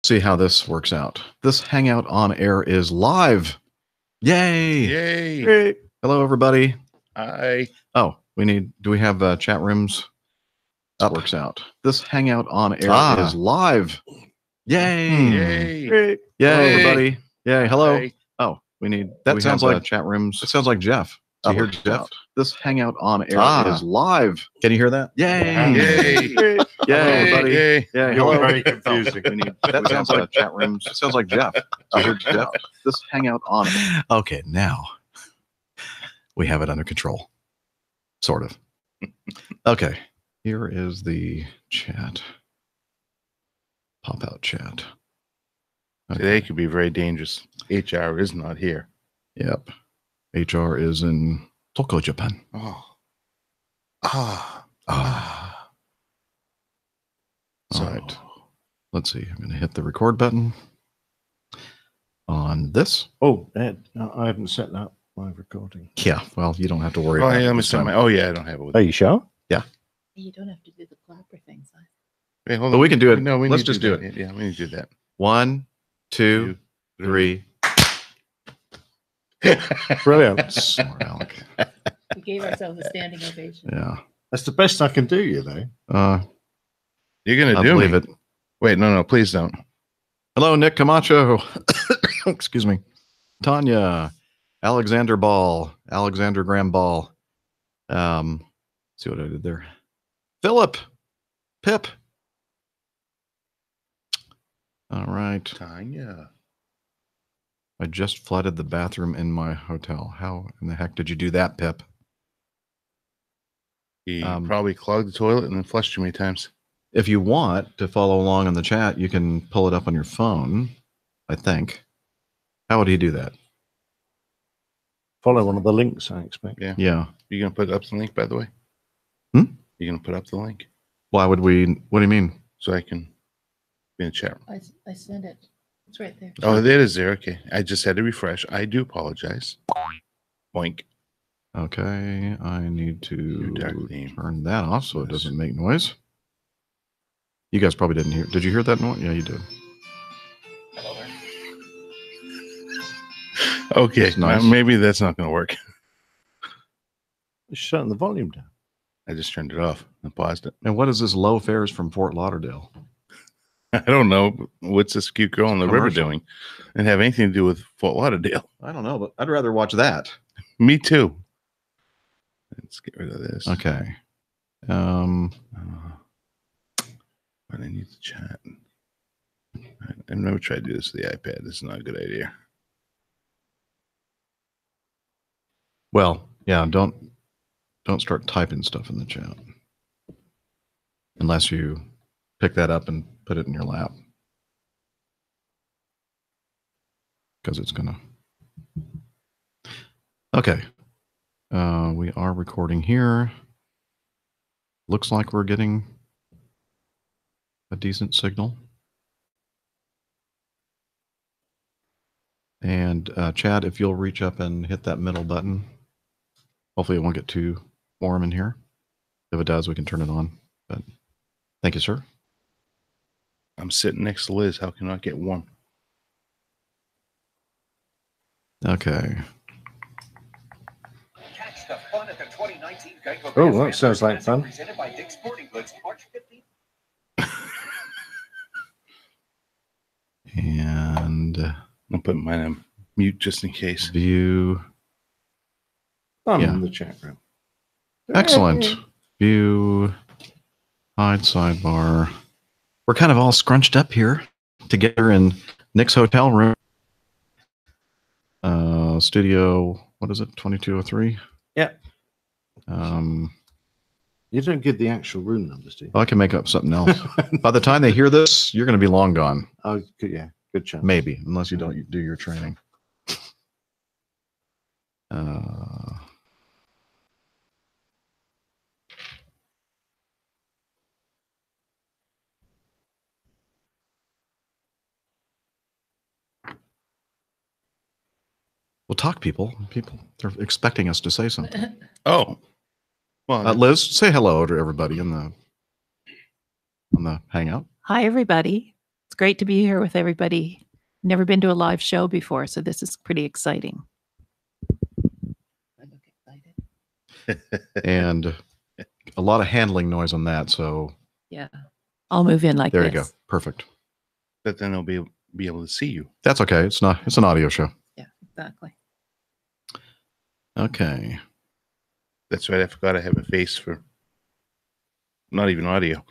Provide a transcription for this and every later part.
see how this works out. This Hangout on Air is live. Yay! Yay! Great. Hello, everybody. Hi. Oh, do we have chat rooms? That works out. This Hangout on Air is live. Yay! Yay! Great. Yay, everybody. Yay. Hello. Hi. Oh, that sounds like chat rooms. It sounds like Jeff. Do you hear Jeff? This Hangout on Air is live. Can you hear that? Yay! Yay! Yay, everybody. Yay! Yay. You're Hello. very confusing. That sounds like chat rooms. It sounds like Jeff. Do you hear Jeff? This Hangout on Air. Okay, now we have it under control. Sort of. Okay. Here is the chat. Pop out chat. Okay. Today could be very dangerous. HR is not here. Yep. HR is in Tokyo, Japan. Oh. All right. Let's see. I'm going to hit the record button on this. Oh, Ed, I haven't set that live recording. Yeah. Well, you don't have to worry Oh, about yeah, it. let me this set time. my. Oh, yeah, I don't have it with Are me. you sure? You don't have to do the clapper things. Wait, hold But on. we can do it. No, we Let's need to just do that. it. Yeah, we need to do that. 1, 2, 3. Brilliant. Smart Alec. We gave ourselves a standing ovation. Yeah. That's the best I can do, you know. You're gonna I do believe me. it. Wait, no, please don't. Hello, Nick Camacho. Excuse me. Tanya, Alexander Ball, Alexander Graham Ball. See what I did there. Philip, Pip. All right. Tanya. I just flooded the bathroom in my hotel. How in the heck did you do that, Pip? He probably clogged the toilet and then flushed too many times. If you want to follow along on the chat, you can pull it up on your phone, I think. How would he do that? Follow one of the links, I expect. Yeah. Yeah. You gonna put up the link, by the way? Hmm? You gonna put up the link Why would we? What do you mean? so I can be in the chat room? I sent it. It's right there. Oh, it is there. Okay. I just had to refresh. I do apologize. Boink. Okay, I need to Dark theme. turn that off so it doesn't make noise. You guys probably didn't hear. Did you hear that noise? Yeah, you did. Okay. That's nice. Maybe that's not going to work. Just shutting the volume down. I just turned it off and paused it. And what is this low fares from Fort Lauderdale? I don't know. What's this cute girl on the river Commercial. doing? And have anything to do with Fort Lauderdale. I don't know, but I'd rather watch that. Me too. Let's get rid of this. Okay. But I need to chat. I've never tried to do this with the iPad. This is not a good idea. Well, yeah, don't start typing stuff in the chat unless you pick that up and put it in your lap, because it's gonna. Okay, we are recording here. Looks like we're getting a decent signal. And Chad, if you'll reach up and hit that middle button. Hopefully it won't get too warm in here. If it does, we can turn it on. But thank you, sir. I'm sitting next to Liz. How can I get warm? Okay. Catch the fun at the 2019 Geico Oh, Grand that sounds like fun. Presented by Dick's Sporting Goods, March 15th. And I'll put mine on mute just in case. view. I'm Yeah. in the chat room. Excellent. View. Hide sidebar. We're kind of all scrunched up here together in Nick's hotel room. Studio, what is it? 2203? Yeah. Um, You don't give the actual room numbers, do you? well, I can make up something else. By the time they hear this, you're going to be long gone. Oh, good, yeah. Good chance. Maybe, unless you don't do your training. Well, talk, people. People, they're expecting us to say something. Oh. Well, Liz, say hello to everybody on the Hangout. Hi, everybody. It's great to be here with everybody. Never been to a live show before, so this is pretty exciting. I look excited. And a lot of handling noise on that. So Yeah. I'll move in like there this. you go. Perfect. But then they'll be able to see you. That's okay. It's an audio show. Yeah, exactly. Okay. That's right. I forgot I have a face for not even audio.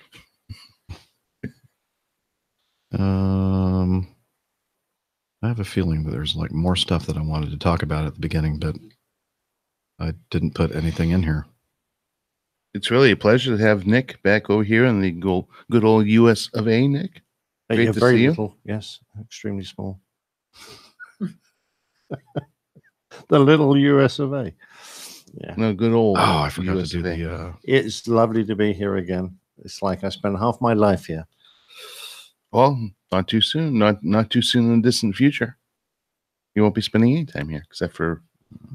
I have a feeling that there's like more stuff that I wanted to talk about at the beginning, but I didn't put anything in here. It's really a pleasure to have Nick back over here in the good old US of A, Nick. Great You're to very see you. little. Yes, extremely small. The little US of A. Yeah. No, good old. Oh, I forgot US to do of A. the. It's lovely to be here again. It's like I spent half my life here. Well, not too soon. Not too soon in the distant future. You won't be spending any time here, except for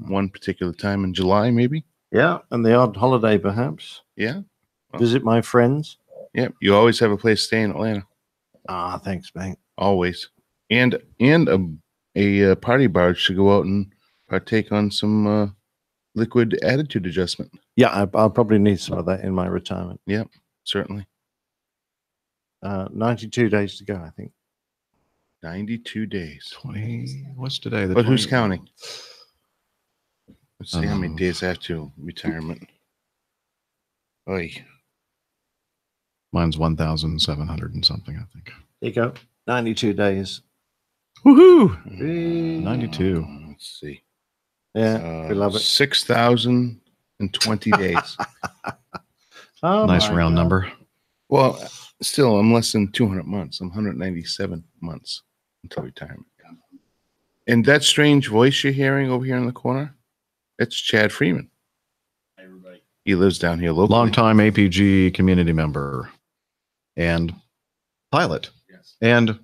one particular time in July, maybe. Yeah, and the odd holiday perhaps. Yeah. Visit my friends. Yeah. You always have a place to stay in Atlanta. Ah, thanks, mate. Always. And a party barge to go out and partake on some liquid attitude adjustment. Yeah, I'll probably need some of that in my retirement. Yep, certainly. 92 days to go, I think. 92 days. 20. What's today? But who's 20 counting? Let's see how many Um, days after retirement. Oy. Mine's 1,700 and something, I think. There you go. 92 days. Woohoo! Whee! 92. Let's see. Yeah, we love it. 6,020 days. Oh, Nice my round God. number. Well, still, I'm less than 200 months. I'm 197 months until retirement. And that strange voice you're hearing over here in the corner, it's Chad Freeman. Hi, everybody. He lives down here locally. Longtime APG community member and pilot Yes. and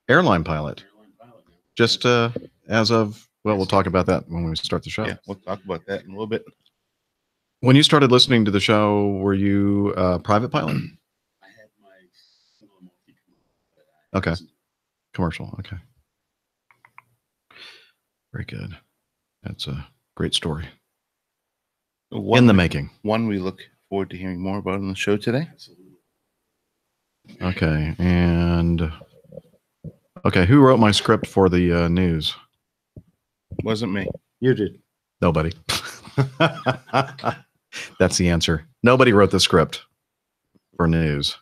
airline pilot. Airline pilot. Just as of, well, we'll talk about that when we start the show. Yeah, we'll talk about that in a little bit. When you started listening to the show, were you a private pilot? I had my single multi. Okay. Commercial. Okay. Very good. That's a great story. In the making. One we look forward to hearing more about on the show today. Absolutely. Okay. And okay, who wrote my script for the news? Wasn't me. You did. Nobody. That's the answer. Nobody wrote the script for news.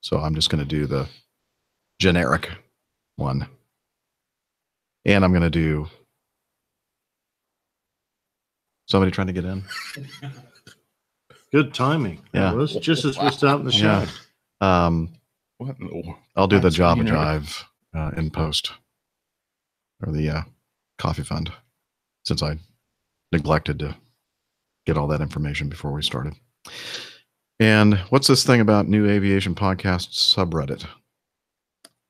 So I'm just going to do the generic one. And I'm going to do somebody trying to get in. Good timing. Yeah. It was just as we're starting the show. Yeah. What in the world? I'll do the That's Java you know. Jive in post, or the coffee fund, since I neglected to get all that information before we started. And what's this thing about new aviation podcast subreddit?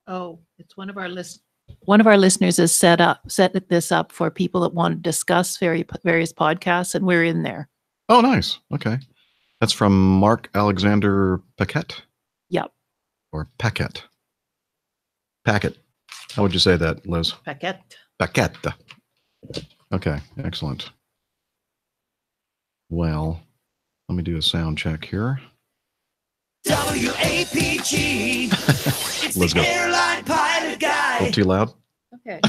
Oh, it's one of our listeners has set this up for people that want to discuss various podcasts, and we're in there. Oh, nice. Okay. That's from Mark Alexander Paquette? Yep. Or Paquette? Packet. How would you say that, Liz? Paquette. Paquette. Okay, excellent. Well, let me do a sound check here. WAPG. It's Let's the go. airline pilot A guy. little too loud? Okay.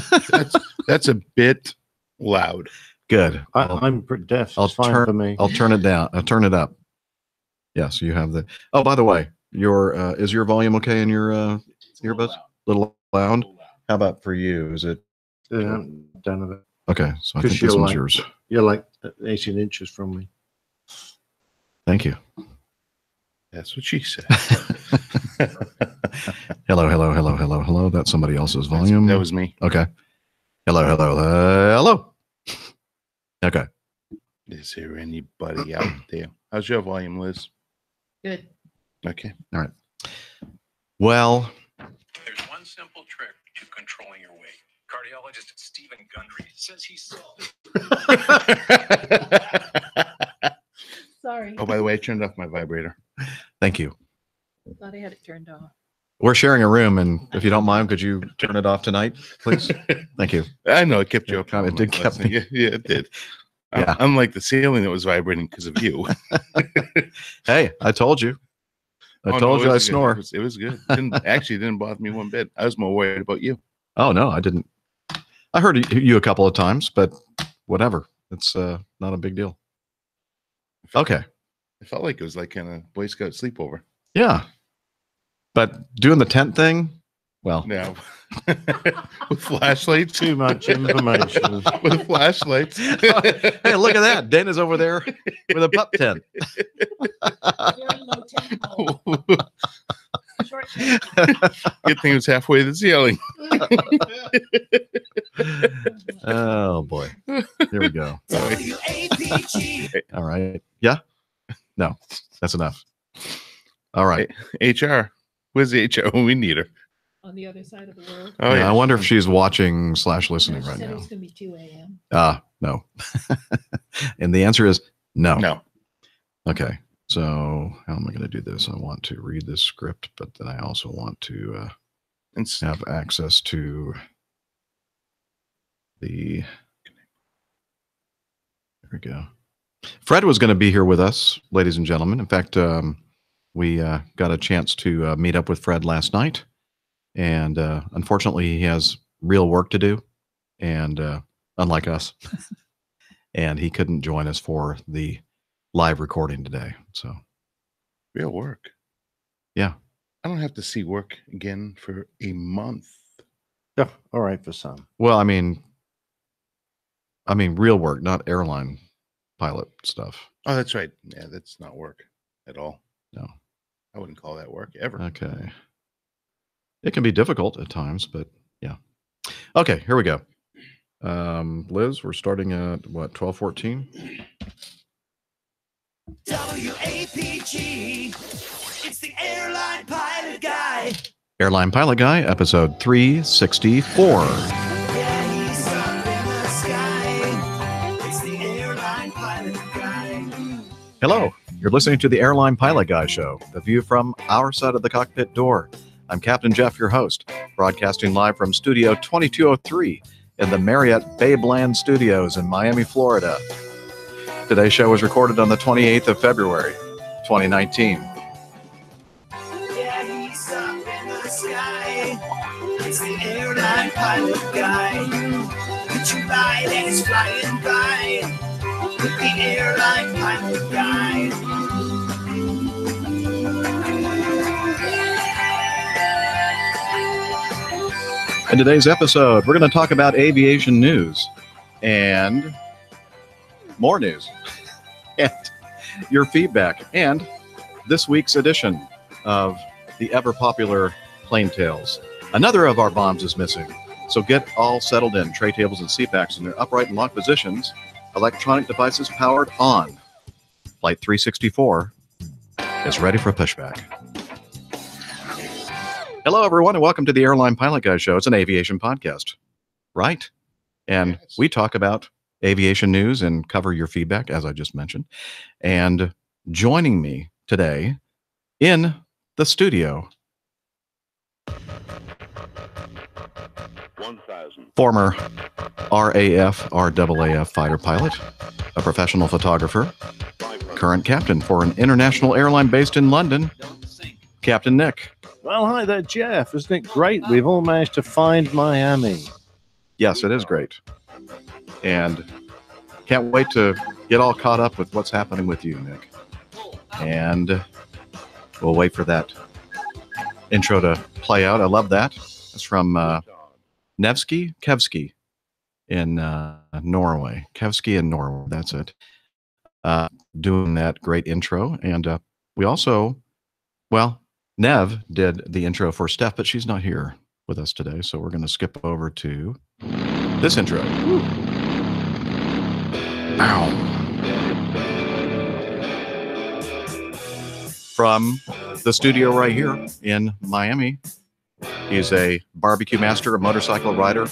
That's a bit loud. Good. I'm pretty deaf. I'll It's fine turn- for me. I'll turn it down. I'll turn it up. Yes, you have the. Oh, by the way, your is your volume okay in your It's a little earbuds? loud. Little A loud. little loud. How about for you? Is it Done of it. okay? So I 'Cause think this you're one's like- yours. You're like 18 inches from me. Thank you. That's what she said. Hello, hello, hello, hello, hello. That's somebody else's volume. That was me. Okay. Hello, hello, hello. Okay. Is there anybody out there? How's your volume, Liz? Good. Okay. Well, There's one simple trick to controlling your weight. Cardiologist Stephen Gundry says he solved. Sorry. Oh, by the way, I turned off my vibrator. thank you. Thought I had it turned off. We're sharing a room, and if you don't mind, could you turn it off tonight, please? Thank you. I know it kept you up. It did keep me. Yeah, it did. Yeah. Unlike the ceiling that was vibrating because of you. Hey, I told you. I told you I snore. It was good. Actually, didn't bother me one bit. I was more worried about you. Oh, no, I didn't. I heard you a couple of times, but whatever. It's not a big deal. Okay. It felt like it was like kind of Boy Scout sleepover. Yeah. But doing the tent thing, well. Yeah. With flashlights. Too much information. With flashlights. Hey, look at that. Dana's over there with a pup tent. Short Good thing it was halfway to the ceiling. Oh, boy. Here we go. All right. Yeah? No, that's enough. All right. HR. Where's the HR when we need her? on the other side of the world. Oh, yeah. I wonder if she's watching / listening right Said now. it was going to be 2 a.m. No. And the answer is no. No. Okay. So how am I going to do this? I want to read this script, but then I also want to have access to the. There we go. Fred was going to be here with us, ladies and gentlemen. In fact, we got a chance to meet up with Fred last night, and unfortunately, he has real work to do, and unlike us, and he couldn't join us for the live recording today. So, real work. Yeah, I don't have to see work again for a month. Yeah, all right for some. Well, I mean, real work, not airline pilot stuff. Oh, that's right. Yeah, that's not work at all. No, I wouldn't call that work ever. Okay. It can be difficult at times, but yeah. Okay, here we go. Liz, we're starting at what, 12:14? WAPG. It's the Airline Pilot Guy. Airline Pilot Guy, episode 364. Yeah, he's up in the sky. It's the Airline Pilot Guy. Hello, you're listening to the Airline Pilot Guy Show, the view from our side of the cockpit door. I'm Captain Jeff, your host, broadcasting live from Studio 2203 in the Marriott Babeland Studios in Miami, Florida. Today's show was recorded on the 28th of February, 2019. Yeah, he's up in the sky. It's the Airline Pilot Guy. Put your light and it's flying by. With the Airline Pilot Guy. In today's episode, we're going to talk about aviation news and more news and your feedback and this week's edition of the ever popular Plane Tales. Another of our bombs is missing, so get all settled in. Tray tables and seat backs in their upright and locked positions. Electronic devices powered on. Flight 364 is ready for pushback. Hello, everyone, and welcome to the Airline Pilot Guy Show. It's an aviation podcast, right? And Yes. we talk about aviation news and cover your feedback, as I just mentioned. And joining me today in the studio, 1,000. former RAF fighter pilot, a professional photographer, current captain for an international airline based in London, Captain Nick. Well, hi there, Jeff. Isn't it great? We've all managed to find Miami. Yes, it is great. And can't wait to get all caught up with what's happening with you, Nick. And we'll wait for that intro to play out. I love that. It's from Kevsky in Norway. Kevsky in Norway, that's it. Doing that great intro. And we also, Nev did the intro for Steph, but she's not here with us today. So we're going to skip over to this intro. Ow. From the studio right here in Miami. He's a barbecue master, a motorcycle rider,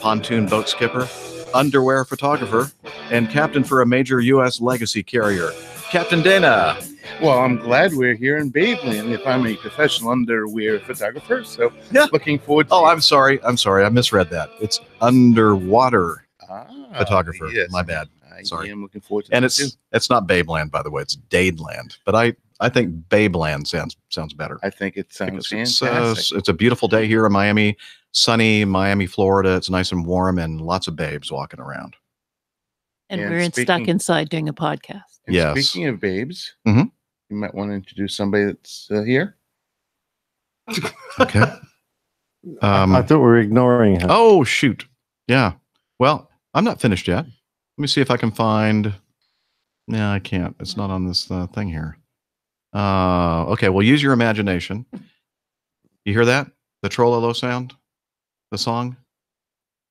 pontoon boat skipper, underwear photographer, and captain for a major U.S. legacy carrier. Captain Dana. Well, I'm glad we're here in Babeland. If I'm a professional underwear photographer, so Yeah. looking forward to Oh, I'm sorry. I misread that. It's underwater Ah, photographer. yes. My bad. I Sorry. am looking forward to And that too. it's not Babeland, by the way. It's Dadeland. But I think Babeland sounds better. I think it sounds Because fantastic. it's a beautiful day here in Miami, sunny Miami, Florida. It's nice and warm and lots of babes walking around. And And we're stuck speaking- inside doing a podcast. And Yes. Speaking of babes, Mhm. you might want to introduce somebody that's here. Okay. I thought we were ignoring her. Oh, shoot. Yeah. Well, I'm not finished yet. Let me see if I can find. No, I can't. It's not on this thing here. Okay. Well, use your imagination. You hear that? The Trollolo sound? The song?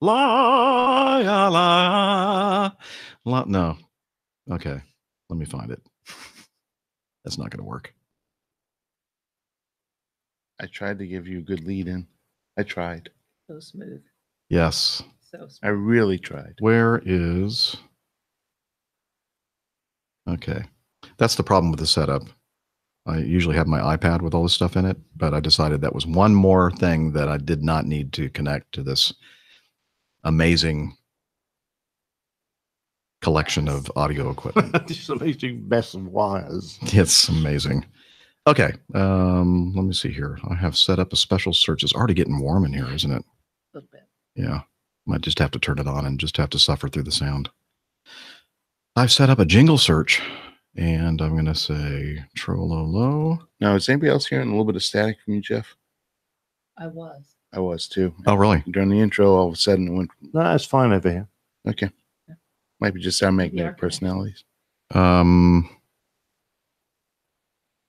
La, la, la, la. No. Okay. Let me find it. That's not going to work. I tried to give you a good lead in. I tried. So smooth. Yes. So smooth. I really tried. Where is. Okay. That's the problem with the setup. I usually have my iPad with all this stuff in it, but I decided that was one more thing that I did not need to connect to this amazing collection of audio equipment. Just amazing mess of wires. It's amazing. Okay. Let me see here. I have set up a special search. It's already getting warm in here, isn't it? A little bit. Yeah. Might just have to turn it on and just have to suffer through the sound. I've set up a jingle search and I'm going to say Trollolo. Now, is anybody else hearing a little bit of static from you, Jeff? I was. I was too. Oh, really? During the intro, all of a sudden it went. No, it's fine over here. Okay. Might be just our magnetic personalities.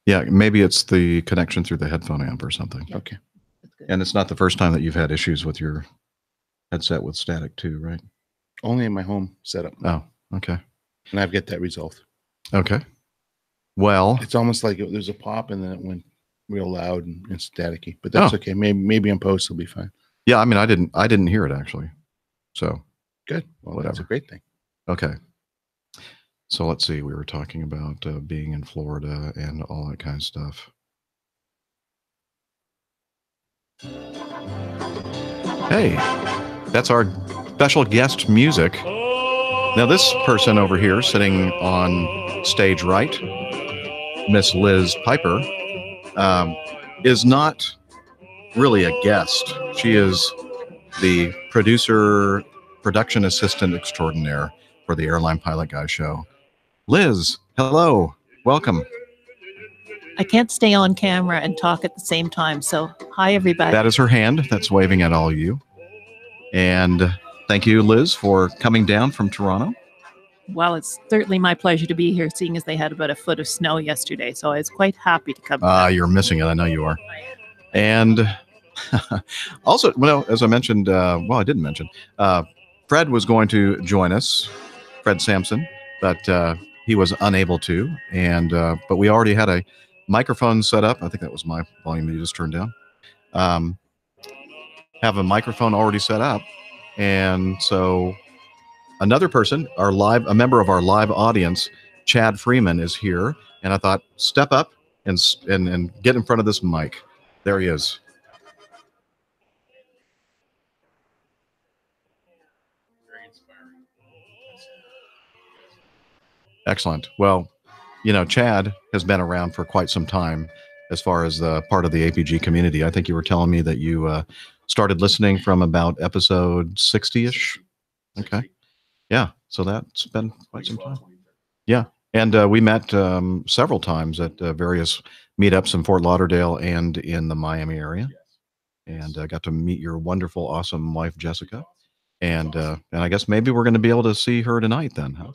Yeah, maybe it's the connection through the headphone amp or something. Yeah. Okay. That's good. And it's not the first time that you've had issues with your headset with static too, right? Only in my home setup. Oh, okay. And I've got that resolved. Okay. Well, It's almost like there's a pop and then it went real loud and staticky. But that's okay. Maybe in post it'll be fine. yeah, I mean, I didn't hear it actually. So, Good. Well, that's a great thing. okay. So let's see. We were talking about being in Florida and all that kind of stuff. Hey, that's our special guest music. Now, this person over here sitting on stage right, Miss Liz Piper, is not really a guest. She is the production assistant extraordinaire for the Airline Pilot Guy show. Liz, hello. Welcome. I can't stay on camera and talk at the same time. So, hi, everybody. That is her hand that's waving at all you. And thank you, Liz, for coming down from Toronto. Well, it's certainly my pleasure to be here, seeing as they had about a foot of snow yesterday. So I was quite happy to come. You're missing it. I know you are. And also, well, as I mentioned, I didn't mention, Fred was going to join us, Fred Sampson, but he was unable to. And but we already had a microphone set up. I think that was my volume that you just turned down. Have a microphone already set up. And so another person, a member of our live audience, Chad Freeman, is here. And I thought, step up and get in front of this mic. There he is. Excellent. Well, Chad has been around for quite some time as far as the part of the APG community. I think you were telling me that you started listening from about episode 60-ish. Okay. Yeah. So that's been quite some time. Yeah. And we met several times at various meetups in Fort Lauderdale and in the Miami area. And I got to meet your wonderful, awesome wife, Jessica. And I guess maybe we're going to be able to see her tonight then, huh?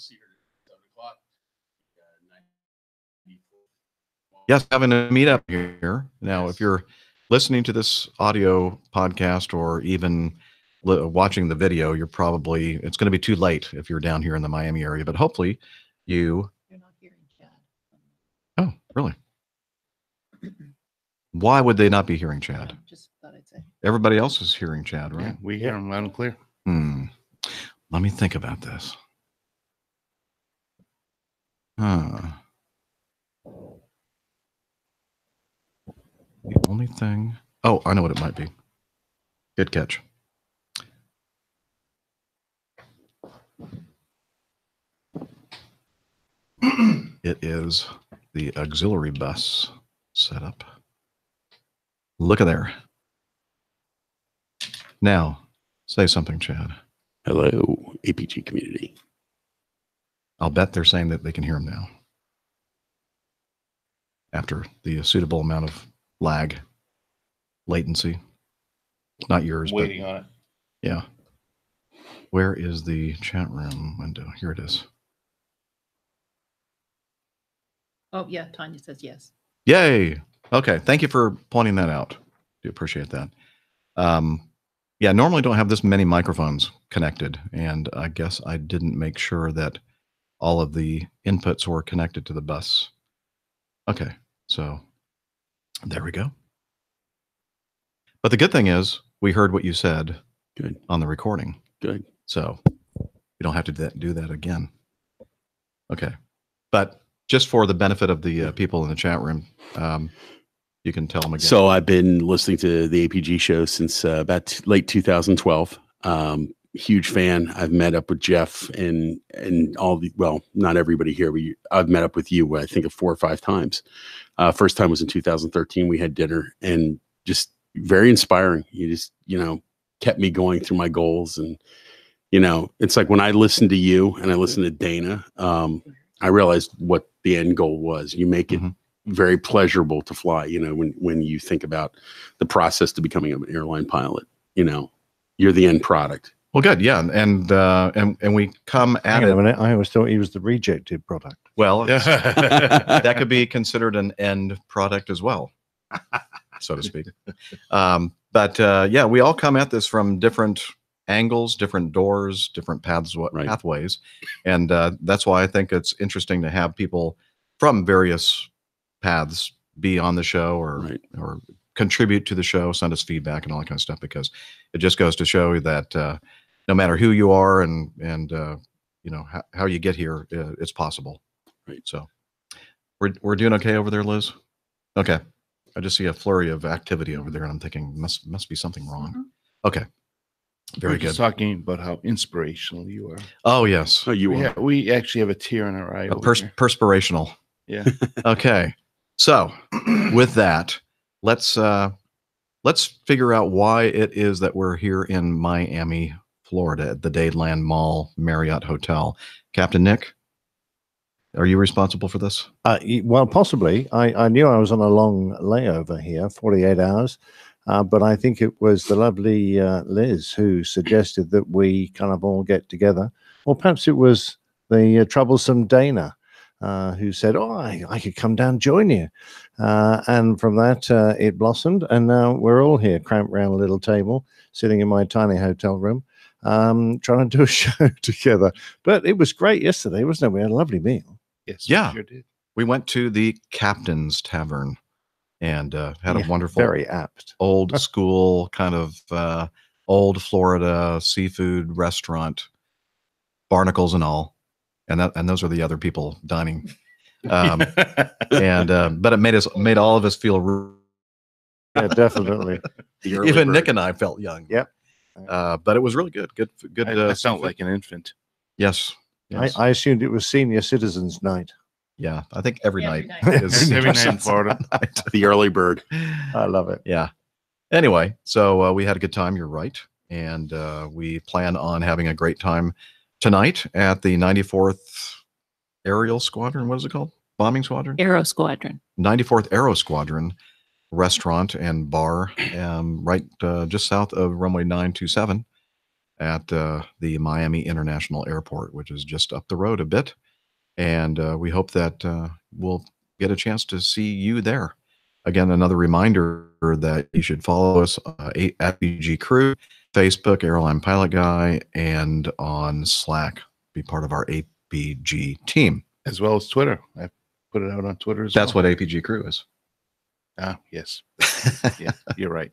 Yes, having a meetup here. Now, if you're listening to this audio podcast or even watching the video, it's going to be too late if you're down here in the Miami area. But hopefully you're not hearing Chad. Oh, really? Why would they not be hearing Chad? Just thought I'd say. Everybody else is hearing Chad, right? Yeah, we hear him loud and clear. Let me think about this. The only thing. Oh, I know what it might be. Good catch. It is the auxiliary bus setup. Look at there. Now, say something, Chad. Hello, APG community. I'll bet they're saying that they can hear him now. After the suitable amount of lag, latency. Not yours, Waiting on it. Yeah. Where is the chat room window? Here it is. Oh, yeah. Tanya says yes. Yay. Okay. Thank you for pointing that out. Do appreciate that. Yeah, normally don't have this many microphones connected, and I guess I didn't make sure that all of the inputs were connected to the bus. Okay, so there we go. But the good thing is we heard what you said Good. On the recording. Good. So you don't have to do that again. Okay. But just for the benefit of the people in the chat room, you can tell them again. So I've been listening to the APG show since about late 2012. Huge fan. I've met up with Jeff and all the, well, not everybody here, but I've met up with you, I think, 4 or 5 times. First time was in 2013. We had dinner, and just very inspiring. You just, kept me going through my goals. And, it's like when I listened to you and I listened to Dana, I realized what the end goal was. You make it very pleasurable to fly, when you think about the process to becoming an airline pilot, you're the end product. Well, good. Yeah. And we come at Hang on it. a minute. I always thought he was the rejected product. Well, that could be considered an end product as well, so to speak. But yeah, we all come at this from different angles, different doors, different pathways. And that's why I think it's interesting to have people from various paths be on the show or contribute to the show, send us feedback and all that kind of stuff, because it just goes to show that no matter who you are and how you get here, it's possible. Right. So we're doing okay over there, Liz? Okay. I just see a flurry of activity over there, and I'm thinking must be something wrong. Okay. Very good. Talking about how inspirational you are. Oh, yes. Oh, We actually have a tear in our eye. Perspirational. Yeah. Okay. So with that, let's figure out why it is that we're here in Miami, Florida, at the Dadeland Mall Marriott Hotel. Captain Nick, are you responsible for this? Well, possibly. I knew I was on a long layover here, 48 hours. But I think it was the lovely Liz who suggested that we kind of all get together. Or perhaps it was the troublesome Dana who said, oh, I could come down and join you. And from that, it blossomed. And now we're all here, cramped around a little table, sitting in my tiny hotel room, trying to do a show together. But it was great yesterday, wasn't it? We had a lovely meal. Yes. Yeah. We sure did. We went to the Captain's Tavern and had a wonderful, very apt, old school kind of old Florida seafood restaurant, barnacles and all. And those are the other people dining. But it made all of us feel yeah, definitely. Even Nick and I felt young. Yep. But it was really good. Good. I felt like an infant. Yes. I assumed it was Senior Citizens Night. Yeah, I think every night is every night in Florida. The early bird. I love it. Yeah. Anyway, so we had a good time. You're right, and we plan on having a great time tonight at the 94th Aerial Squadron. What is it called? Bombing Squadron. Aero Squadron. 94th Aero Squadron restaurant and bar, right just south of runway 927 at the Miami International Airport, which is just up the road a bit. And we hope that we'll get a chance to see you there. Again, another reminder that you should follow us at APG Crew, Facebook, Airline Pilot Guy, and on Slack. Be part of our APG team. As well as Twitter. I put it out on Twitter as That's well. what APG Crew is. Ah, yes. Yeah, you're right.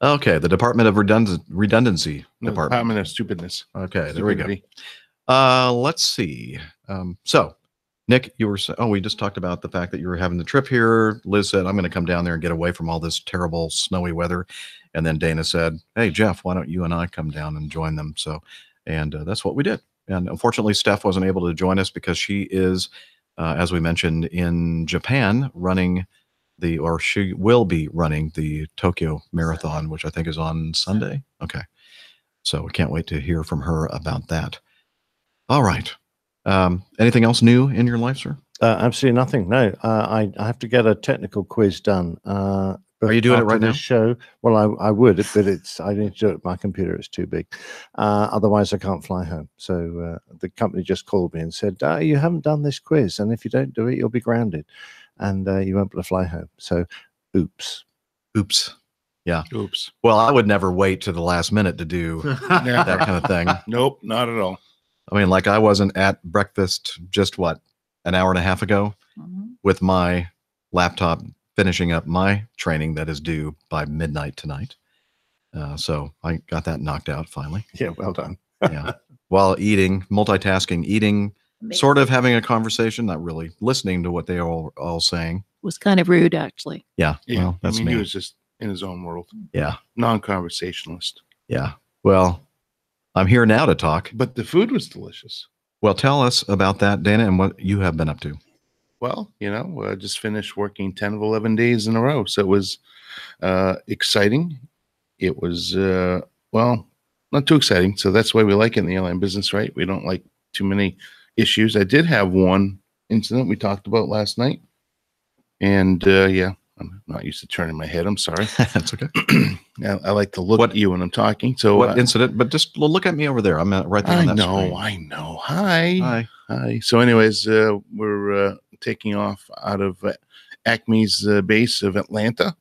Okay, the Department of Redundancy Department of Stupidness. Okay, there we go. Stupidity. Let's see. So Nick, you were we just talked about the fact that you were having the trip here. Liz said, I'm going to come down there and get away from all this terrible snowy weather. And then Dana said, hey, Jeff, why don't you and I come down and join them? So, and that's what we did. And unfortunately, Steph wasn't able to join us because she is, as we mentioned, in Japan running she will be running the Tokyo Marathon, which I think is on Sunday. Okay. So we can't wait to hear from her about that. All right. Anything else new in your life, sir? Absolutely nothing. No, I have to get a technical quiz done. Are you doing it right now? Show. Well, I would, but I need to do it. My computer is too big. Otherwise, I can't fly home. So the company just called me and said, you haven't done this quiz, and if you don't do it, you'll be grounded, and you won't be able to fly home. So, oops. Yeah. Oops. Well, I would never wait to the last minute to do that kind of thing. Nope, not at all. I mean, like I wasn't at breakfast just an hour and a half ago with my laptop finishing up my training that is due by midnight tonight. So I got that knocked out finally. Yeah, well done. Yeah. While multitasking, sort of having a conversation, not really listening to what they are all saying. Was kind of rude, actually. Yeah. Yeah. Well, that's me. He was just in his own world. Yeah. Non-conversationalist. Yeah. Well, I'm here now to talk. But the food was delicious. Well, tell us about that, Dana, and what you have been up to. Well, I just finished working 10 of 11 days in a row. So it was exciting. It was, not too exciting. So that's why we like it in the airline business, right? We don't like too many issues. I did have one incident we talked about last night. And I'm not used to turning my head. I'm sorry. That's okay. I like to look at you when I'm talking. So what incident? But just look at me over there. I'm right there on that screen. I know. Hi. So anyways, we're taking off out of Acme's base of Atlanta,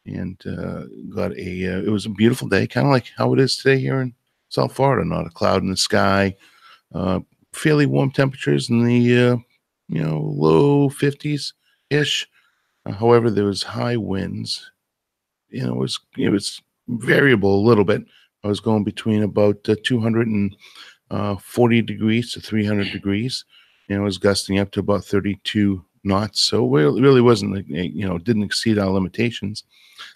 and it was a beautiful day, kind of like how it is today here in South Florida. Not a cloud in the sky, fairly warm temperatures in the low 50s ish. However, there was high winds. It was variable a little bit. I was going between about 240 degrees to 300 degrees, and it was gusting up to about 32 knots. So it really wasn't, didn't exceed our limitations.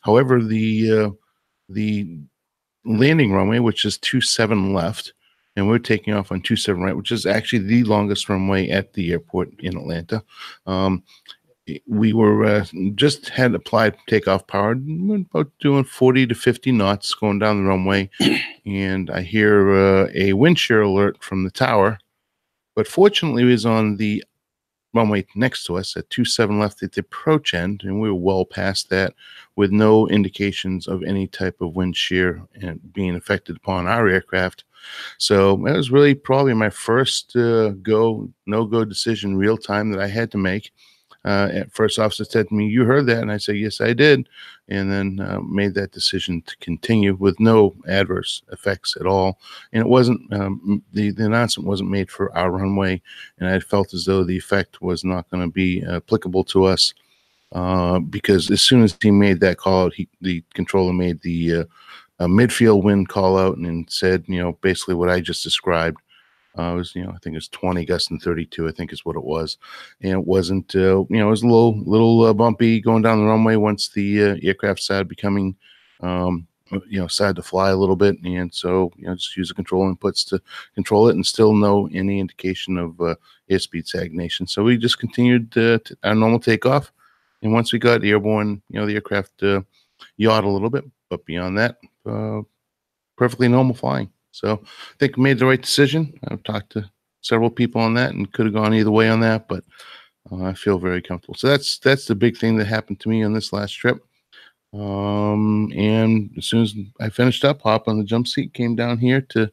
However, the landing runway, which is 27 left, and we're taking off on 27 right, which is actually the longest runway at the airport in Atlanta. We were just had applied takeoff power, about doing 40 to 50 knots going down the runway, and I hear a wind shear alert from the tower. But fortunately, it was on the runway next to us at 27 left at the approach end, and we were well past that with no indications of any type of wind shear and being affected upon our aircraft. So that was really probably my first no-go decision real time that I had to make. First officer said to me, "You heard that?" And I said, "Yes, I did." And then made that decision to continue with no adverse effects at all. And it wasn't, the announcement wasn't made for our runway. And I felt as though the effect was not going to be applicable to us because as soon as he made that call out, the controller made the midfield wind call out and said, basically what I just described. It was, I think it was 20 gusting 32, I think is what it was. And it wasn't, it was a little bumpy going down the runway once the aircraft started becoming, started to fly a little bit. And so, just use the control inputs to control it and still no any indication of airspeed stagnation. So we just continued our normal takeoff. And once we got airborne, the aircraft yawed a little bit, but beyond that, perfectly normal flying. So I think we made the right decision. I've talked to several people on that and could have gone either way on that, but I feel very comfortable. So that's the big thing that happened to me on this last trip. And as soon as I finished up, hop on the jump seat, came down here to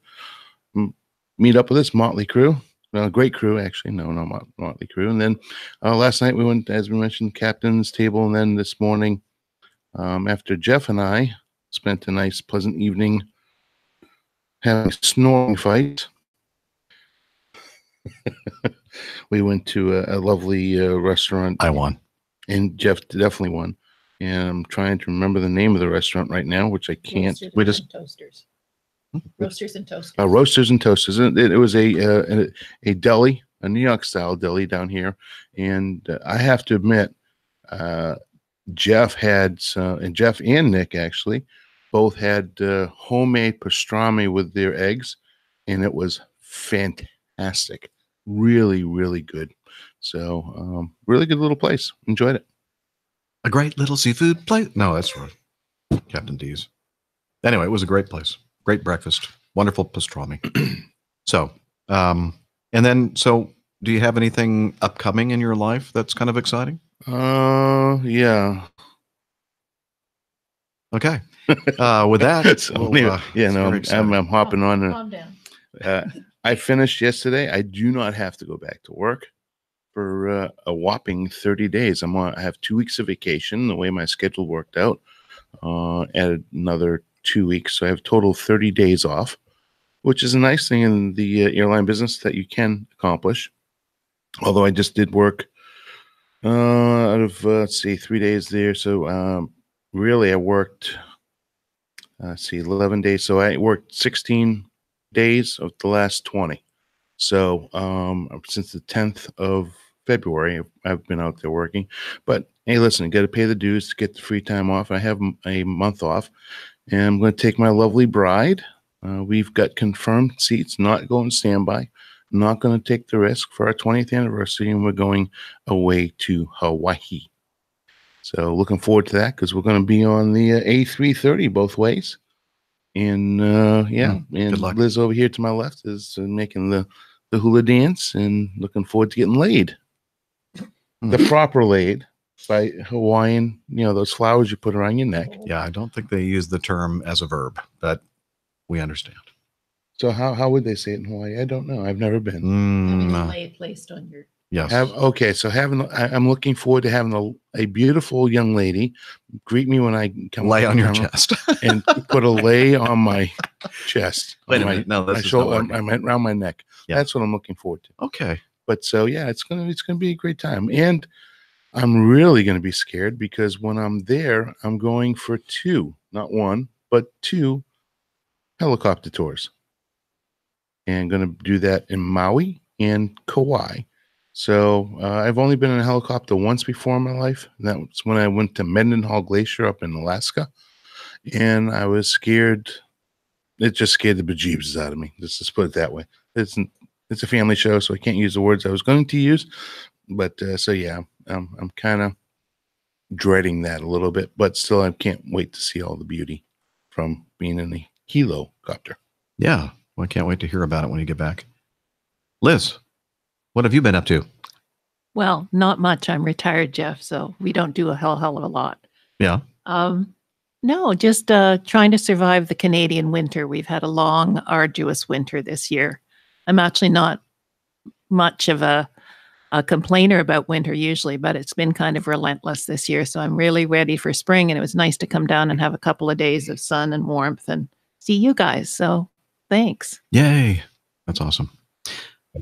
meet up with this motley crew. Great crew, actually. No, not motley crew. And then last night we went, as we mentioned, captain's table. And then this morning, after Jeff and I spent a nice, pleasant evening having a snoring fight, we went to a lovely restaurant. I won. And Jeff definitely won. And I'm trying to remember the name of the restaurant right now, which I can't. Roasters and Toasters. Roasters and Toasters. It was a deli New York style deli down here, and I have to admit, Jeff had and Jeff and Nick actually both had homemade pastrami with their eggs, and it was fantastic. Really, really good. So, really good little place. Enjoyed it. A great little seafood place. No, that's right. Captain D's. Anyway, it was a great place. Great breakfast. Wonderful pastrami. So, so do you have anything upcoming in your life that's kind of exciting? Yeah. Okay. With that, So, I'm hopping on. Calm down. I finished yesterday. I do not have to go back to work for a whopping 30 days. I have 2 weeks of vacation, the way my schedule worked out. Add another 2 weeks, so I have total 30 days off, which is a nice thing in the airline business that you can accomplish. Although I just did work out of 3 days there, so really I worked 11 days. So I worked 16 days of the last 20. So since the 10th of February, I've been out there working. But hey, listen, got to pay the dues to get the free time off. I have a month off, and I'm going to take my lovely bride. We've got confirmed seats, not going standby. Not going to take the risk for our 20th anniversary, and we're going away to Hawaii. So looking forward to that because we're going to be on the A330 both ways. And and Liz over here to my left is making the hula dance and looking forward to getting laid. The proper laid by Hawaiian, those flowers you put around your neck. Yeah, I don't think they use the term as a verb, but we understand. So how would they say it in Hawaii? I don't know. I've never been. Having a lay placed on your. Yes. I'm looking forward to having a beautiful young lady greet me when I come. Lay on your chest and put a lay on my chest. Wait a minute. No, that's I meant around my neck. Yeah. That's what I'm looking forward to. Okay. But so yeah, it's gonna be a great time, and I'm really gonna be scared because when I'm there, I'm going for 2, not 1, but 2 helicopter tours, and gonna do that in Maui and Kauai. So I've only been in a helicopter once before in my life. And that was when I went to Mendenhall Glacier up in Alaska, and I was scared. It just scared the bejeebs out of me. Let's put it that way. It's a family show, so I can't use the words I was going to use. But so yeah, I'm kind of dreading that a little bit, but still I can't wait to see all the beauty from being in the helocopter. Yeah, well, I can't wait to hear about it when you get back. Liz, what have you been up to? Well, not much. I'm retired, Jeff, so we don't do a hell of a lot. Yeah. No, just trying to survive the Canadian winter. We've had a long, arduous winter this year. I'm actually not much of a complainer about winter usually, but it's been kind of relentless this year. So I'm really ready for spring. And it was nice to come down and have a couple of days of sun and warmth and see you guys. So thanks. Yay. That's awesome.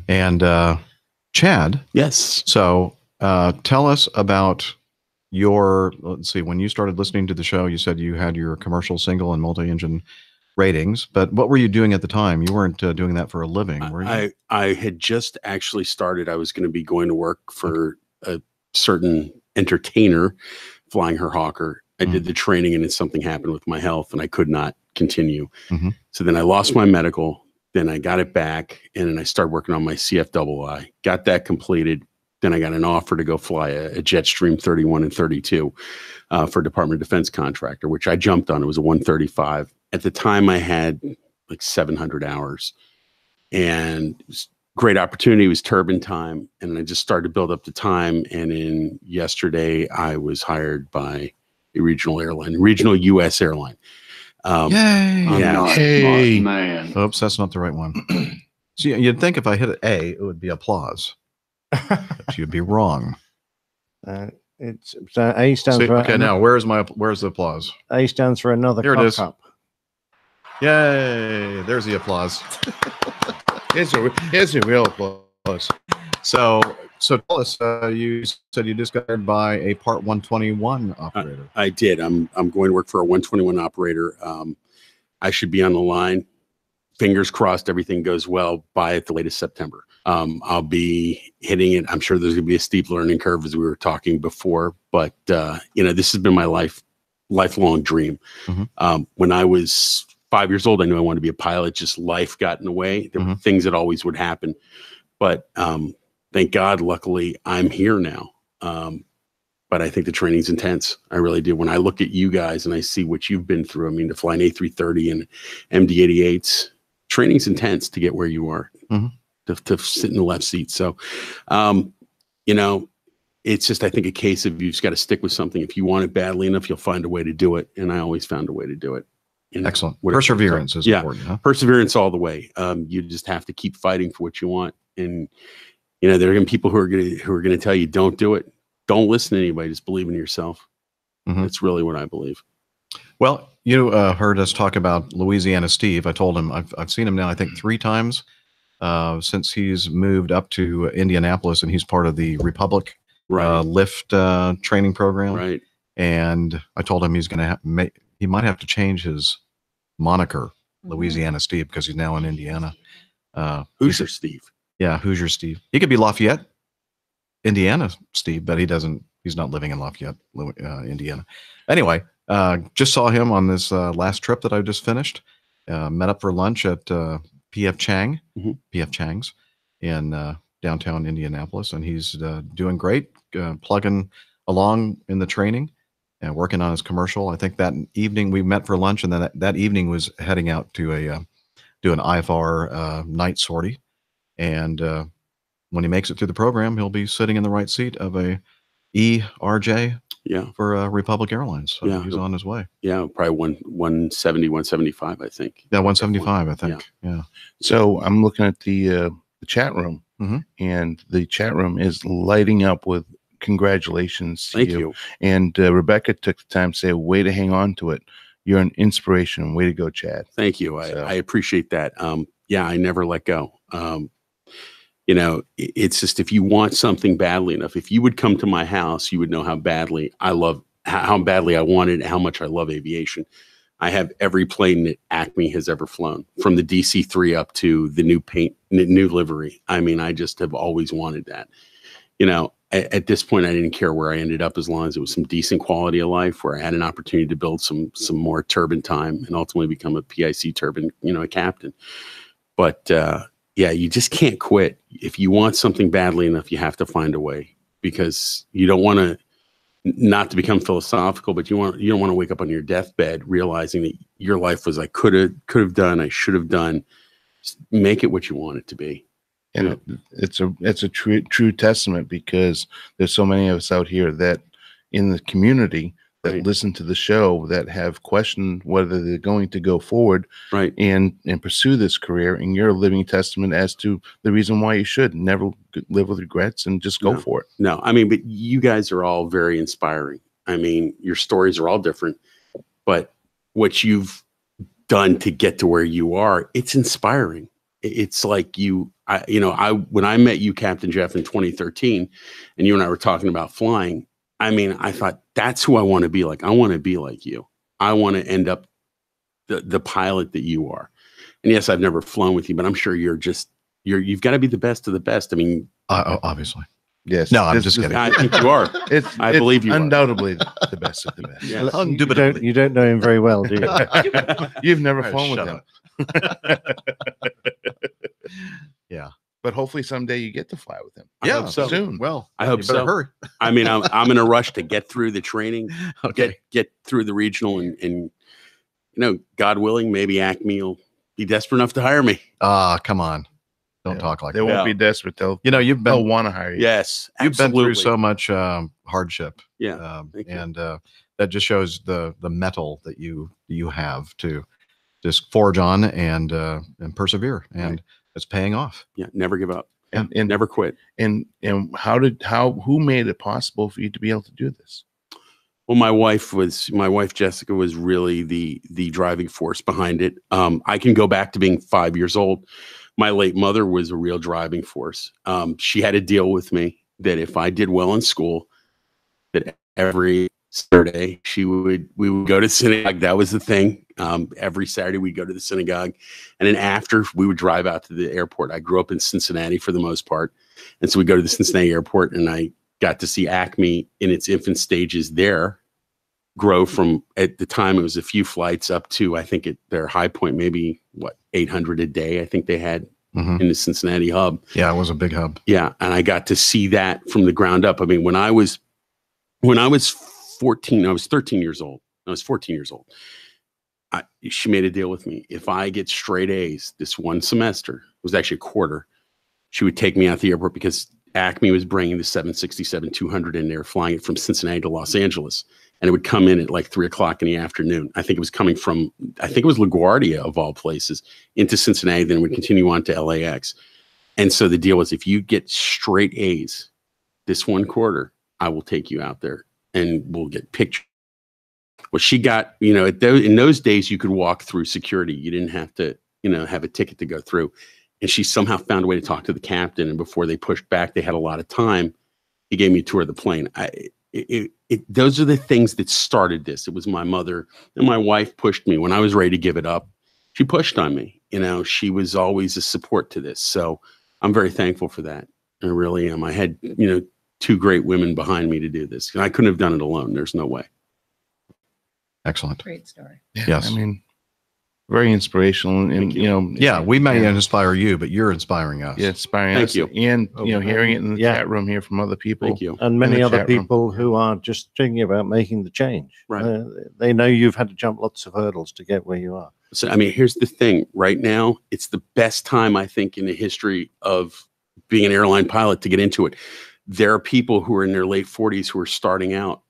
And Chad. Yes. So tell us about let's see, when you started listening to the show, you said you had your commercial, single, and multi-engine ratings, but what were you doing at the time? You weren't doing that for a living, were you? I had just actually started. I was going to be going to work for a certain entertainer, flying her Hawker. I did the training, and then something happened with my health, and I could not continue. So then I lost my medical. Then I got it back, and then I started working on my CFII. Got that completed. Then I got an offer to go fly a Jetstream 31 and 32 for a Department of Defense contractor, which I jumped on. It was a 135. At the time, I had like 700 hours, and it was a great opportunity. It was turbine time, and I just started to build up the time. And yesterday, I was hired by a regional U.S. airline. Yay! Yeah. Man. Oops, that's not the right one. See, you'd think if I hit A, it would be applause. But you'd be wrong. It's A stands for. Okay, now where's the applause? A stands for another. Here it is. Up. Yay! There's the applause. Here's a real applause. So tell us. You said you just got hired by a Part 121 operator. I did. I'm going to work for a 121 operator. I should be on the line fingers crossed, everything goes well by at the latest September. I'll be hitting it. I'm sure there's going to be a steep learning curve, as we were talking before, but this has been my lifelong dream. When I was 5 years old, I knew I wanted to be a pilot. Just life got in the way. There were things that always would happen, but thank God, luckily, I'm here now. But I think the training's intense. I really do. When I look at you guys and I see what you've been through, I mean, to fly an A330 and MD-88s, training's intense to get where you are, to sit in the left seat. So, it's just, I think, a case of you just got to stick with something. If you want it badly enough, you'll find a way to do it. And I always found a way to do it. Excellent. Perseverance is important. Perseverance all the way. You just have to keep fighting for what you want. And, there are going to be people who are going to tell you, don't do it. Don't listen to anybody. Just believe in yourself. That's really what I believe. Well, you heard us talk about Louisiana Steve. I told him I've seen him now, I think 3 times since he's moved up to Indianapolis, and he's part of the Republic lift training program. Right. And I told him he's going to he might have to change his moniker, Louisiana Steve, because he's now in Indiana. Hoosier Steve. Yeah, Hoosier Steve. He could be Lafayette, Indiana Steve, but he's not living in Lafayette, Indiana. Anyway, just saw him on this last trip that I just finished. Met up for lunch at PF Chang's in downtown Indianapolis, and he's doing great, plugging along in the training and working on his commercial. I think that evening we met for lunch, and then that evening was heading out to do an IFR night sortie. And when he makes it through the program, he'll be sitting in the right seat of a ERJ for Republic Airlines. So he's on his way. Yeah, probably 170, 175, I think. Yeah, 175, I think. Yeah. So I'm looking at the chat room, and the chat room is lighting up with congratulations to Thank you. And Rebecca took the time to say, way to hang on to it. You're an inspiration. Way to go, Chad. Thank you. I appreciate that. I never let go. It's just, if you want something badly enough, if you would come to my house, you would know how badly I wanted, how much I love aviation. I have every plane that Acme has ever flown, from the DC-3 up to the new livery. I mean, I just have always wanted that. At this point, I didn't care where I ended up, as long as it was some decent quality of life, where I had an opportunity to build some more turbine time and ultimately become a PIC turbine, a captain. But you just can't quit. If you want something badly enough, you have to find a way, because you don't want to, not to become philosophical, but you don't want to wake up on your deathbed realizing that your life was, I could have done, I should have done. Just make it what you want it to be. And it's a true testament, because there's so many of us out here that in the community that listen to the show that have questioned whether they're going to go forward and pursue this career. And you're a living testament as to the reason why you should never live with regrets and just go for it. No, I mean, but you guys are all very inspiring. I mean, your stories are all different, but what you've done to get to where you are, it's inspiring. It's like when I met you, Captain Jeff, in 2013, and you and I were talking about flying, I mean, I thought, that's who I want to be like. I want to be like you. I want to end up the pilot that you are. And yes, I've never flown with you, but I'm sure you've got to be the best of the best. I mean, obviously. Yes. No, I'm just kidding. I think you are. I believe you undoubtedly are the best of the best. Yes. You don't know him very well, do you? You've never flown with him. Yeah. But hopefully someday you get to fly with him. I hope so. Soon. Well, I hope so. Hurry. I mean, I'm in a rush to get through the training, get through the regional, and God willing, maybe Acme will be desperate enough to hire me. Come on. Don't talk like they that. They won't be desperate. They'll want to hire you. Yes. You've been through so much hardship. Yeah. And that just shows the mettle that you have to just forge on and persevere. And it's paying off. Yeah. Never give up. And never quit. And who made it possible for you to be able to do this? Well, my wife Jessica was really the driving force behind it. I can go back to being 5 years old. My late mother was a real driving force. She had a deal with me that if I did well in school, that every Saturday, we would go to synagogue. That was the thing. Every Saturday we'd go to the synagogue. And then after, we would drive out to the airport. I grew up in Cincinnati for the most part. And so we go to the Cincinnati airport, and I got to see Acme in its infant stages there grow from, at the time, it was a few flights up to, I think at their high point, maybe 800 a day, I think they had in the Cincinnati hub. Yeah, it was a big hub. Yeah. And I got to see that from the ground up. I mean, when I was 14, I was 13 years old. I was 14 years old. She made a deal with me. If I get straight A's this one semester, it was actually a quarter, she would take me out to the airport because Acme was bringing the 767-200 in there, flying it from Cincinnati to Los Angeles. And it would come in at like 3:00 in the afternoon. I think it was coming from, I think it was LaGuardia of all places, into Cincinnati, then it would continue on to LAX. And so the deal was, if you get straight A's this one quarter, I will take you out there and we'll get pictures. Well, she got, in those days, you could walk through security. You didn't have to, have a ticket to go through. And she somehow found a way to talk to the captain. And before they pushed back, they had a lot of time. He gave me a tour of the plane. Those are the things that started this. It was my mother and my wife pushed me when I was ready to give it up. She pushed on me. She was always a support to this. So I'm very thankful for that. I really am. I had, two great women behind me to do this. And I couldn't have done it alone. There's no way. Excellent. Great story. Yeah, Yes. I mean, very inspirational. And, Yeah, we may inspire you, but you're inspiring us. yeah, inspiring Thank us. you. And, hearing it in the Yeah. chat room here from other people. Thank you. And many in the other chat room. people who are just thinking about making the change. Right. They know you've had to jump lots of hurdles to get where you are. So, I mean, here's the thing. Right now, it's the best time, I think, in the history of being an airline pilot to get into it. There are people who are in their late 40s who are starting out,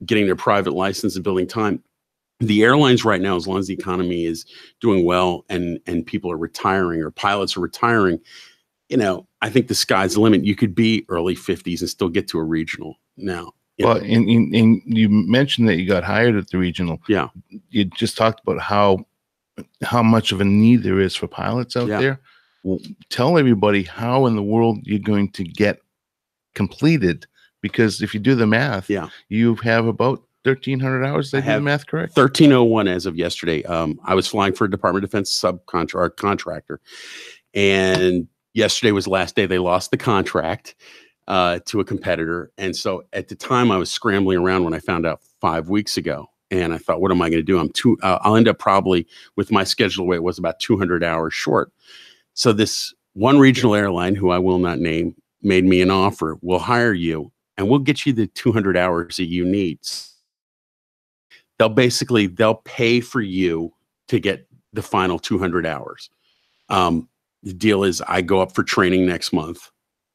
getting their private license and building time. The airlines right now, as long as the economy is doing well and people are retiring or pilots are retiring, I think the sky's the limit. You could be early 50s and still get to a regional now. Well, and you mentioned that you got hired at the regional. Yeah. You just talked about how much of a need there is for pilots out Yeah. there. Well, tell everybody how in the world you're going to get completed, because if you do the math, Yeah. you have about 1,300 hours. Did I do the have math correct? 1301 as of yesterday. I was flying for a Department of Defense contractor, and yesterday was the last day. They lost the contract to a competitor, and so at the time I was scrambling around when I found out 5 weeks ago, and I thought, what am I going to do? I'll end up probably, with my schedule the way it was, about 200 hours short. So this one regional airline, who I will not name, made me an offer. We'll hire you, and we'll get you the 200 hours that you need. They'll pay for you to get the final 200 hours. The deal is, I go up for training next month.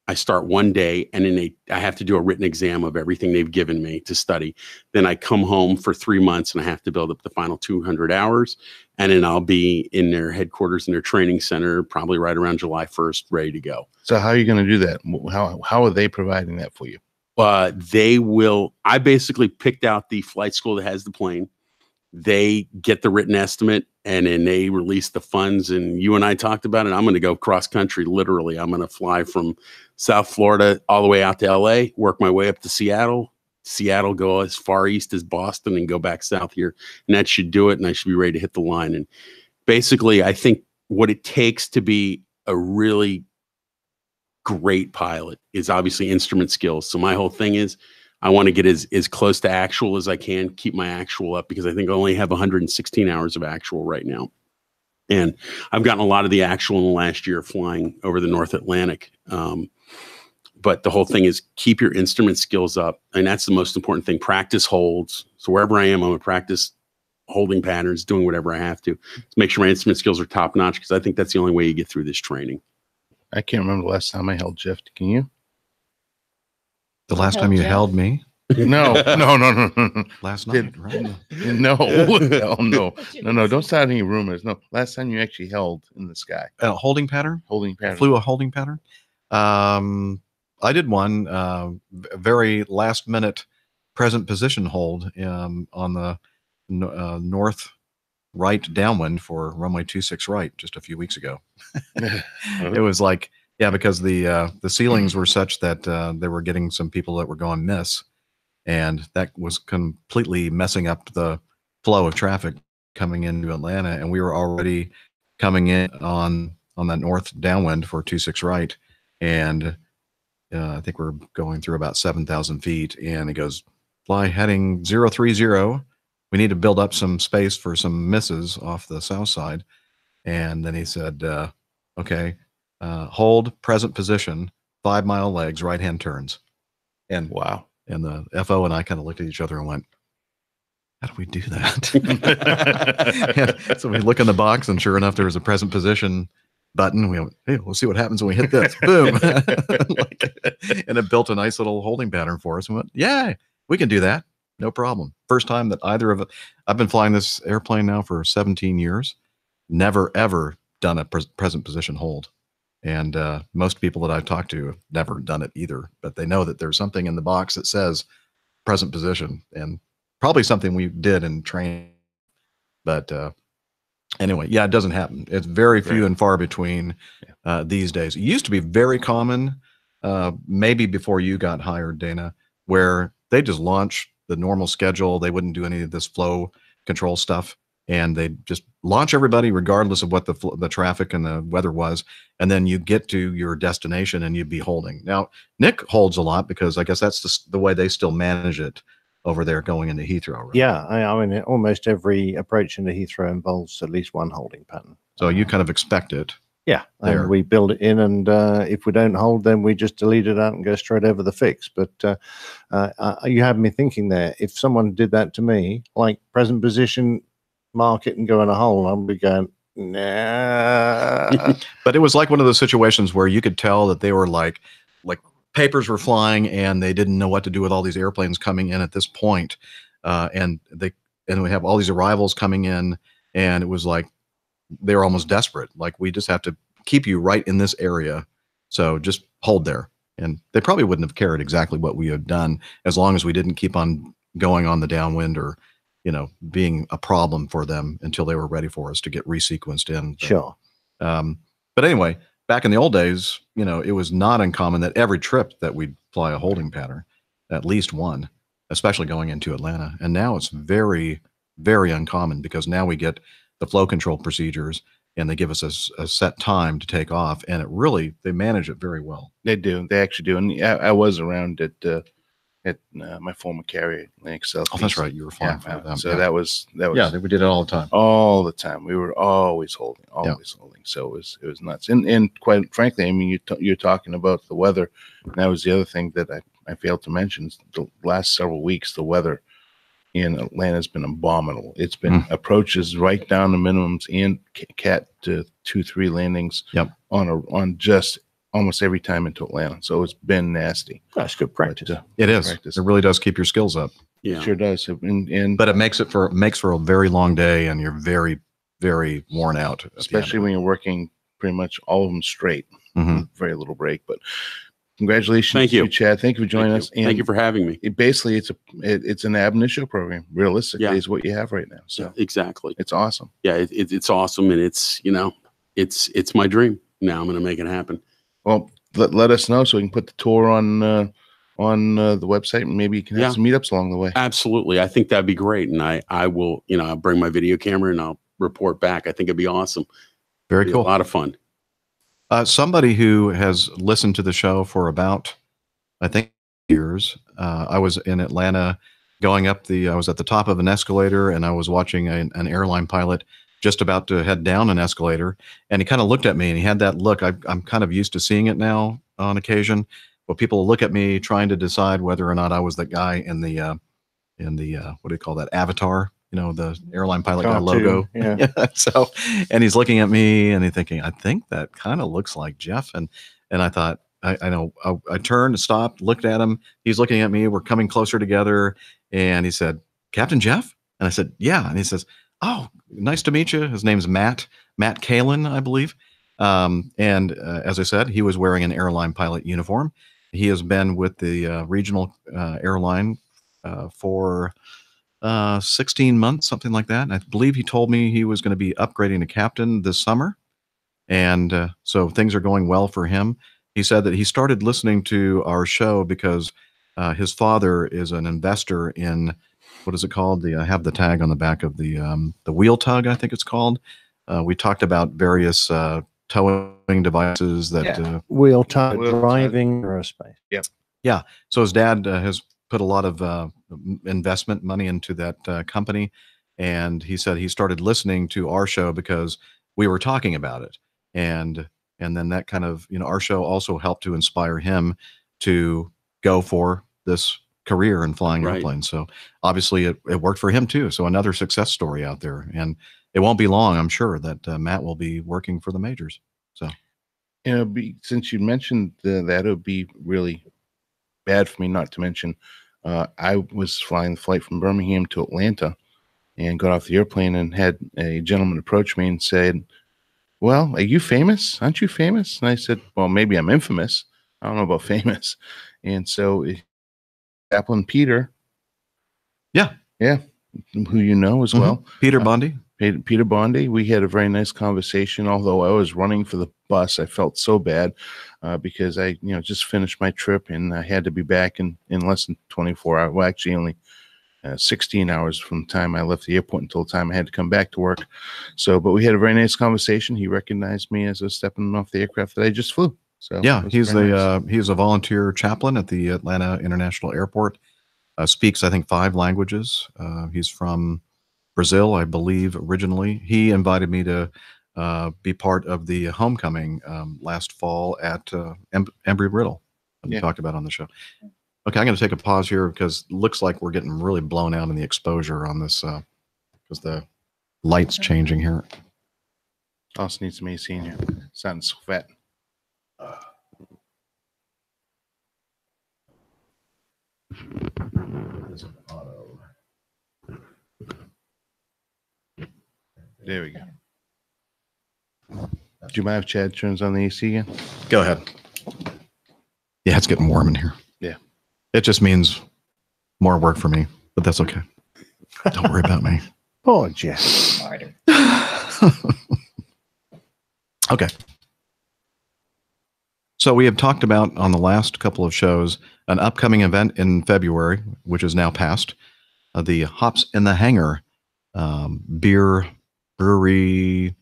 I start one day, and then I have to do a written exam of everything they've given me to study. Then I come home for 3 months, and I have to build up the final 200 hours. And then I'll be in their headquarters, in their training center, probably right around July 1st, ready to go. So how are you going to do that? How are they providing that for you? They will. I basically picked out the flight school that has the plane. They get the written estimate, and then they release the funds. And you and I talked about it. I'm going to go cross country. Literally, I'm going to fly from South Florida all the way out to LA, work my way up to Seattle, go as far east as Boston, and go back south here. And that should do it. And I should be ready to hit the line. And basically, I think what it takes to be a really great pilot is obviously instrument skills. So my whole thing is, I want to get as close to actual as I can, keep my actual up, because I think I only have 116 hours of actual right now. And I've gotten a lot of the actual in the last year flying over the North Atlantic. But the whole thing is, keep your instrument skills up. And that's the most important thing. Practice holds. So wherever I am, I'm going to practice holding patterns, doing whatever I have to make sure my instrument skills are top notch, because I think that's the only way you get through this training. I can't remember the last time I held Jeff. Can you? The last time you Jeff. held me? No. Last night, right? No. No. Don't start any rumors. No. Last time you actually held in the sky. Holding pattern? Holding pattern. Flew a holding pattern? I did one very last minute present position hold on the north right downwind for runway 26 right just a few weeks ago. It was like, yeah, because the ceilings were such that they were getting some people that were going miss. and that was completely messing up the flow of traffic coming into Atlanta. And we were already coming in on that north downwind for 26 right, and I think we're going through about 7,000 feet, and it goes, fly heading 030. We need to build up some space for some misses off the south side. And then he said, okay, hold present position, 5 mile legs, right hand turns. And wow. And the FO and I kind of looked at each other and went, how do we do that? So we look in the box, and sure enough, there was a present position button. We went, hey, we'll see what happens when we hit this. Boom. And it built a nice little holding pattern for us. And we went, yeah, we can do that. No problem. First time that either of it, I've been flying this airplane now for 17 years. Never, ever done a present position hold. And most people that I've talked to have never done it either, but they know that there's something in the box that says present position, and probably something we did in training. But anyway, yeah, it doesn't happen. It's very few and far between these days. It used to be very common, maybe before you got hired, Dana, where they just launch the normal schedule. They wouldn't do any of this flow control stuff, and they just launch everybody regardless of what the traffic and the weather was. And then you get to your destination and you'd be holding. Now, Nick holds a lot because I guess that's the way they still manage it over there going into Heathrow. Right? Yeah, I mean, almost every approach into Heathrow involves at least one holding pattern. So you kind of expect it. Yeah, and we build it in, and if we don't hold, then we just delete it out and go straight over the fix. But you have me thinking there, if someone did that to me, like present position, mark it and go in a hole, I'll be going, nah. But it was like one of those situations where you could tell that they were like papers were flying and they didn't know what to do with all these airplanes coming in at this point. And we have all these arrivals coming in, and it was like they were almost desperate. Like, we just have to keep you right in this area. So just hold there. And they probably wouldn't have cared exactly what we had done as long as we didn't keep on going on the downwind or, being a problem for them until they were ready for us to get resequenced in. Sure. But anyway, back in the old days, it was not uncommon that every trip that we'd fly a holding pattern, at least one, especially going into Atlanta. And now it's very, very uncommon because now we get the flow control procedures and they give us a set time to take off. And they manage it very well. They do. They actually do. And I was around at my former carrier, Atlantic South. Oh, that's right. You were flying for them. So that was. Yeah, we did it all the time. All the time. We were always holding. So it was nuts. And quite frankly, I mean, you're talking about the weather. And that was the other thing that I failed to mention. The last several weeks, the weather in Atlanta has been abominable. It's been approaches right down the minimums and cat to 2-3 landings on just almost every time into Atlanta. So it's been nasty. That's good practice. It is. Practice. It really does keep your skills up. Yeah, it sure does. But it makes for a very long day, and you're very, very worn out. Especially when you're working pretty much all of them straight. Very little break. But congratulations. Thank you, Chad. Thank you for joining us. And thank you for having me. Basically, it's an ab initio program. Realistically, is what you have right now. So exactly, it's awesome. Yeah, it's awesome, and it's it's my dream. Now I'm going to make it happen. Well, let us know so we can put the tour on the website, and maybe you can have some meetups along the way. Absolutely, I think that'd be great, and I will I'll bring my video camera and I'll report back. I think it'd be awesome. Very cool. A lot of fun. Somebody who has listened to the show for about, I think, years. I was in Atlanta going up I was at the top of an escalator, and I was watching an airline pilot just about to head down an escalator. And he kind of looked at me, and he had that look. I'm kind of used to seeing it now on occasion, but people look at me trying to decide whether or not I was the guy in the what do you call that? Avatar, the airline pilot guy logo. Yeah. So, and he's looking at me and he's thinking, I think that kind of looks like Jeff. And I thought, I know, I turned, stopped, looked at him. He's looking at me. We're coming closer together. And he said, Captain Jeff? And I said, yeah. And he says, oh, nice to meet you. His name's Matt Kalin, I believe. And as I said, he was wearing an airline pilot uniform. He has been with the regional airline for 16 months, something like that. And I believe he told me he was going to be upgrading to captain this summer. And so things are going well for him. He said that he started listening to our show because his father is an investor in, what is it called? I have the tag on the back of the wheel tug, I think it's called. We talked about various towing devices that Wheel tug Wheel tug. driving aerospace. yeah. So his dad has put a lot of investment money into that company, and he said he started listening to our show because we were talking about it, and then that kind of, our show also helped to inspire him to go for this career in flying Right. airplanes. So obviously it worked for him too. So another success story out there, and it won't be long, I'm sure, that Matt will be working for the majors. So Since you mentioned that, it would be really bad for me not to mention. I was flying the flight from Birmingham to Atlanta, and got off the airplane and had a gentleman approach me and said, "Well, are you famous? Aren't you famous?" And I said, "Well, maybe I'm infamous. I don't know about famous." And so Chaplain Peter, yeah, who you know as well, Peter Bondi. Peter Bondi, we had a very nice conversation. Although I was running for the bus, I felt so bad because I, just finished my trip and I had to be back in less than 24 hours. Well, actually, only 16 hours from the time I left the airport until the time I had to come back to work. So, but we had a very nice conversation. He recognized me as I was stepping off the aircraft that I just flew. So yeah, he's a volunteer chaplain at the Atlanta International Airport. Speaks, I think, 5 languages. He's from Brazil, I believe, originally. He invited me to be part of the homecoming last fall at Embry-Riddle, that we talked about on the show. Okay, I'm going to take a pause here because it looks like we're getting really blown out in the exposure on this because the light's changing here. Also needs some AC in here. Sounding so fat. There we go. Do you mind if Chad turns on the AC again? Go ahead. Yeah, it's getting warm in here. Yeah. It just means more work for me, but that's okay. Don't worry about me. Poor Jeff. Smarter. Okay. So we have talked about on the last couple of shows an upcoming event in February, which is now past, the Hops in the Hangar brewery,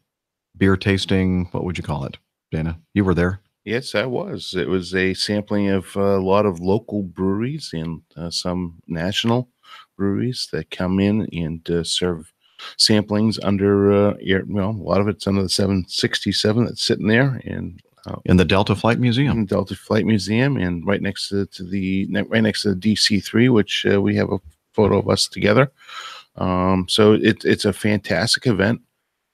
beer tasting. What would you call it, Dana? You were there. Yes, I was. It was a sampling of a lot of local breweries and some national breweries that come in and serve samplings under a lot of it's under the 767 that's sitting there and in the Delta Flight Museum. In the Delta Flight Museum, and right next to the DC-3, which we have a photo of us together. So it's a fantastic event,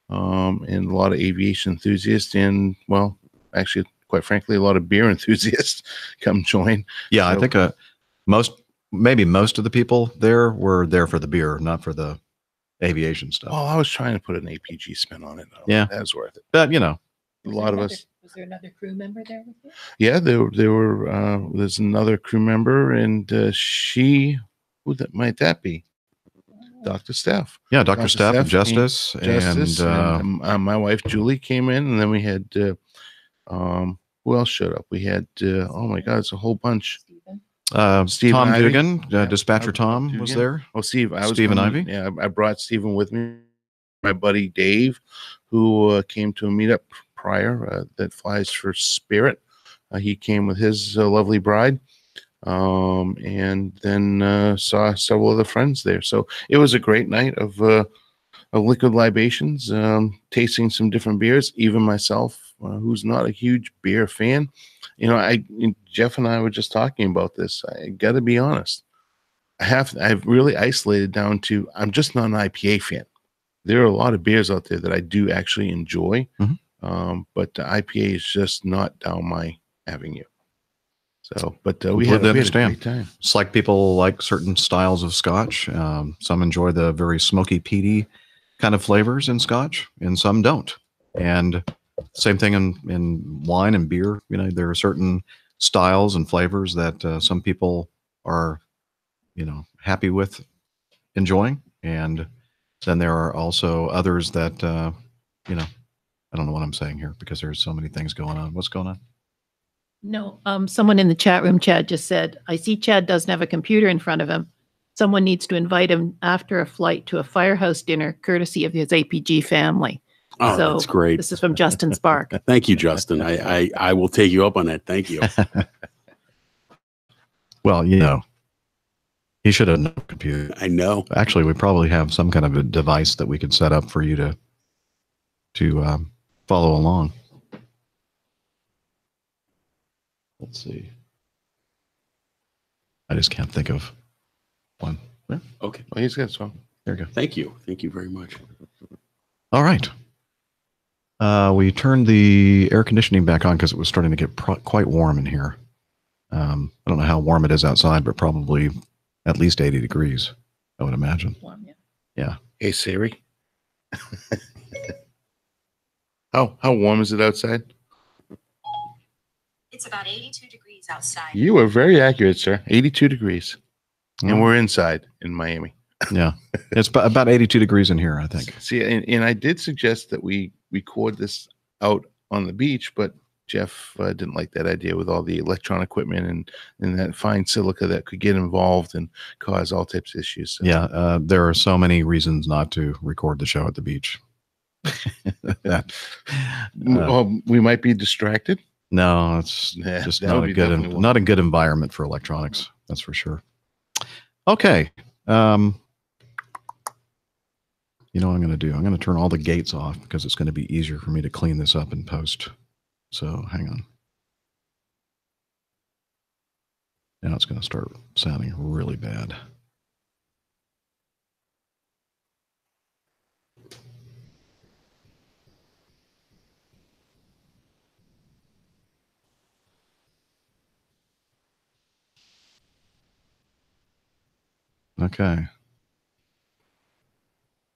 and a lot of aviation enthusiasts, and well, actually, quite frankly, a lot of beer enthusiasts come join. Yeah, so, I think most of the people there were there for the beer, not for the aviation stuff. Oh, I was trying to put an APG spin on it. Yeah, that was worth it. But a lot of us. Was there another crew member there with you? Yeah, there were. There's another crew member, and who might that be? Dr. Steph. Yeah, Dr. Steph and Justice, and my wife Julie came in, and then we had who else showed up? We had oh my God, it's a whole bunch. Steve Tom Ivy. Dugan, Dispatcher Tom Dugan was there. Oh, Steve, Stephen Ivy. Yeah, I brought Stephen with me. My buddy Dave, who came to a meetup prior that flies for Spirit. He came with his lovely bride, and then saw several other friends there. So it was a great night of liquid libations, tasting some different beers. Even myself, who's not a huge beer fan, Jeff and I were just talking about this. I got to be honest. I've really isolated down to I'm just not an IPA fan. There are a lot of beers out there that I do actually enjoy, but the IPA is just not down my avenue. So, but we had a great time. It's like people like certain styles of Scotch. Some enjoy the very smoky, peaty kind of flavors in Scotch, and some don't. And same thing in wine and beer. There are certain styles and flavors that some people are, happy with enjoying, and then there are also others that, I don't know what I'm saying here because there's so many things going on. What's going on? No, someone in the chat room, Chad, just said, I see Chad doesn't have a computer in front of him. Someone needs to invite him after a flight to a firehouse dinner, courtesy of his APG family. Oh, So that's great. This is from Justin Spark. Thank you, Justin. I will take you up on that. Thank you. Well, you know, he should have no computer. I know. Actually, we probably have some kind of a device that we could set up for you to follow along. Let's see. I just can't think of one. Yeah. Okay. Well, he's got some. There you go. Thank you. Thank you very much. All right. We turned the air conditioning back on because it was starting to get quite warm in here. I don't know how warm it is outside, but probably at least 80 degrees, I would imagine. Warm, yeah. Yeah. Hey, Siri. How warm is it outside? It's about 82 degrees outside. You are very accurate, sir. 82 degrees. And Mm. we're inside in Miami. Yeah. It's about 82 degrees in here, I think. See, and I did suggest that we record this out on the beach, but Jeff didn't like that idea with all the electronic equipment and that fine silica that could get involved and cause all types of issues. So. Yeah. There are so many reasons not to record the show at the beach. Well, we might be distracted. No, it's Yeah, just that not would a be good, definitely one. not a good environment for electronics. That's for sure. Okay. You know what I'm going to do? I'm going to turn all the gates off because it's going to be easier for me to clean this up in post. So hang on. Now it's going to start sounding really bad. Okay.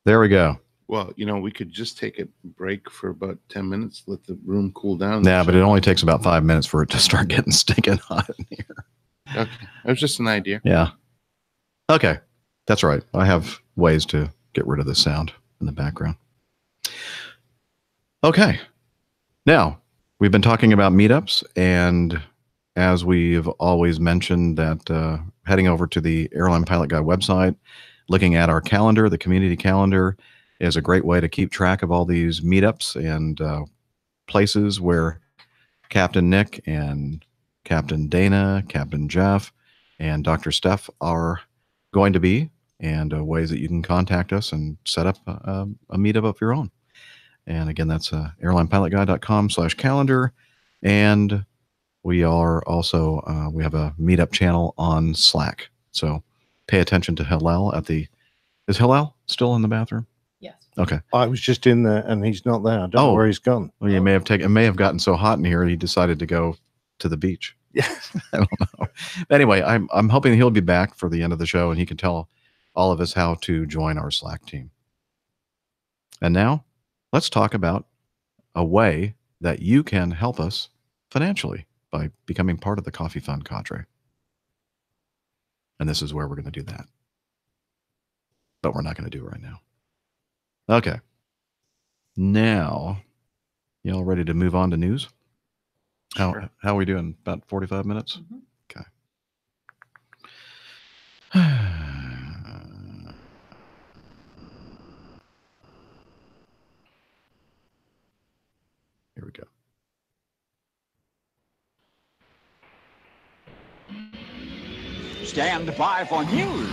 There we go. Well, we could just take a break for about 10 minutes, let the room cool down. Yeah, but it only takes about 5 minutes for it to start getting stinking hot in here. Okay. That was just an idea. Yeah. Okay. That's right. I have ways to get rid of the sound in the background. Okay. Now, we've been talking about meetups, and as we've always mentioned that heading over to the Airline Pilot Guide website, looking at our calendar, the community calendar, is a great way to keep track of all these meetups and places where Captain Nick and Captain Dana, Captain Jeff, and Dr. Steph are going to be, and ways that you can contact us and set up a meetup of your own. And again, that's airlinepilotguide.com/calendar. And we are also, we have a meetup channel on Slack. So pay attention to Hillel is Hillel still in the bathroom? Yes. Okay. I was just in there and he's not there. I don't know where he's gone. Well, it may have gotten so hot in here he decided to go to the beach. Yeah. I don't know. Anyway, I'm hoping he'll be back for the end of the show and he can tell all of us how to join our Slack team. And now let's talk about a way that you can help us financially by becoming part of the Coffee Fund cadre. And this is where we're going to do that. But we're not going to do it right now. Okay. Now, y'all ready to move on to news? Sure. How are we doing? About 45 minutes? Mhm. Okay. Here we go. Stand by for news.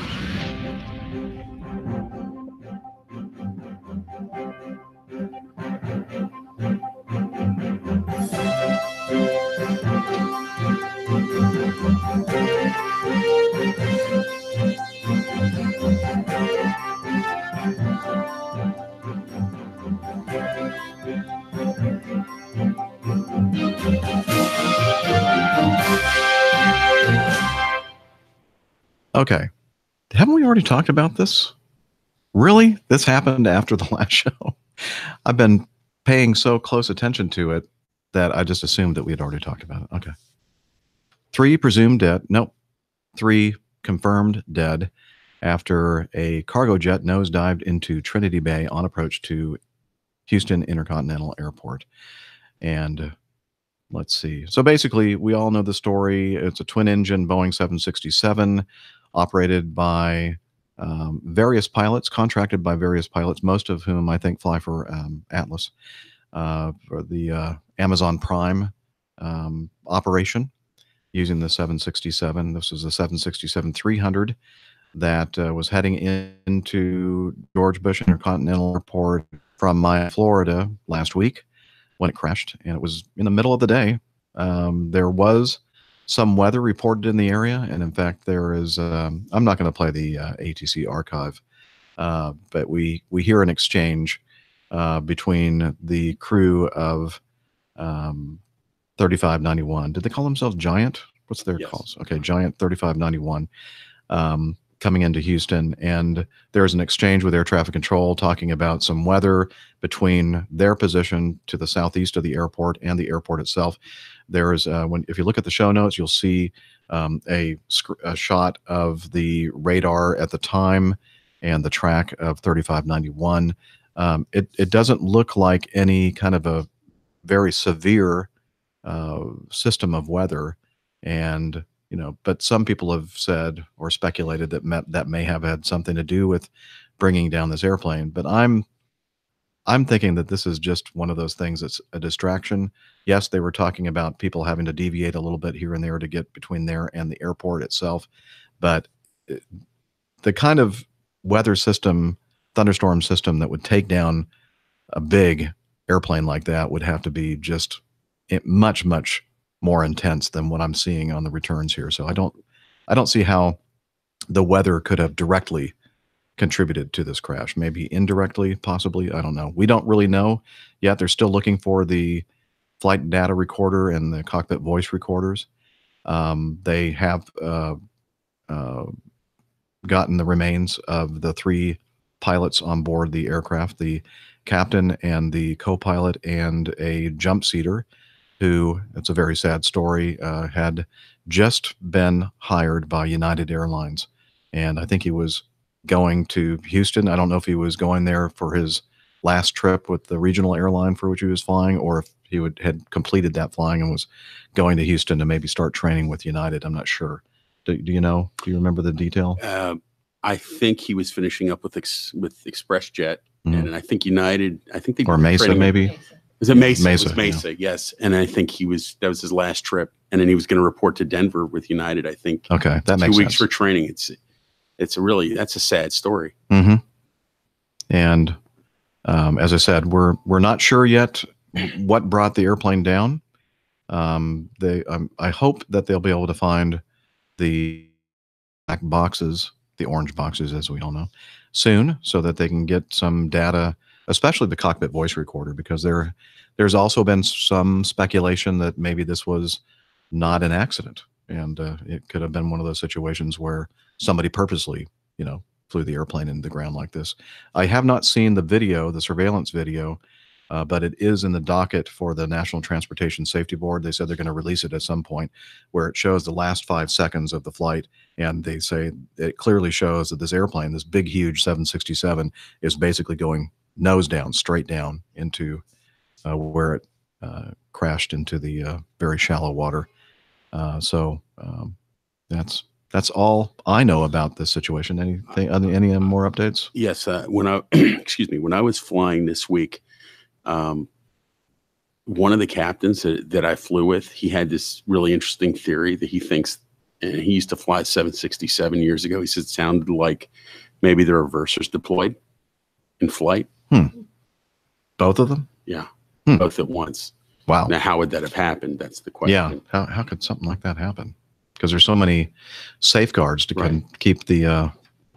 Okay. Haven't we already talked about this? Really? This happened after the last show? I've been paying so close attention to it that I just assumed that we had already talked about it. Okay. 3 presumed dead. Nope. 3 confirmed dead after a cargo jet nosedived into Trinity Bay on approach to Houston Intercontinental Airport. And let's see. So basically, we all know the story. It's a twin-engine Boeing 767 operated by various pilots, contracted by various pilots, most of whom I think fly for Atlas, for the Amazon Prime operation using the 767. This is a 767-300 that was heading into George Bush Intercontinental Airport from Miami, Florida last week when it crashed, and it was in the middle of the day. There was some weather reported in the area, and in fact, there is. I'm not going to play the ATC archive, but we hear an exchange between the crew of 3591. Did they call themselves Giant? What's their calls? Okay, Giant 3591. Coming into Houston, and there's an exchange with air traffic control talking about some weather between their position to the southeast of the airport and the airport itself. There is if you look at the show notes, you'll see a shot of the radar at the time and the track of 3591. It doesn't look like any kind of a very severe system of weather, and but some people have said or speculated that may have had something to do with bringing down this airplane. But I'm thinking that this is just one of those things that's a distraction. Yes, they were talking about people having to deviate a little bit here and there to get between there and the airport itself. But the kind of weather system, thunderstorm system that would take down a big airplane like that would have to be just much, much more intense than what I'm seeing on the returns here. So I don't see how the weather could have directly contributed to this crash. Maybe indirectly, possibly. I don't know. We don't really know yet. They're still looking for the flight data recorder and the cockpit voice recorders. They have gotten the remains of the 3 pilots on board the aircraft, the captain and the co-pilot and a jump seater, who, it's a very sad story, had just been hired by United Airlines. And I think he was going to Houston. I don't know if he was going there for his last trip with the regional airline for which he was flying, or if he had completed that flying and was going to Houston to maybe start training with United. I'm not sure. Do you know? Do you remember the detail? I think he was finishing up with ExpressJet, and I think United. I think they or Mesa maybe. Was it Mesa? Mesa, it was Mesa, yes. And I think that was his last trip. And then he was going to report to Denver with United, I think. Okay, that makes 2 weeks sense. for training. That's a sad story. Mm-hmm. And as I said, we're not sure yet what brought the airplane down. I hope that they'll be able to find the black boxes, the orange boxes, as we all know, soon, so that they can get some data, especially the cockpit voice recorder, because there's also been some speculation that maybe this was not an accident, and it could have been one of those situations where somebody purposely, flew the airplane into the ground like this. I have not seen the video, the surveillance video, but it is in the docket for the National Transportation Safety Board. They said they're going to release it at some point, where it shows the last 5 seconds of the flight, and they say it clearly shows that this airplane, this big, huge 767, is basically going nose down, straight down into where it crashed into the very shallow water. So that's all I know about this situation. Any more updates? Yes. When I when I was flying this week, one of the captains that I flew with, he had this really interesting theory that he thinks, and he used to fly 767 years ago. He said it sounded like maybe the reversers deployed in flight. Both of them? Yeah. Both at once. Wow. Now, how would that have happened? That's the question. Yeah. How could something like that happen? Because there's so many safeguards to keep the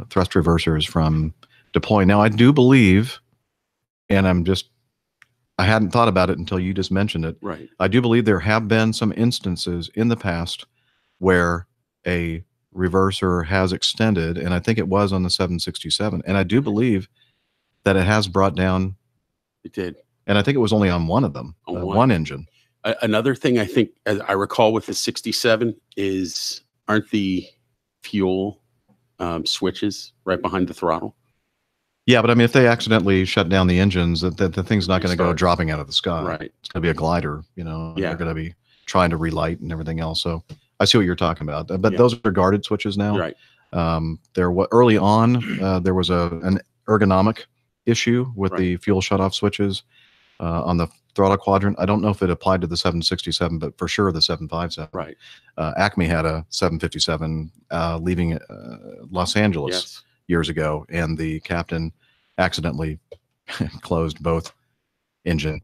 thrust reversers from deploying. Now, I do believe, and I hadn't thought about it until you just mentioned it. Right. I do believe there have been some instances in the past where a reverser has extended, and I think it was on the 767. And I do believe that it has brought down. It did. And I think it was only on one of them, one engine. Another thing I think, as I recall with the 67, aren't the fuel switches right behind the throttle? Yeah, but I mean, if they accidentally shut down the engines, the thing's not going to go dropping out of the sky. Right. It's going to be a glider, Yeah. They're going to be trying to relight and everything else. So I see what you're talking about. But Yeah. those are guarded switches now. Right. Early on, there was an ergonomic issue with Right. the fuel shutoff switches on the throttle quadrant. I don't know if it applied to the 767, but for sure the 757. Right. Acme had a 757 leaving Los Angeles Yes. years ago, and the captain accidentally closed both engine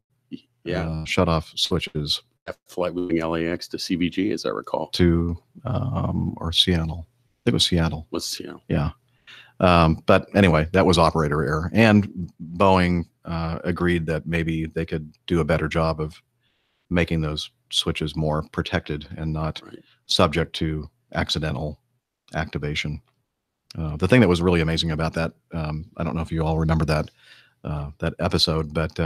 shutoff switches That flight moving LAX to CVG, as I recall. to or Seattle. I think it was Seattle. Was Yeah. But anyway, that was operator error. And Boeing agreed that maybe they could do a better job of making those switches more protected and not Right. subject to accidental activation. The thing that was really amazing about that, I don't know if you all remember that episode, but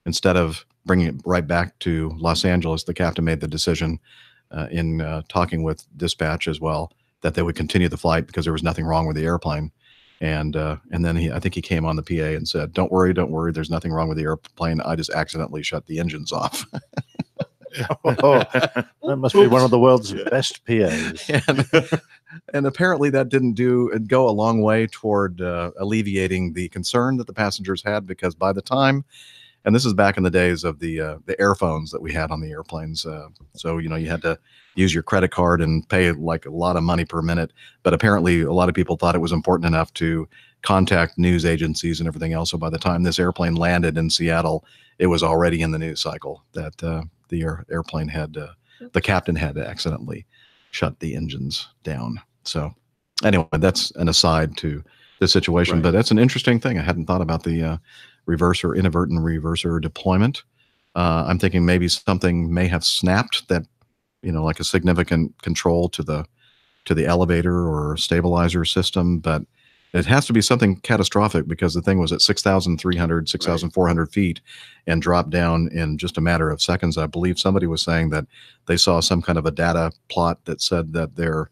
instead of bringing it right back to Los Angeles, the captain made the decision in talking with dispatch as well that they would continue the flight because there was nothing wrong with the airplane. And then I think he came on the PA and said, don't worry, there's nothing wrong with the airplane. I just accidentally shut the engines off. That must be one of the world's best PAs. And apparently that didn't go a long way toward alleviating the concern that the passengers had, because by the time, and this is back in the days of the airphones that we had on the airplanes. So, you had to use your credit card and pay like a lot of money per minute. But apparently a lot of people thought it was important enough to contact news agencies and everything else. So by the time this airplane landed in Seattle, it was already in the news cycle that the airplane the captain had to accidentally shut the engines down. So anyway, that's an aside to the situation, Right. but that's an interesting thing. I hadn't thought about the inadvertent reverser deployment. I'm thinking maybe something may have snapped that, like a significant control to the elevator or stabilizer system, but it has to be something catastrophic because the thing was at 6,300, 6,400 feet and dropped down in just a matter of seconds. I believe somebody was saying that they saw some kind of a data plot that said that their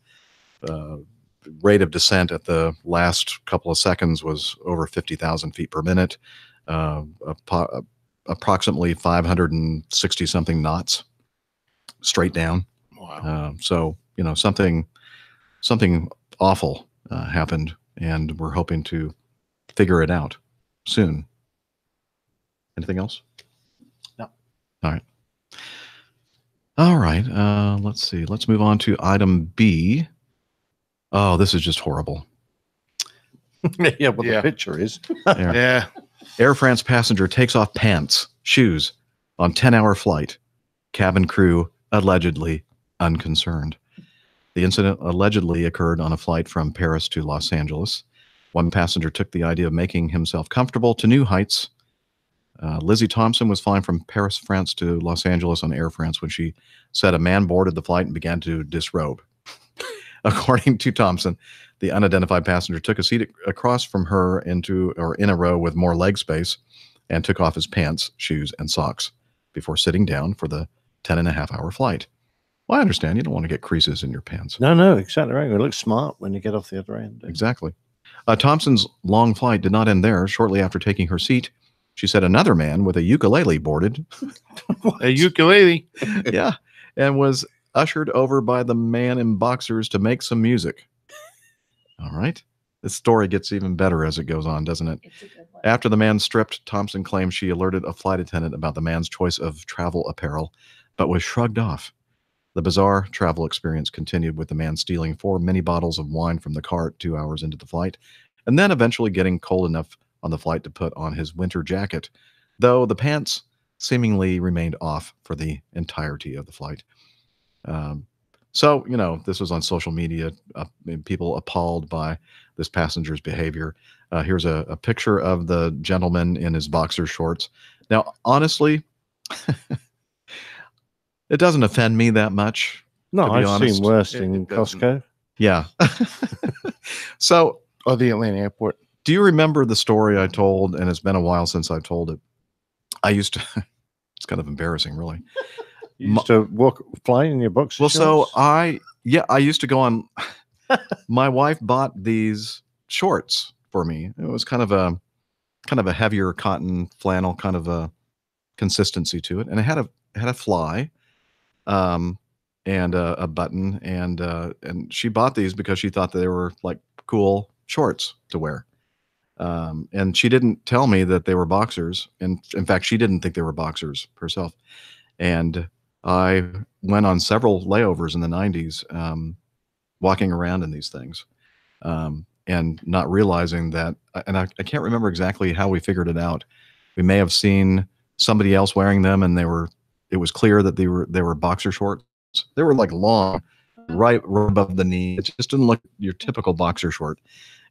rate of descent at the last couple of seconds was over 50,000 feet per minute, approximately 560 something knots straight down. Wow. So, something awful happened, and we're hoping to figure it out soon. Anything else? No. All right. Let's see. Let's move on to item B. Oh, this is just horrible. Yeah, well, the picture is. Yeah. Air France passenger takes off pants, shoes on 10-hour flight. Cabin crew allegedly unconcerned. The incident allegedly occurred on a flight from Paris to Los Angeles. One passenger took the idea of making himself comfortable to new heights. Lizzie Thompson was flying from Paris, France to Los Angeles on Air France when she said a man boarded the flight and began to disrobe. According to Thompson, the unidentified passenger took a seat across from her in a row with more leg space and took off his pants, shoes, and socks before sitting down for the 10.5-hour flight. Well, I understand. You don't want to get creases in your pants. No, exactly right. It looks smart when you get off the other end. Exactly. Thompson's long flight did not end there. Shortly after taking her seat, she said another man with a ukulele boarded. A ukulele. Yeah. And was ushered over by the man in boxers to make some music. All right. This story gets even better as it goes on, doesn't it? It's a good one. After the man stripped, Thompson claimed she alerted a flight attendant about the man's choice of travel apparel, but was shrugged off. The bizarre travel experience continued with the man stealing 4 mini bottles of wine from the cart 2 hours into the flight, and then eventually getting cold enough on the flight to put on his winter jacket, though the pants seemingly remained off for the entirety of the flight. So, this was on social media, people appalled by this passenger's behavior. Here's a picture of the gentleman in his boxer shorts. Now, honestly, it doesn't offend me that much. No, to be I've honest. seen worse It in doesn't. Costco. Yeah. So, Or the Atlanta airport. do you remember the story I told? And it's been a while since I told it. I used to, it's kind of embarrassing, really. You used to fly in your boxer Well, so shorts? I used to go on. My wife bought these shorts for me. It was kind of a heavier cotton flannel kind of a consistency to it, and it had a fly. and a button, and she bought these because she thought they were like cool shorts to wear. And she didn't tell me that they were boxers, and in fact, she didn't think they were boxers herself. And I went on several layovers in the 90s, walking around in these things, and not realizing that. And I can't remember exactly how we figured it out. We may have seen somebody else wearing them, and it was clear that they were boxer shorts. They were like long, right above the knee. It just didn't look your typical boxer short.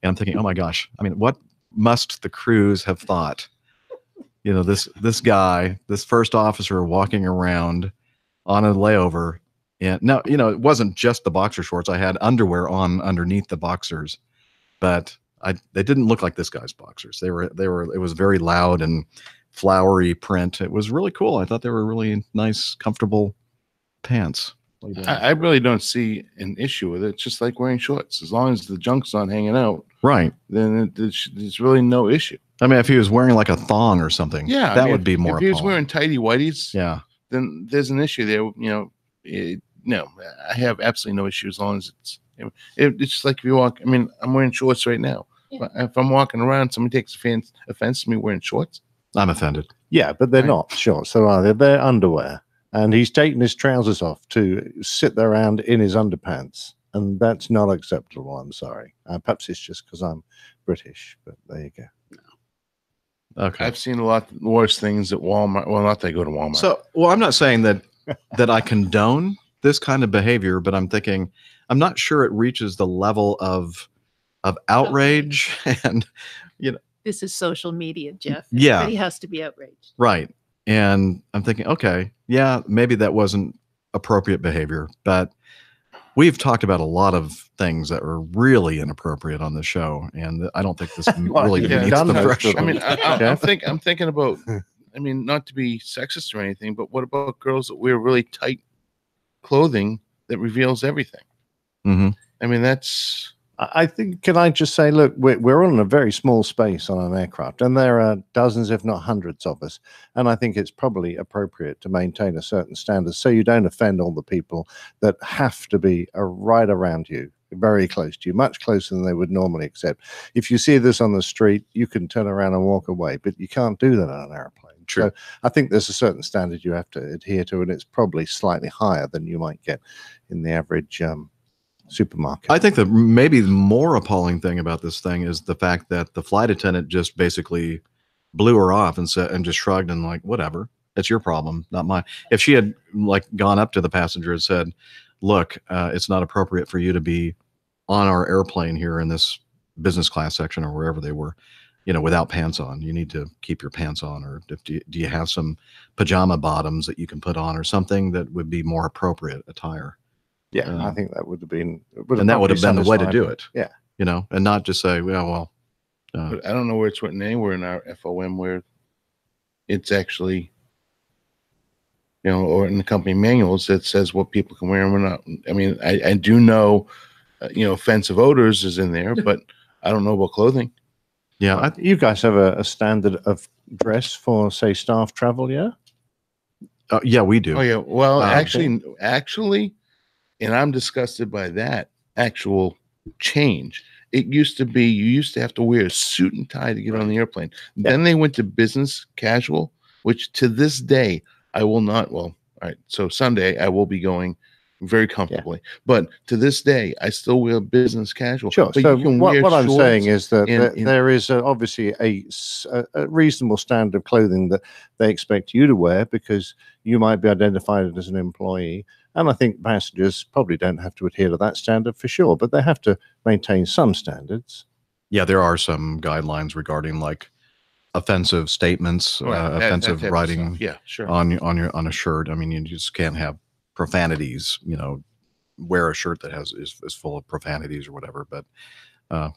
And I'm thinking, oh my gosh, I mean, what must the crews have thought? You know, this guy, this first officer walking around on a layover. And now, you know, it wasn't just the boxer shorts. I had underwear on underneath the boxers, but they didn't look like this guy's boxers. It was very loud and flowery print. It was really cool. I thought they were really nice, comfortable pants. I really don't see an issue with it. It's just like wearing shorts. As long as the junk's not hanging out, right, then there's really no issue. I mean, if he was wearing like a thong or something, yeah, that would be more. If he was wearing tighty whities, yeah, then there's an issue there. You know, no, I have absolutely no issue as long as it's just like if you walk. I mean, I'm wearing shorts right now. Yeah. If I'm walking around, somebody takes offense to me wearing shorts, I'm offended. Yeah, but they're not shorts. So are they? They're underwear. And he's taken his trousers off to sit there around in his underpants. And that's not acceptable. I'm sorry. Perhaps it's just because I'm British, but there you go. Okay. I've seen a lot worse things at Walmart. Well, not that I go to Walmart. So, well, I'm not saying that I condone this kind of behavior, but I'm thinking, I'm not sure it reaches the level of outrage. And, you know, this is social media, Jeff. Yeah. Everybody has to be outraged. Right. And I'm thinking, okay, yeah, maybe that wasn't appropriate behavior, but we've talked about a lot of things that were really inappropriate on the show, and I don't think this really meets the threshold. I mean, I'm thinking about, I mean, not to be sexist or anything, but what about girls that wear really tight clothing that reveals everything? Mm-hmm. I mean, that's. I think, can I just say, look, we're on a very small space on an aircraft, and there are dozens, if not hundreds of us. And I think it's probably appropriate to maintain a certain standard so you don't offend all the people that have to be right around you, very close to you, much closer than they would normally accept. If you see this on the street, you can turn around and walk away, but you can't do that on an airplane. True. So I think there's a certain standard you have to adhere to, and it's probably slightly higher than you might get in the average supermarket. I think that maybe the more appalling thing about this thing is the fact that the flight attendant just basically blew her off and said, and just shrugged and like, whatever, it's your problem, not mine. If she had like gone up to the passenger and said, look, it's not appropriate for you to be on our airplane here in this business class section or wherever they were, you know, without pants on. You need to keep your pants on, or do you have some pajama bottoms that you can put on or something that would be more appropriate attire? Yeah, I think that would have been, and that would have been the way to do it. Yeah, you know, and not just say, well. But I don't know where it's written anywhere in our FOM where it's actually, you know, or in the company manuals that says what people can wear and what not. I mean, I do know, you know, offensive odors is in there, but I don't know about clothing. Yeah, you guys have a standard of dress for, say, staff travel, yeah? Yeah, we do. Oh yeah, well, actually. And I'm disgusted by that actual change. It used to be you used to have to wear a suit and tie to get on the airplane. Yeah. Then they went to business casual, which to this day I will not. Well, all right. So Sunday I will be going very comfortably, but to this day I still wear business casual. Sure. But so you can what I'm saying is that there is obviously a reasonable standard of clothing that they expect you to wear because you might be identified as an employee. And I think passengers probably don't have to adhere to that standard for sure, but they have to maintain some standards. Yeah, there are some guidelines regarding like offensive statements, offensive writing. Yeah, sure. On a shirt. I mean, you just can't have profanities. You know, wear a shirt that is full of profanities or whatever. But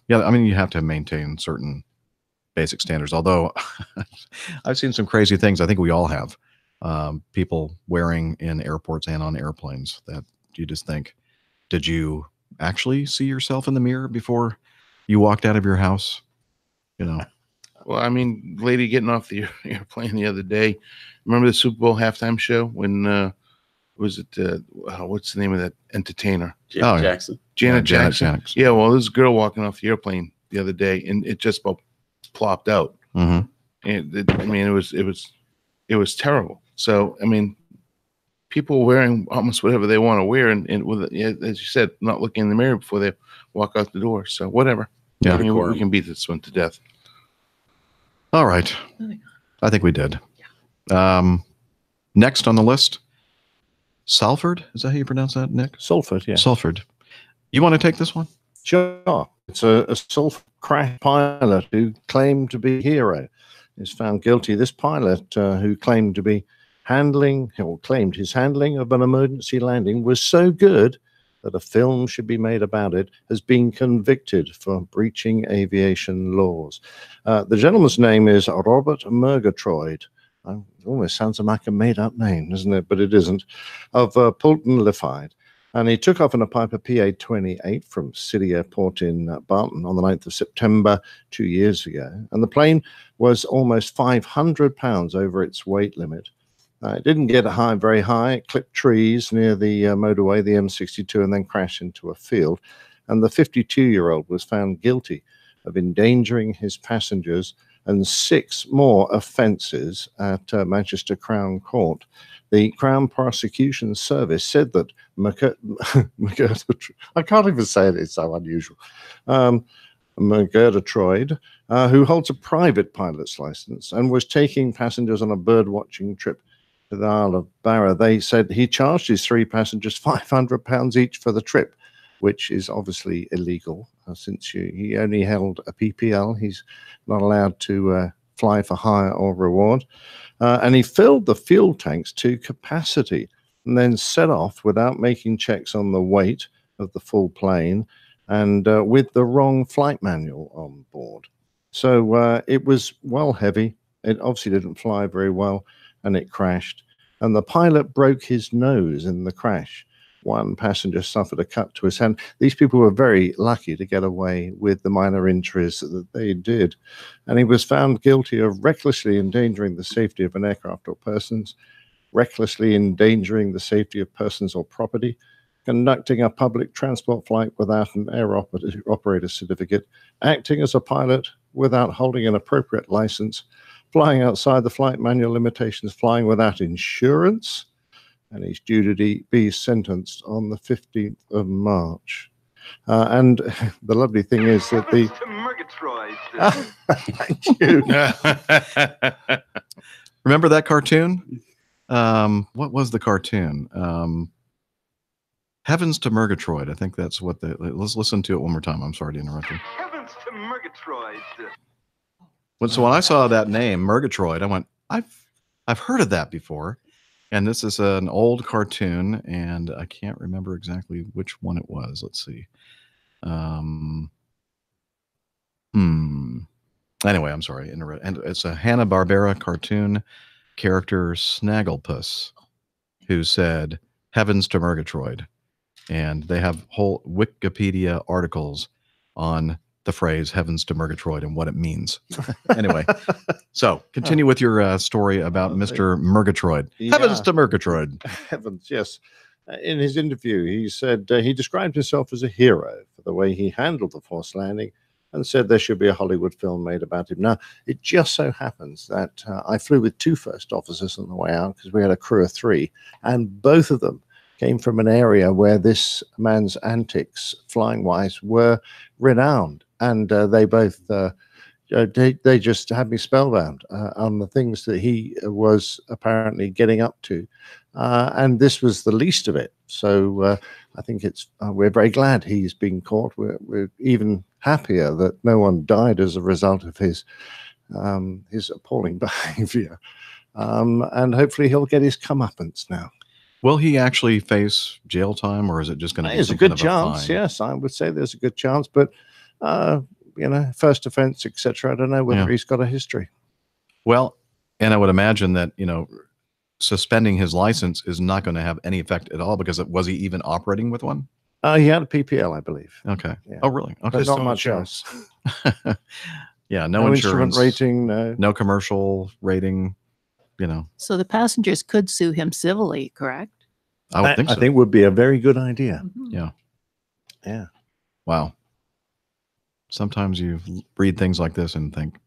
yeah, I mean, you have to maintain certain basic standards. Although I've seen some crazy things. I think we all have. People wearing in airports and on airplanes that you just think, did you actually see yourself in the mirror before you walked out of your house? You know? Well, I mean, lady getting off the airplane the other day. Remember the Super Bowl halftime show when was it what's the name of that entertainer? Janet Jackson. Janet Janet Jackson. Jackson. Yeah, well, this girl walking off the airplane the other day, and it just about plopped out. Mm-hmm. And it was terrible. So I mean, people wearing almost whatever they want to wear, and with, as you said, not looking in the mirror before they walk out the door. So whatever. Yeah. I mean, we can beat this one to death. All right. I think we did. Next on the list, Salford. Is that how you pronounce that, Nick? Salford, yeah. Salford. You want to take this one? Sure. It's a Salford crash pilot who claimed to be a hero is found guilty. This pilot who claimed to be claimed his handling of an emergency landing was so good that a film should be made about it, has been convicted for breaching aviation laws. The gentleman's name is Robert Murgatroyd. It almost sounds like a made-up name, doesn't it? But it isn't. Of Poulton Liffide. And he took off in a Piper PA-28 from City Airport in Barton on the 9th of September 2 years ago. And the plane was almost 500 pounds over its weight limit. It didn't get very high. It clipped trees near the motorway, the M62, and then crashed into a field. And the 52-year-old was found guilty of endangering his passengers and 6 more offences at Manchester Crown Court. The Crown Prosecution Service said that I can't even say it, it's so unusual. Murgatroyd, who holds a private pilot's license and was taking passengers on a bird-watching trip to the Isle of Barra. They said he charged his 3 passengers £500 each for the trip, which is obviously illegal since he only held a PPL. He's not allowed to fly for hire or reward. And he filled the fuel tanks to capacity and then set off without making checks on the weight of the full plane and with the wrong flight manual on board. So it was well heavy. It obviously didn't fly very well, and it crashed. And the pilot broke his nose in the crash. 1 passenger suffered a cut to his hand. These people were very lucky to get away with the minor injuries that they did. And he was found guilty of recklessly endangering the safety of an aircraft or persons, recklessly endangering the safety of persons or property, conducting a public transport flight without an air operator certificate, acting as a pilot without holding an appropriate license, flying outside the flight manual limitations, flying without insurance, and he's due to be sentenced on the 15th of March. And the lovely thing is that the... Thank you. Remember that cartoon? What was the cartoon? Heavens to Murgatroyd. I think that's what let's listen to it one more time. I'm sorry to interrupt you. Heavens to Murgatroyd. So when I saw that name, Murgatroyd, I went, I've heard of that before. And this is an old cartoon, and I can't remember exactly which one it was. Let's see. Anyway, I'm sorry. And it's a Hanna-Barbera cartoon character, Snagglepuss, who said, Heavens to Murgatroyd. And they have whole Wikipedia articles on the phrase Heavens to Murgatroyd and what it means. Anyway, so continue with your story about Mr. Murgatroyd. Yeah. Heavens to Murgatroyd. Heavens, yes. In his interview, he said he described himself as a hero for the way he handled the forced landing and said there should be a Hollywood film made about him. Now, it just so happens that I flew with 2 first officers on the way out because we had a crew of 3, and both of them came from an area where this man's antics, flying-wise, were renowned. And they both, they just had me spellbound on the things that he was apparently getting up to. And this was the least of it. So I think we're very glad he's been caught. We're even happier that no one died as a result of his appalling behavior. And hopefully he'll get his comeuppance now. Will he actually face jail time, or is it just going to be There's a good chance, yes. I would say there's a good chance, but first offense, etc. I don't know whether he's got a history. Well, and I would imagine that, suspending his license is not going to have any effect at all, because was he even operating with one? He had a PPL, I believe. Okay. Yeah. Oh, really? Okay. But not much else. Yeah. No insurance rating. No commercial rating. So the passengers could sue him civilly, correct? I would think so. I think would be a very good idea. Mhm. Yeah. Yeah. Wow. Sometimes you read things like this and think,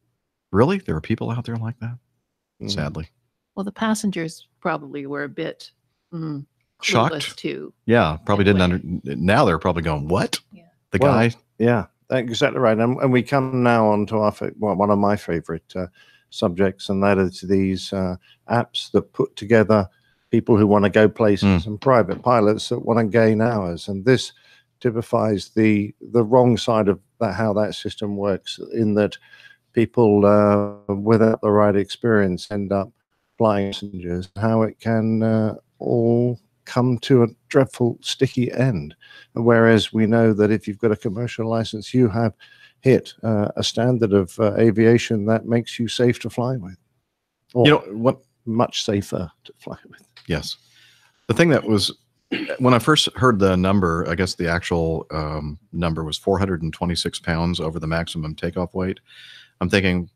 really? There are people out there like that? Mm. Sadly. Well, the passengers probably were a bit Shocked? clueless too. Yeah. Probably In a didn't now they're probably going, what? Yeah. The Well, guy? Yeah, exactly right. And we come now on to one of my favorite subjects, and that is these apps that put together people who want to go places and private pilots that want to gain hours. And this typifies the wrong side of that, how that system works, in that people without the right experience end up flying passengers, how it can all come to a dreadful sticky end. Whereas we know that if you've got a commercial license, you have hit a standard of aviation that makes you safe to fly with. Or You know what? much safer to fly with. Yes. The thing that was, when I first heard the number, I guess the actual number was 426 pounds over the maximum takeoff weight. I'm thinking,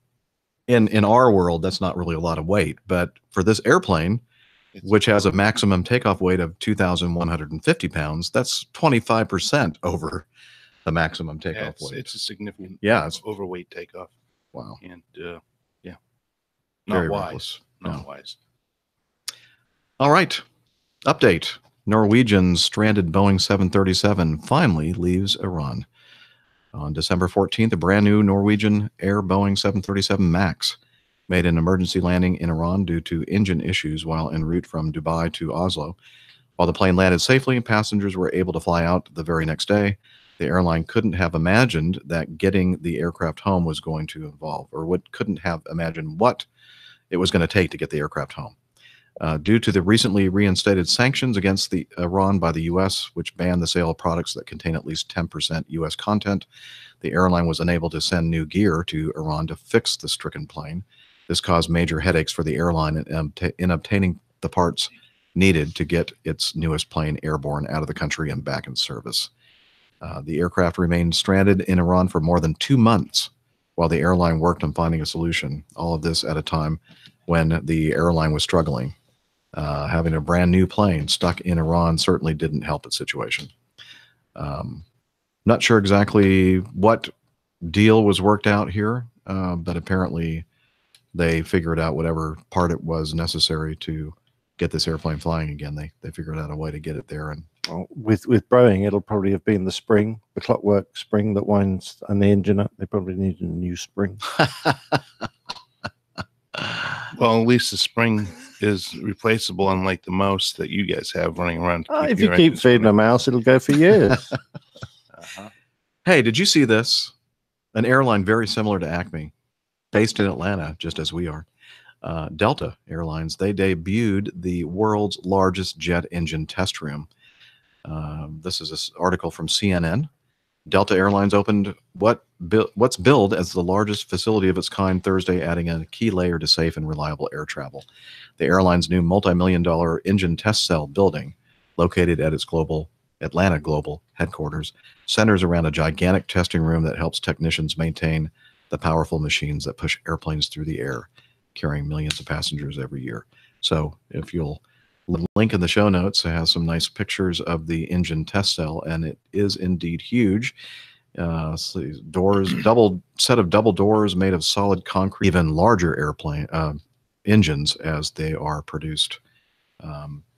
in our world, that's not really a lot of weight, but for this airplane, which has a maximum takeoff weight of 2,150 pounds, that's 25% over the maximum takeoff weight. It's a significant it's overweight takeoff. Wow. And Very not wise. reckless. Not No. wise. All right. Update. Norwegian's stranded Boeing 737 finally leaves Iran. On December 14th, a brand new Norwegian Air Boeing 737 MAX made an emergency landing in Iran due to engine issues while en route from Dubai to Oslo. While the plane landed safely and passengers were able to fly out the very next day, the airline couldn't have imagined that getting the aircraft home was going to involve, or couldn't have imagined what it was going to take to get the aircraft home. Due to the recently reinstated sanctions against Iran by the U.S., which banned the sale of products that contain at least 10% U.S. content, the airline was unable to send new gear to Iran to fix the stricken plane. This caused major headaches for the airline in obtaining the parts needed to get its newest plane airborne out of the country and back in service. The aircraft remained stranded in Iran for more than 2 months while the airline worked on finding a solution. All of this at a time when the airline was struggling. Having a brand new plane stuck in Iran certainly didn't help its situation. Not sure exactly what deal was worked out here, but apparently they figured out whatever part it was necessary to get this airplane flying again. They figured out a way to get it there. And With Boeing, it'll probably have been the clockwork spring that winds the engine up. They probably needed a new spring. Well, at least the spring is replaceable, unlike the mouse that you guys have running around. If you keep feeding a mouse, it'll go for years. Hey, did you see this? An airline very similar to Acme, based in Atlanta, just as we are. Delta Airlines, they debuted the world's largest jet engine test room. This is an article from CNN. Delta Airlines opened what's billed as the largest facility of its kind Thursday, adding a key layer to safe and reliable air travel. The airline's new multi-million-dollar engine test cell building, located at its Atlanta global headquarters, centers around a gigantic testing room that helps technicians maintain the powerful machines that push airplanes through the air, carrying millions of passengers every year. So if you'll link in the show notes, it has some nice pictures of the engine test cell, and it is indeed huge. Doors, double doors made of solid concrete, even larger airplane engines as they are produced.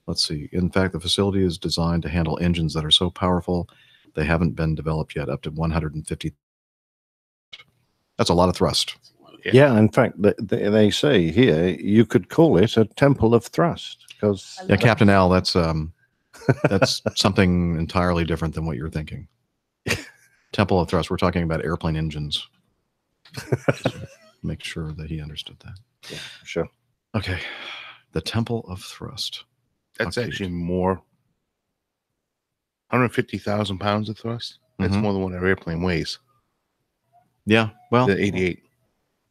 Let's see. In fact, the facility is designed to handle engines that are so powerful they haven't been developed yet, up to 150. That's a lot of thrust. Yeah, in fact, they say here you could call it a temple of thrust because. Yeah, Captain Al, that's something entirely different than what you're thinking. Temple of thrust. We're talking about airplane engines. Make sure that he understood that. Yeah, sure. Okay, the temple of thrust. That's actually more. 150,000 pounds of thrust. That's more than what an airplane weighs. Yeah, well, the 88.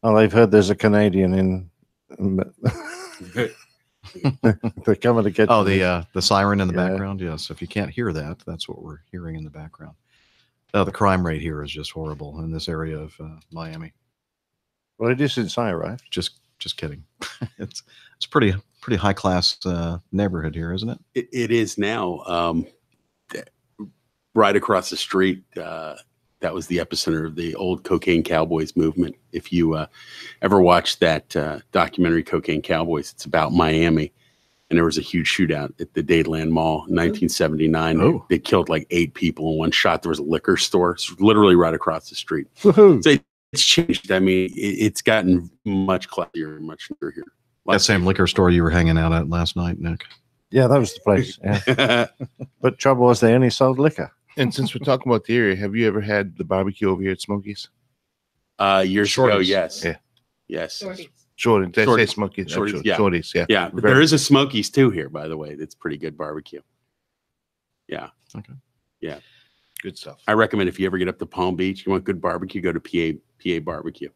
Oh, they've heard there's a Canadian in. They're coming to get. Oh, the siren in the background. Yes, if you can't hear that, that's what we're hearing in the background. The crime rate here is just horrible in this area of Miami. Well, it is inside, right? Just kidding. It's pretty pretty high class neighborhood here, isn't it? It is now. Right across the street, that was the epicenter of the old Cocaine Cowboys movement. If you ever watched that documentary Cocaine Cowboys, it's about Miami. And there was a huge shootout at the Dadeland Mall in 1979. Oh. They killed like 8 people in one shot. There was a liquor store. It's literally right across the street. Woohoo. So it's changed. I mean, it's gotten much classier, much newer here. That same liquor store you were hanging out at last night, Nick. Yeah, that was the place. Yeah. But trouble was they only sold liquor. And since we're talking about the area, have you ever had the barbecue over here at Smokies? Years ago, Shorties. yes. Yeah. Yes. Shorties. Shorties. They say Shorties. Smokies. Shorties, yeah. Shorties, yeah. Yeah. But there is a Smokies too here, by the way. That's pretty good barbecue. Yeah. Okay. Yeah. Good stuff. I recommend if you ever get up to Palm Beach, you want good barbecue, go to PA Barbecue.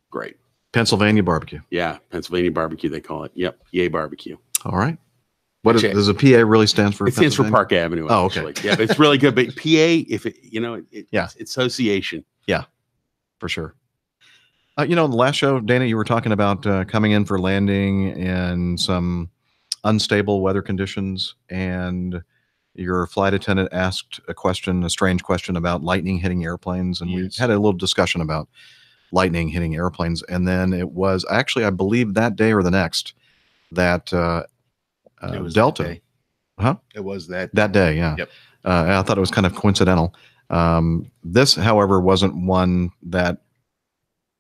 Great. Pennsylvania barbecue. Yeah. Pennsylvania barbecue, they call it. Yep. PA Barbecue. All right. What Okay. does a PA really stand for? It stands for Pennsylvania? Park Avenue. Oh, okay. Actually. Yeah, but it's really good. But PA, if it, Yeah. it's association. For sure. In the last show, Dana, you were talking about coming in for landing in some unstable weather conditions, and your flight attendant asked a strange question about lightning hitting airplanes, and Yes. we had a little discussion about lightning hitting airplanes, and then it was actually, I believe, that day or the next that It was Delta. that day. Huh? It was that. That day, yeah. Yep. I thought it was kind of coincidental. This, however, wasn't one that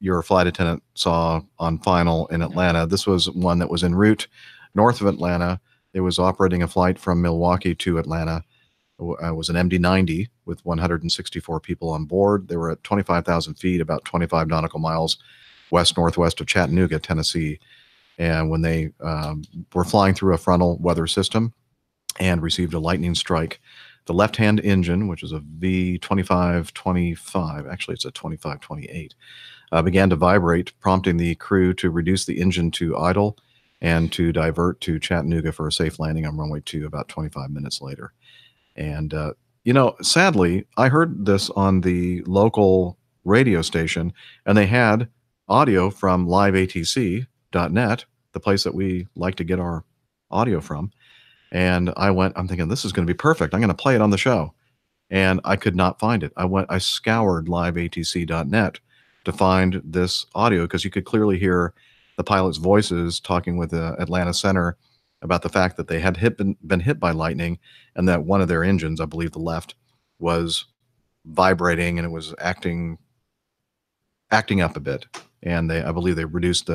your flight attendant saw on final in Atlanta. This was one that was en route north of Atlanta. It was operating a flight from Milwaukee to Atlanta. It was an MD-90 with 164 people on board. They were at 25,000 feet, about 25 nautical miles west-northwest of Chattanooga, Tennessee. And when they were flying through a frontal weather system and received a lightning strike, the left-hand engine, which is a V2525, actually it's a 2528, began to vibrate, prompting the crew to reduce the engine to idle and to divert to Chattanooga for a safe landing on runway 2 about 25 minutes later. And, sadly, I heard this on the local radio station, and they had audio from liveatc.net, the place that we like to get our audio from. And I'm thinking, this is going to be perfect. I'm going to play it on the show. And I could not find it. I scoured liveatc.net to find this audio, because you could clearly hear the pilots' voices talking with the Atlanta Center about the fact that they had been hit by lightning, and that one of their engines, I believe the left, was vibrating, and it was acting up a bit. And I believe they reduced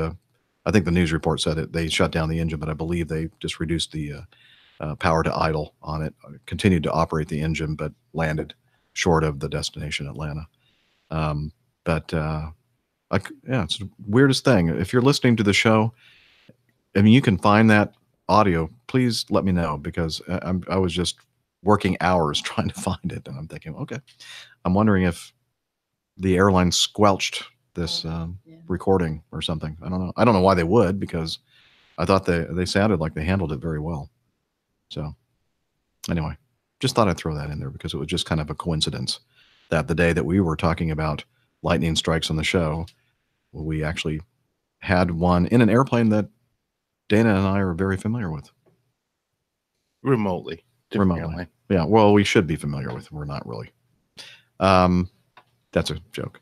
I think the news report said it, they shut down the engine, but I believe they just reduced the power to idle on it, continued to operate the engine, but landed short of the destination Atlanta. It's the weirdest thing. If you're listening to the show, I mean, you can find that audio. Please let me know, because I was just working hours trying to find it, and I'm thinking, okay, I'm wondering if the airline squelched this recording or something. I don't know. I don't know why they would, because I thought they sounded like they handled it very well. So anyway, just thought I'd throw that in there, because it was just kind of a coincidence that the day that we were talking about lightning strikes on the show, we actually had one in an airplane that Dana and I are very familiar with. Remotely. Different airline. Yeah, well, we should be familiar with. We're not really. That's a joke.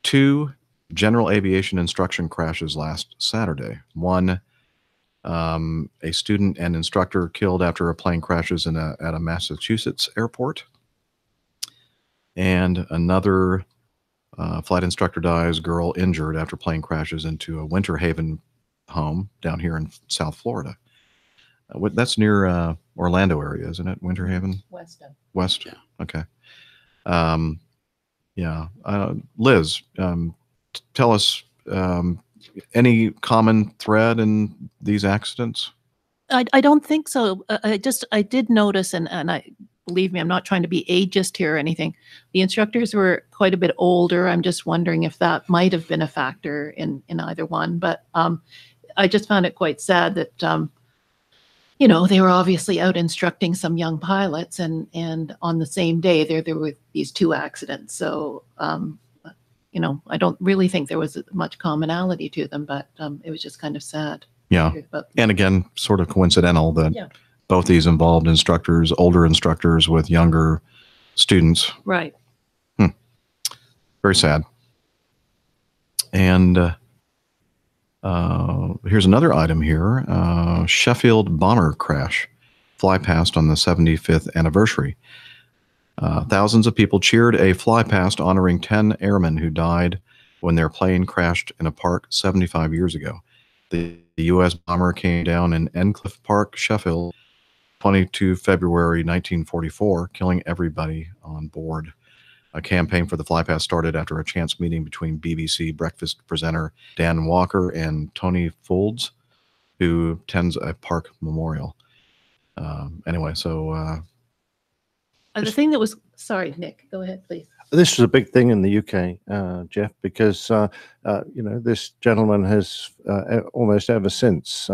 2 general aviation instruction crashes last Saturday. One, a student and instructor killed after a plane crashes at a Massachusetts airport. And another flight instructor dies, girl injured after plane crashes into a Winter Haven home down here in South Florida. That's near Orlando area, isn't it? Winter Haven? West? Yeah. Okay. Liz, tell us any common thread in these accidents? I don't think so. I did notice, and I believe me, I'm not trying to be ageist here or anything. The instructors were quite a bit older. I'm just wondering if that might have been a factor in either one. But I just found it quite sad that they were obviously out instructing some young pilots, and on the same day there were these 2 accidents. So I don't really think there was much commonality to them, but it was just kind of sad. Yeah. But And again, sort of coincidental that Yeah. both these involved instructors, older instructors with younger students. right. Very sad. And here's another item here. Sheffield bomber crash. Fly past on the 75th anniversary. Thousands of people cheered a fly past honoring 10 airmen who died when their plane crashed in a park 75 years ago. The U.S. bomber came down in Endcliffe Park, Sheffield, 22 February 1944, killing everybody on board. A campaign for the flypast started after a chance meeting between BBC breakfast presenter Dan Walker and Tony Folds, who tends a park memorial. Anyway, so The thing that was, sorry, Nick, go ahead, please. This was a big thing in the UK, Jeff, because this gentleman has almost ever since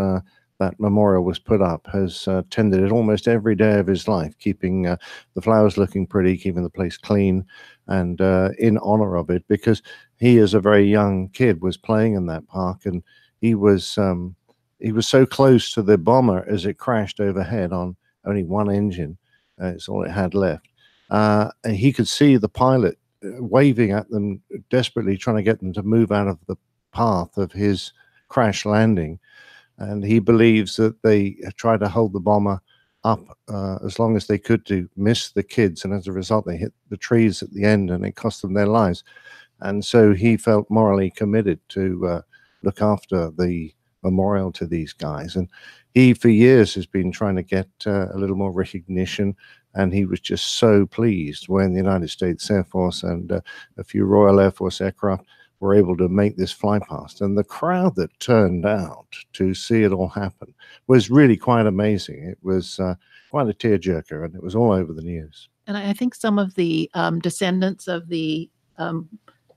that memorial was put up has tended it almost every day of his life, keeping the flowers looking pretty, keeping the place clean, and in honor of it, because he, as a very young kid, was playing in that park, and he was so close to the bomber as it crashed overhead on only one engine. It's all it had left. And he could see the pilot waving at them, desperately trying to get them to move out of the path of his crash landing. And he believes that they tried to hold the bomber up as long as they could to miss the kids. And as a result, they hit the trees at the end and it cost them their lives. And so he felt morally committed to look after the memorial to these guys. And he, for years, has been trying to get a little more recognition. And he was just so pleased when the United States Air Force and a few Royal Air Force aircraft were able to make this fly past. And the crowd that turned out to see it all happen was really quite amazing. It was quite a tearjerker, and it was all over the news. And I think some of the descendants of the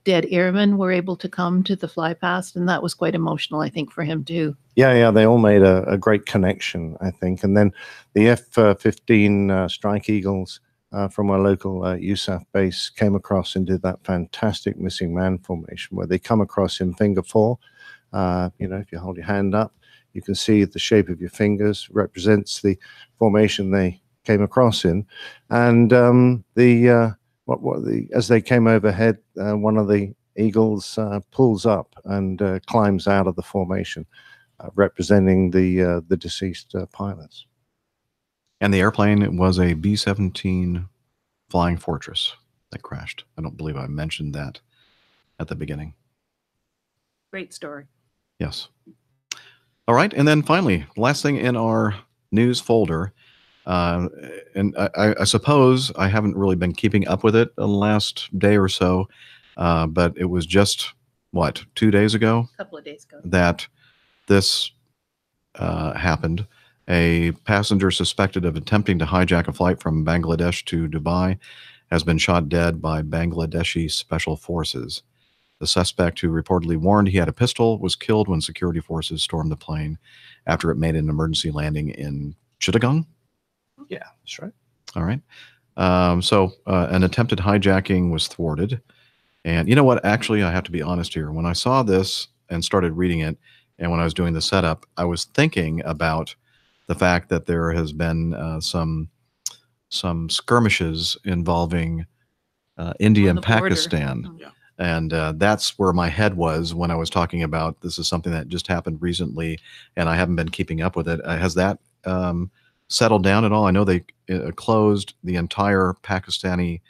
dead airmen were able to come to the fly past, and that was quite emotional, I think, for him too. Yeah, they all made a great connection, I think. And then the F-15 Strike Eagles from our local USAF base came across and did that fantastic missing man formation where they come across in finger four. If you hold your hand up, you can see the shape of your fingers represents the formation they came across in. And as they came overhead, one of the eagles pulls up and climbs out of the formation, representing the deceased pilots. and the airplane was a B-17 Flying Fortress that crashed. I don't believe I mentioned that at the beginning. Great story. Yes. All right, and then finally, last thing in our news folder. And I suppose I haven't really been keeping up with it the last day or so, but it was just, 2 days ago? A couple of days ago. That this happened. A passenger suspected of attempting to hijack a flight from Bangladesh to Dubai has been shot dead by Bangladeshi special forces. The suspect, who reportedly warned he had a pistol, was killed when security forces stormed the plane after it made an emergency landing in Chittagong. Yeah, that's right. All right. So an attempted hijacking was thwarted. And you know what? Actually, I have to be honest here. When I saw this and started reading it, and when I was doing the setup, I was thinking about the fact that there has been some skirmishes involving India and Pakistan. Yeah. And that's where my head was when I was talking about this is something that just happened recently, and I haven't been keeping up with it. Has that settled down at all? I know they closed the entire Pakistani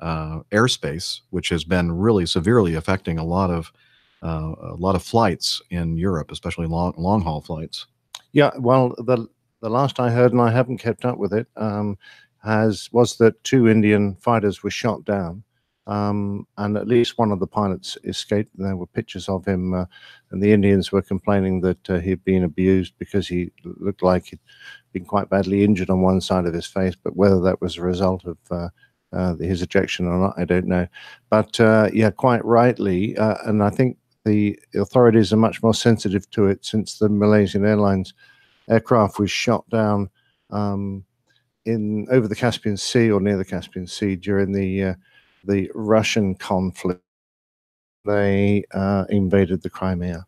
airspace, which has been really severely affecting a lot of flights in Europe, especially long haul flights. Yeah, well, the last I heard, and I haven't kept up with it, was that 2 Indian fighters were shot down, and at least one of the pilots escaped. There were pictures of him, and the Indians were complaining that he'd been abused because he looked like he'd been quite badly injured on one side of his face, but whether that was a result of his ejection or not, I don't know. But yeah, quite rightly, and I think the authorities are much more sensitive to it since the Malaysian Airlines aircraft was shot down over the Caspian Sea or near the Caspian Sea during the Russian conflict. They invaded the Crimea.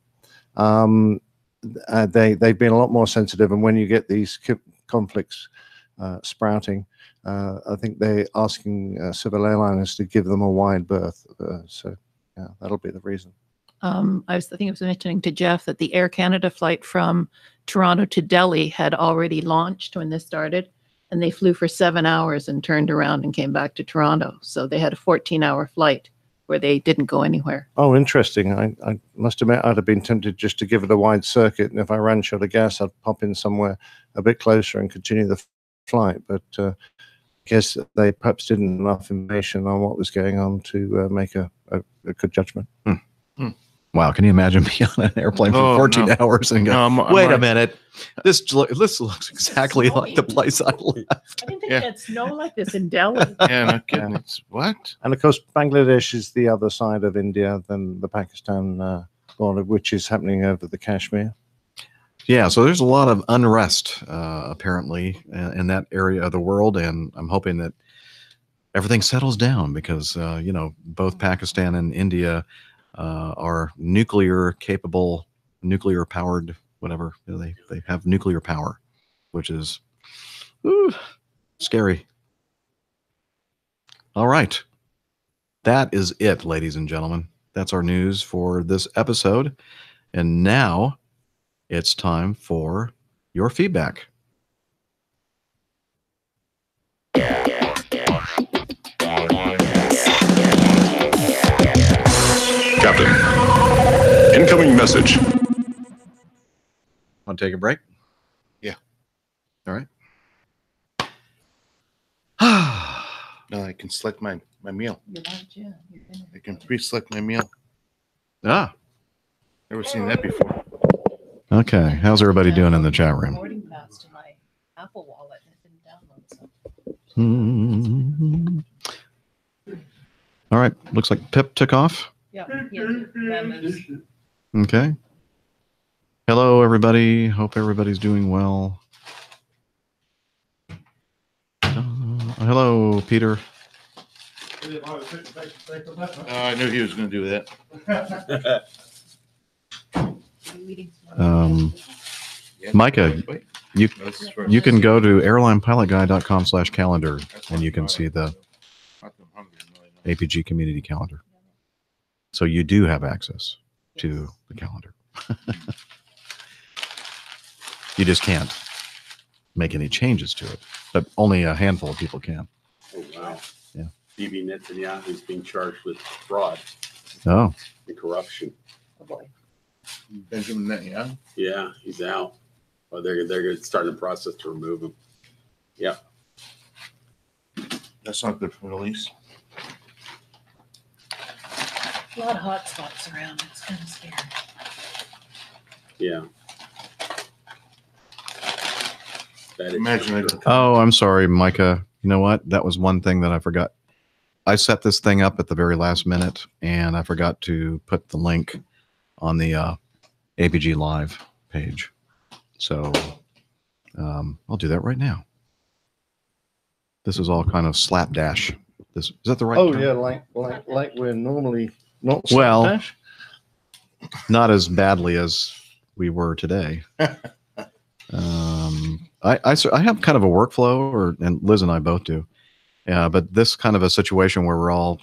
they've been a lot more sensitive. And when you get these conflicts sprouting, I think they're asking civil airliners to give them a wide berth. So yeah, that'll be the reason. I think I was mentioning to Jeff that the Air Canada flight from Toronto to Delhi had already launched when this started, and they flew for 7 hours and turned around and came back to Toronto. So they had a 14-hour flight where they didn't go anywhere. Oh, interesting. I must admit I'd have been tempted just to give it a wide circuit, and if I ran short of gas, I'd pop in somewhere a bit closer and continue the flight. But I guess they perhaps didn't have enough information on what was going on to make a good judgment. Wow, can you imagine being on an airplane for 14 hours and go, wait a minute, this looks exactly like the place I left. I didn't think it snow like this in Delhi. Yeah, no kidding. It's what? And of course, Bangladesh is the other side of India than the Pakistan border, which is happening over the Kashmir. Yeah, so there's a lot of unrest apparently in that area of the world, and I'm hoping that everything settles down because both Pakistan and India are nuclear capable, nuclear powered, whatever. They have nuclear power, which is scary. All right. That is it, ladies and gentlemen. That's our news for this episode. And now it's time for your feedback. Captain, incoming message. Want to take a break? Yeah. All right. No, I can select my meal. Your lunch, yeah, your dinner. I can pre-select my meal. Ah. Never seen that before. Okay. How's everybody doing in the chat room? Boarding pass to my Apple Wallet and it didn't download. All right. Looks like Pip took off. Yeah. Okay. Hello, everybody. Hope everybody's doing well. Hello, Peter. I knew he was going to do that. Micah, you can go to airlinepilotguy.com/calendar and you can see the APG community calendar. So you do have access to the calendar. You just can't make any changes to it, but only a handful of people can. Oh, wow. Yeah. Bibi Netanyahu is being charged with fraud Oh, and corruption. Oh boy. Benjamin Netanyahu? Yeah, he's out. Well, they're starting the process to remove him. Yeah. That's not good for the Middle East. A lot of hot spots around. It's kind of scary. Yeah. Imagine it. oh, I'm sorry, Micah. You know what? That was one thing that I forgot. I set this thing up at the very last minute, and I forgot to put the link on the APG Live page. So I'll do that right now. This is all kind of slapdash. Is that the right term? Yeah, like we're normally not. Well, slapdash. not as badly as we were today. I have kind of a workflow, and Liz and I both do. But this kind of a situation where we're all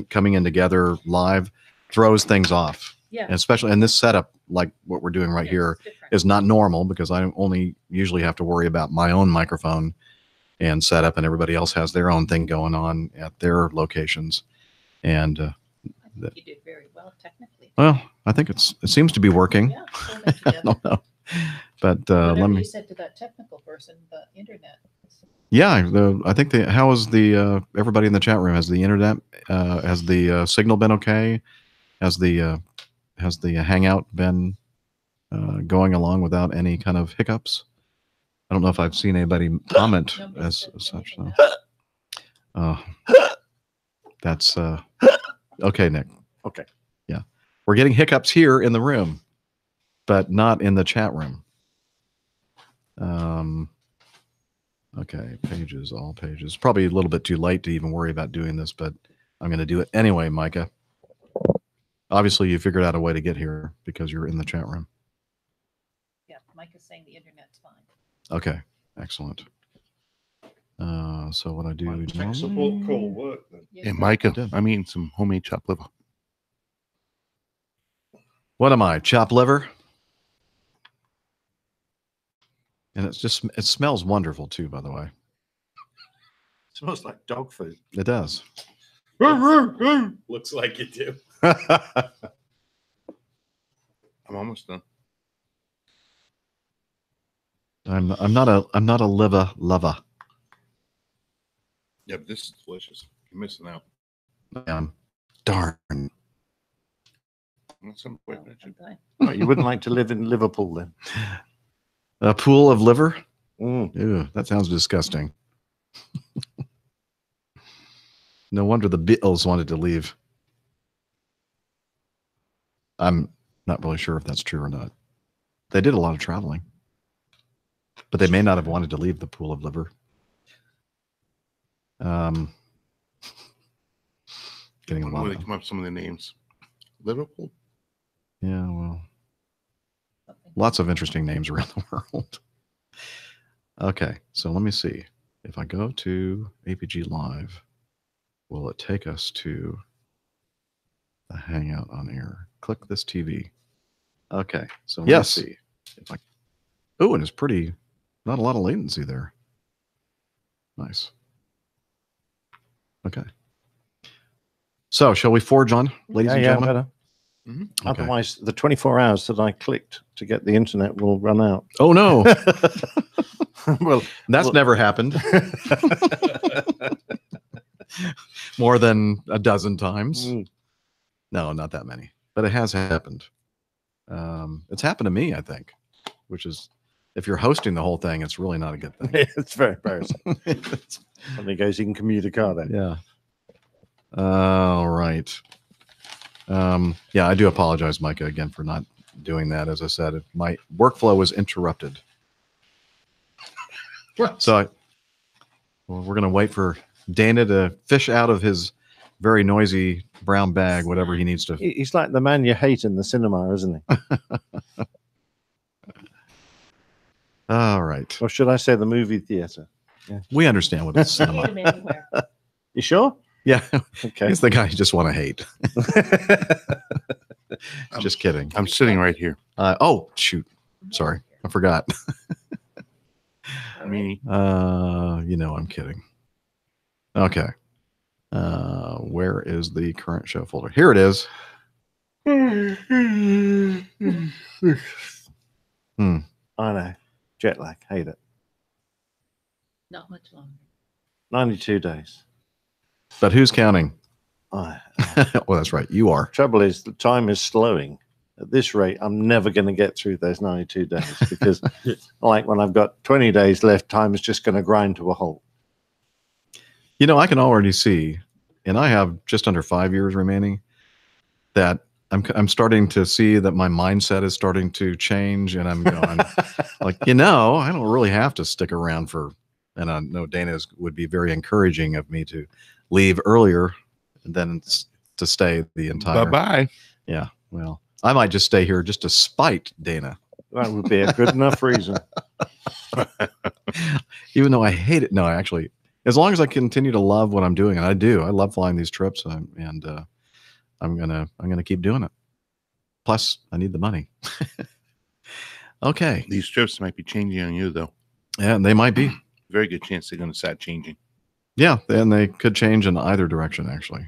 coming in together live throws things off. Yeah. And especially in this setup, like what we're doing right here, is not normal because I only usually have to worry about my own microphone and setup, and everybody else has their own thing going on at their locations. And I think you did very well technically. well, I think it seems to be working. Yeah. I don't know, but let me. You said to that technical person, the internet. Yeah, I think how is the everybody in the chat room? Has the internet, has the signal been okay? Has the Hangout been going along without any kind of hiccups? I don't know if I've seen anybody comment as such. So. That's okay, Nick. Okay. Yeah, we're getting hiccups here in the room, but not in the chat room. Okay, pages, all pages. Probably a little bit too late to even worry about doing this, but I'm going to do it anyway, Micah. Obviously, you figured out a way to get here because you're in the chat room. Mike is saying the internet's fine. Okay, excellent. So what I do Tech support call work then. Hey, Micah, did. I'm eating some homemade chopped liver. What am I? Chopped liver? And it smells wonderful too, by the way. Smells like dog food. It does. Looks like you do. I'm almost done. I'm not a liver lover. Yeah, but this is delicious. You're missing out. Darn. That's something quite mentioned. Okay. Oh, you wouldn't like to live in Liverpool then? A pool of liver? Mm. Ew, that sounds disgusting. No wonder the Beatles wanted to leave. I'm not really sure if that's true or not. They did a lot of traveling, but they may not have wanted to leave the pool of liver. Getting a lot Where of they come up with some of the names. Liverpool? yeah, well, lots of interesting names around the world. Okay, so let me see. If I go to APG Live, will it take us to the Hangout on Air? Click this TV. Okay, so let me see. If I, oh, and it's pretty, not a lot of latency there. Nice. Okay. So, shall we forge on, ladies and gentlemen? Better. Mhm. Okay. Otherwise, the 24 hours that I clicked to get the internet will run out. Oh, no. Well, That's never happened. More than a dozen times. Mm. No, not that many, but it has happened. It's happened to me, I think, which is, if you're hosting the whole thing, it's really not a good thing. It's very embarrassing. When he goes incommunicado. Yeah. All right. Yeah, I do apologize, Micah, again for not doing that. As I said, my workflow was interrupted. So we're going to wait for Dana to fish out of his very noisy brown bag, whatever he needs to. He's like the man you hate in the cinema, isn't he? All right. Or should I say the movie theater? We understand what it's Hate cinema. him anywhere. You sure? Yeah. Okay. He's the guy you just want to hate. Just kidding. I'm sitting right here. Oh, shoot. Sorry. I forgot. Me. I'm kidding. Okay. Where is the current show folder? Here it is. I know. Jet lag. Hate it. Not much longer. 92 days. But who's counting? Oh, Well, that's right. You are. trouble is, the time is slowing. At this rate, I'm never going to get through those 92 days because, like, when I've got 20 days left, time is just going to grind to a halt. I can already see, and I have just under 5 years remaining, that I'm starting to see that my mindset is starting to change, and I'm going like, I don't really have to stick around for. And I know Dana would be very encouraging of me to leave earlier than to stay the entire. Bye-bye. Yeah, well, I might just stay here just to spite Dana, That would be a good enough reason. even though I hate it. No, actually, as long as I continue to love what I'm doing, and I do, I love flying these trips, and I'm gonna keep doing it. Plus, I need the money. Okay, These trips might be changing on you, though. yeah, they might be. Very good chance they're going to start changing. Yeah, and they could change in either direction, actually.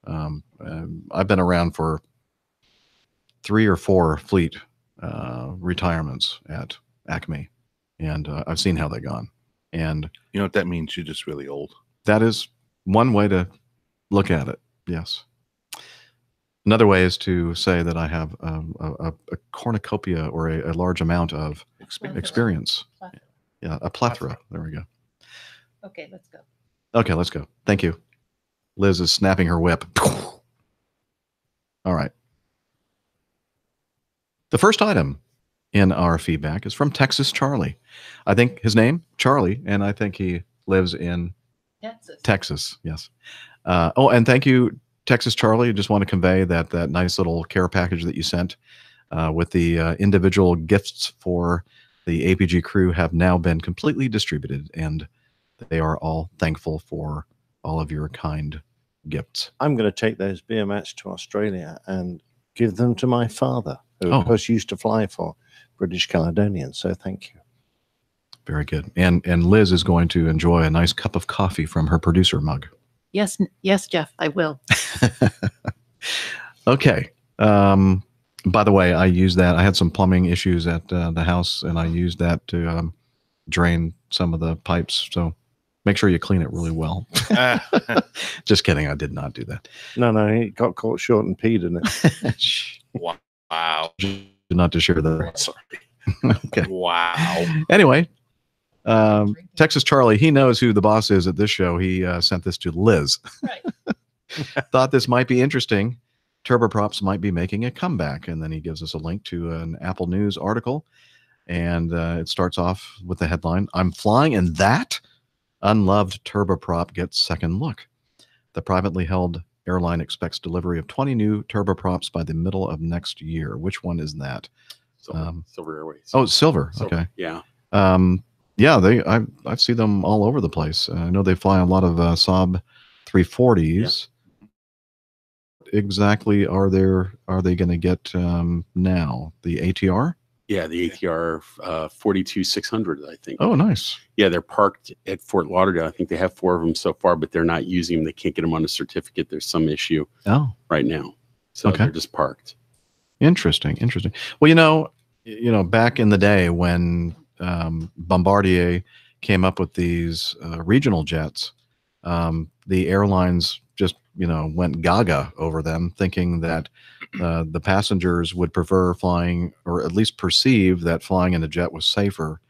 I've been around for 3 or 4 fleet retirements at Acme, and I've seen how they've gone. And You know what that means? You're just really old. that is one way to look at it, yes. Another way is to say that I have a cornucopia or a large amount of experience. Plethora. Yeah, a plethora. There we go. Okay, let's go. Okay, let's go. Thank you. Liz is snapping her whip. All right. The first item in our feedback is from Texas Charlie. I think his name, Charlie, and I think he lives in Texas. Yes. And thank you, Texas Charlie. I just want to convey that nice little care package that you sent with the individual gifts for the APG crew have now been completely distributed, and they are all thankful for all of your kind gifts. I'm going to take those beer mats to Australia and give them to my father, who of course used to fly for British Caledonian. So thank you. Very good. And Liz is going to enjoy a nice cup of coffee from her producer mug. Yes, Jeff, I will. Okay. By the way, I used that. I had some plumbing issues at the house, and I used that to drain some of the pipes. So make sure you clean it really well. Just kidding. I did not do that. No, he got caught short and peed in it. Wow. Not to share that. Sorry. Okay. Wow. Anyway, Texas Charlie, he knows who the boss is at this show. He sent this to Liz. Right. Thought this might be interesting. Turboprops might be making a comeback. And then he gives us a link to an Apple News article. And it starts off with the headline, "I'm flying in that? Unloved turboprop gets second look. The privately held airline expects delivery of 20 new turboprops by the middle of next year." Which one is that? Silver Airways. Oh, it's Silver. Okay. Yeah. Yeah, I see them all over the place. I know they fly a lot of Saab 340s. Yeah. Exactly are they going to get now? The ATR? Yeah, the ATR 42600, I think. Oh, nice. Yeah, they're parked at Fort Lauderdale. I think they have 4 of them so far, but they're not using them. They can't get them on a certificate. There's some issue right now. So they're just parked. Interesting. Well, you know, back in the day when Bombardier came up with these regional jets, the airlines just, went gaga over them, thinking that the passengers would prefer flying, or at least perceive that flying in a jet was safer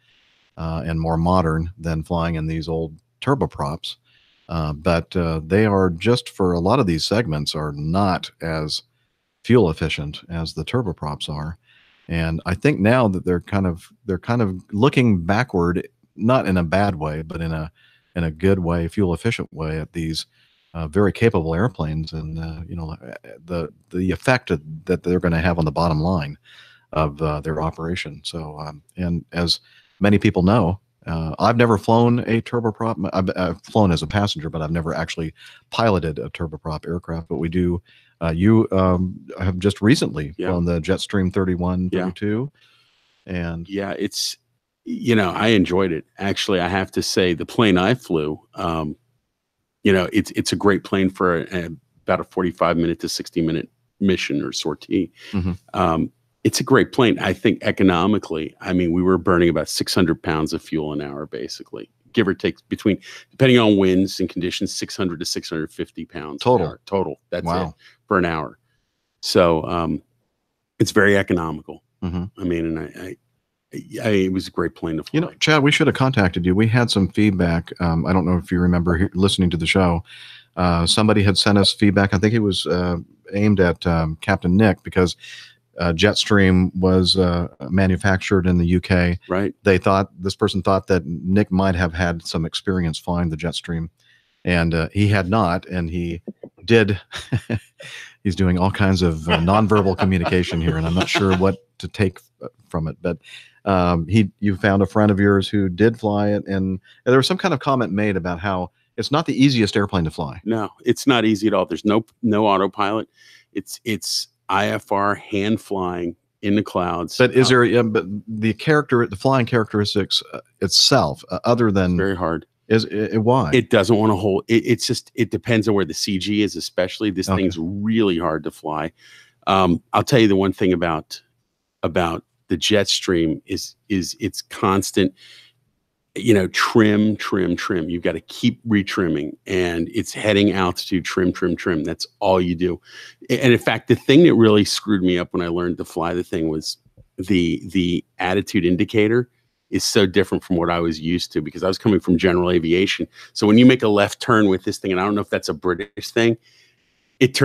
and more modern than flying in these old turboprops. But they are, just for a lot of these segments, are not as fuel efficient as the turboprops are. And I think now that they're kind of looking backward, not in a bad way, but in a good way, fuel efficient way, at these very capable airplanes, and the effect that they're going to have on the bottom line of their operation. So and as many people know, I've never flown a turboprop. I've flown as a passenger, but I've never actually piloted a turboprop aircraft. But we do. You have just recently flown the Jetstream 31, 32. And it's, I enjoyed it. Actually, I have to say, the plane I flew, it's a great plane for about a 45-minute to 60-minute mission or sortie. Mm-hmm. It's a great plane. I think economically, we were burning about 600 pounds of fuel an hour, basically, give or take, depending on winds and conditions, 600 to 650 pounds total. That's it for an hour. So it's very economical. Mm-hmm. And it was a great plane to fly. Chad, we should have contacted you. We had some feedback. I don't know if you remember listening to the show. Somebody had sent us feedback. I think it was aimed at Captain Nick, because Jetstream was manufactured in the UK. Right. This person thought that Nick might have had some experience flying the Jetstream, and he had not, and he did. He's doing all kinds of nonverbal communication here, and I'm not sure what to take from it. But you found a friend of yours who did fly it, and there was some kind of comment made about how it's not the easiest airplane to fly. No, it's not easy at all. There's no autopilot. It's IFR, hand flying in the clouds. But is there? But the flying characteristics itself, other than very hard. Is it why? It doesn't want to hold. It's just, it depends on where the CG is, especially. This thing's really hard to fly. I'll tell you the one thing about the Jetstream is it's constant, trim. You've got to keep retrimming, and it's heading altitude, trim. That's all you do. And in fact, the thing that really screwed me up when I learned to fly the thing was the attitude indicator is so different from what I was used to, because I was coming from general aviation. So when you make a left turn with this thing, and I don't know if that's a British thing, it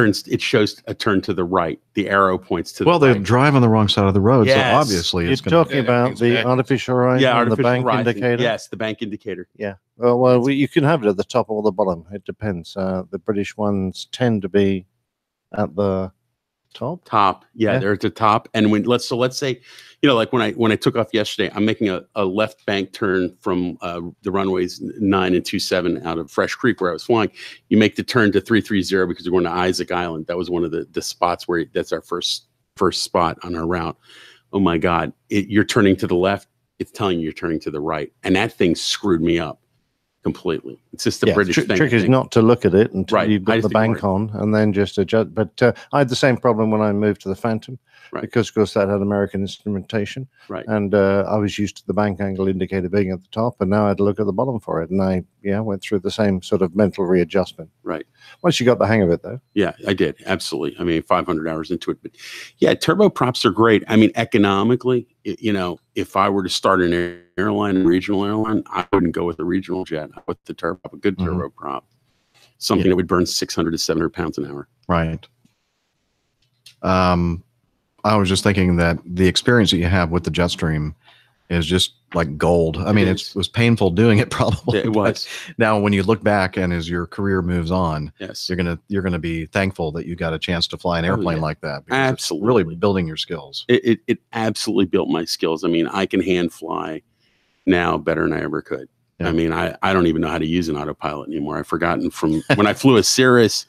shows a turn to the right. The arrow points to the right. Well, they drive on the wrong side of the road, so obviously you're talking about the artificial horizon, and the bank indicator. Yes, the bank indicator. Yeah. Well, you can have it at the top or the bottom. It depends. The British ones tend to be at the Top. Yeah, Yeah. they're at the top. And let's say, like when I took off yesterday, I'm making a left bank turn from the runways 9 and 27 out of Fresh Creek where I was flying. You make the turn to 330 because we're going to Isaac Island. That was one of the spots where that's our first spot on our route. Oh my God, you're turning to the left. It's telling you you're turning to the right. And that thing screwed me up completely. It's just the British thing. Trick is not to look at it until Right. you've got the bank on and then just adjust. But I had the same problem when I moved to the Phantom because, of course, that had American instrumentation. Right. And I was used to the bank angle indicator being at the top, and now I had to look at the bottom for it. And I went through the same sort of mental readjustment. Right. Once you got the hang of it, though. Yeah, I did. Absolutely. I mean, 500 hours into it. But yeah, turboprops are great. I mean, economically, if I were to start an airline, a regional airline, I wouldn't go with a regional jet. I would the turboprop, a good turboprop, something that would burn 600 to 700 pounds an hour. Right. I was just thinking that the experience that you have with the Jetstream is just like gold. I mean, it was painful doing it probably. It was. Now, when you look back and as your career moves on, yes, you're gonna be thankful that you got a chance to fly an airplane like that. Absolutely, it's really building your skills. It absolutely built my skills. I mean, I can hand fly now better than I ever could. Yeah. I mean, I don't even know how to use an autopilot anymore. I've forgotten from when I flew a Cirrus.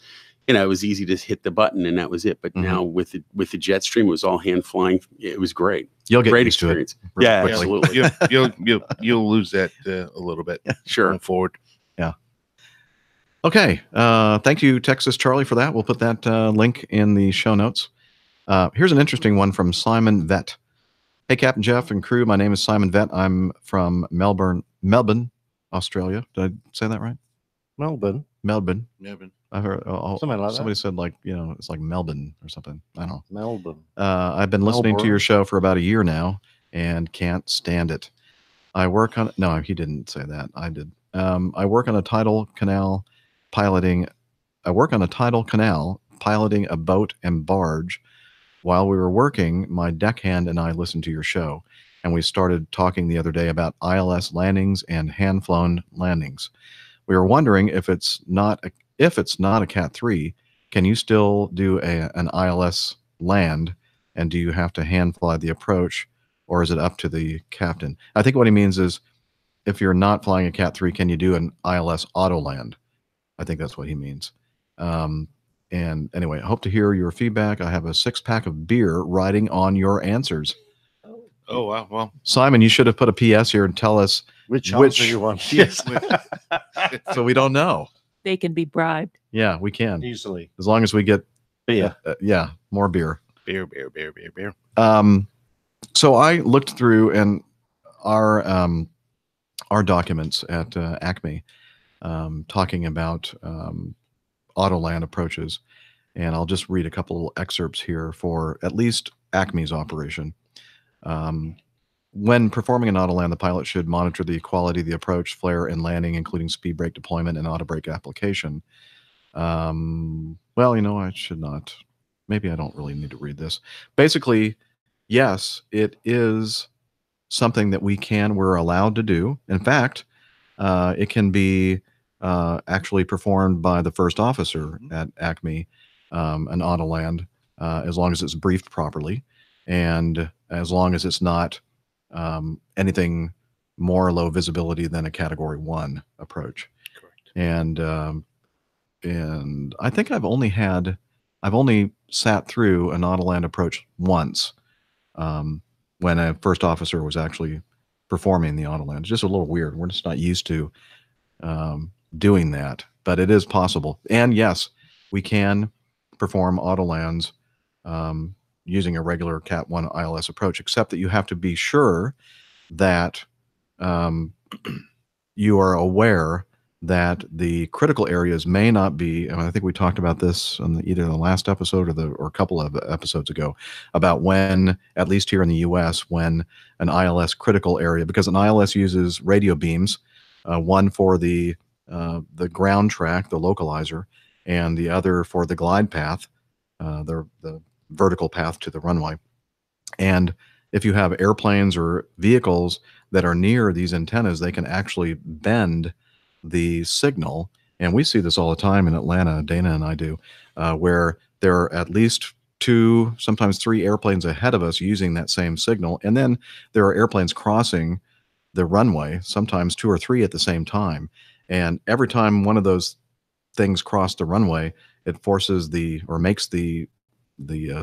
It was easy to hit the button and that was it. But now with the Jetstream, it was all hand flying. It was great. You'll get great used experience. To it yeah, quickly. absolutely. You'll lose that a little bit. Sure. Going forward. Yeah. Okay. Thank you, Texas Charlie, for that. We'll put that link in the show notes. Here's an interesting one from Simon Vett. Hey, Captain Jeff and crew. My name is Simon Vett. I'm from Melbourne, Australia. Did I say that right? Melbourne. I heard something like somebody that. said it's like Melbourne or something. I don't know. Melbourne. I've been listening to your show for about a year now and can't stand it. I work on no, he didn't say that. I did. I work on a tidal canal piloting a boat and barge. While we were working, my deckhand and I listened to your show, and we started talking the other day about ILS landings and hand-flown landings. We were wondering if it's not a Cat 3, can you still do an ILS land, and do you have to hand fly the approach, or is it up to the captain? I think what he means is, if you're not flying a Cat 3, can you do an ILS auto land? I think that's what he means. And anyway, I hope to hear your feedback. I have a 6-pack of beer riding on your answers. Oh, wow. Well, Simon, you should have put a PS here and tell us which answer you want. Yes. So we don't know. They can be bribed. Yeah, we can. Easily. As long as we get beer. More beer. Beer. So I looked through and our documents at Acme talking about Autoland approaches, and I'll just read a couple excerpts here for at least Acme's operation. When performing an Autoland, the pilot should monitor the quality of the approach, flare, and landing, including speed brake deployment and auto brake application. Well, I should not. Maybe I don't really need to read this. Basically, yes, it is something that we're allowed to do. In fact, it can be actually performed by the first officer at Acme, an Autoland, as long as it's briefed properly, and as long as it's not anything more low visibility than a Category 1 approach. Correct. And I think I've only sat through an Autoland approach once, when a first officer was actually performing the Autoland. It's just a little weird. We're just not used to doing that, but it is possible. And yes, we can perform Autolands using a regular Cat 1 ILS approach, except that you have to be sure that you are aware that the critical areas may not be, and I think we talked about this on either the last episode or a couple of episodes ago, about when, at least here in the US, when an ILS critical area, because an ILS uses radio beams, one for the ground track, the localizer, and the other for the glide path, the vertical path to the runway. And if you have airplanes or vehicles that are near these antennas, they can actually bend the signal. And we see this all the time in Atlanta, Dana and I do, where there are at least 2, sometimes 3 airplanes ahead of us using that same signal. And then there are airplanes crossing the runway, sometimes 2 or 3 at the same time. And every time one of those things cross the runway, it forces or makes the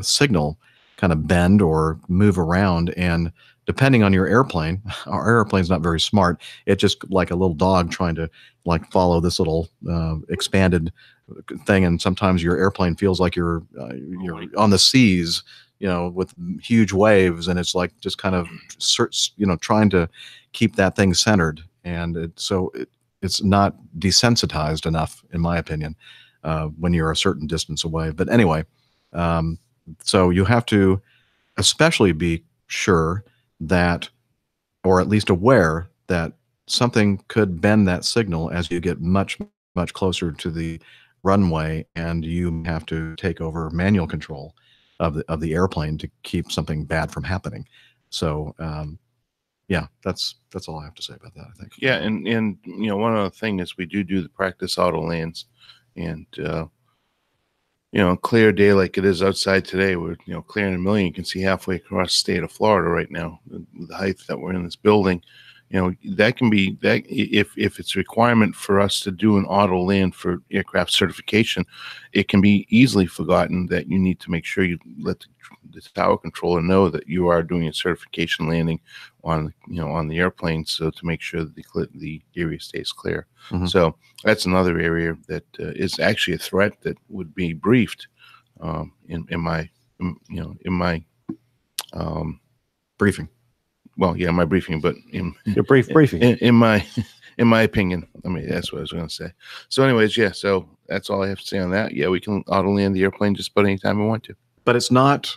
signal kind of bend or move around. And depending on your airplane, our airplane's not very smart. It's just like a little dog trying to like follow this little expanded thing. And sometimes your airplane feels like you're on the seas, with huge waves, and it's like just kind of trying to keep that thing centered. And it's not desensitized enough, in my opinion, when you're a certain distance away. But anyway, so you have to especially be sure that, or at least aware that something could bend that signal as you get much, much closer to the runway, and you have to take over manual control of the airplane to keep something bad from happening. So, yeah, that's all I have to say about that, I think. Yeah, and one other thing is we do the practice auto lands, and clear day like it is outside today. We're clearing a million. You can see halfway across the state of Florida right now, the height that we're in this building. That can be that if it's a requirement for us to do an auto land for aircraft certification, it can be easily forgotten that you need to make sure you let the tower controller know that you are doing a certification landing on the airplane, so to make sure that the area stays clear. Mm-hmm. So that's another area that is actually a threat that would be briefed in my briefing. Well, yeah, my briefing, but your briefing. In my opinion, that's what I was going to say. So, anyways, yeah. So that's all I have to say on that. Yeah, we can auto land the airplane just about anytime we want to. But it's not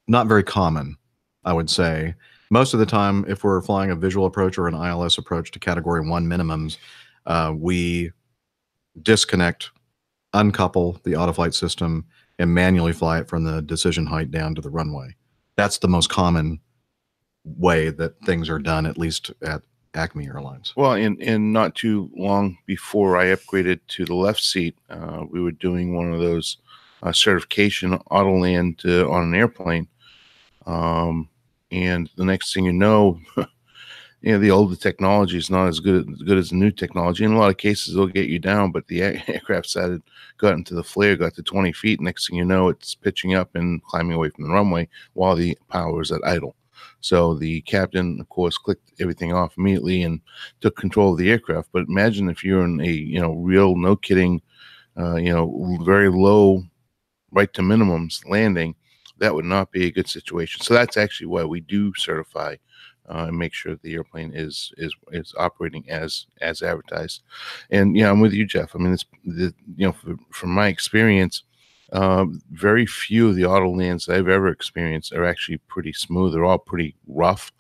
very common, I would say. Most of the time, if we're flying a visual approach or an ILS approach to Category 1 minimums, we disconnect, uncouple the autoflight system, and manually fly it from the decision height down to the runway. That's the most common way that things are done, at least at Acme Airlines. Well, and not too long before I upgraded to the left seat, we were doing one of those certification auto land on an airplane. And the next thing you know, the older technology is not as good as the new technology. In a lot of cases, it'll get you down, but the aircraft got into the flare, got to 20 feet. Next thing you know, it's pitching up and climbing away from the runway while the power is at idle. So the captain, of course, clicked everything off immediately and took control of the aircraft. But imagine if you're in a real, no kidding, very low, right to minimums landing, that would not be a good situation. So that's actually why we do certify and make sure the airplane is operating as advertised. And I'm with you, Jeff. I mean, from my experience, very few of the auto lands I've ever experienced are actually pretty smooth. They're all pretty rough.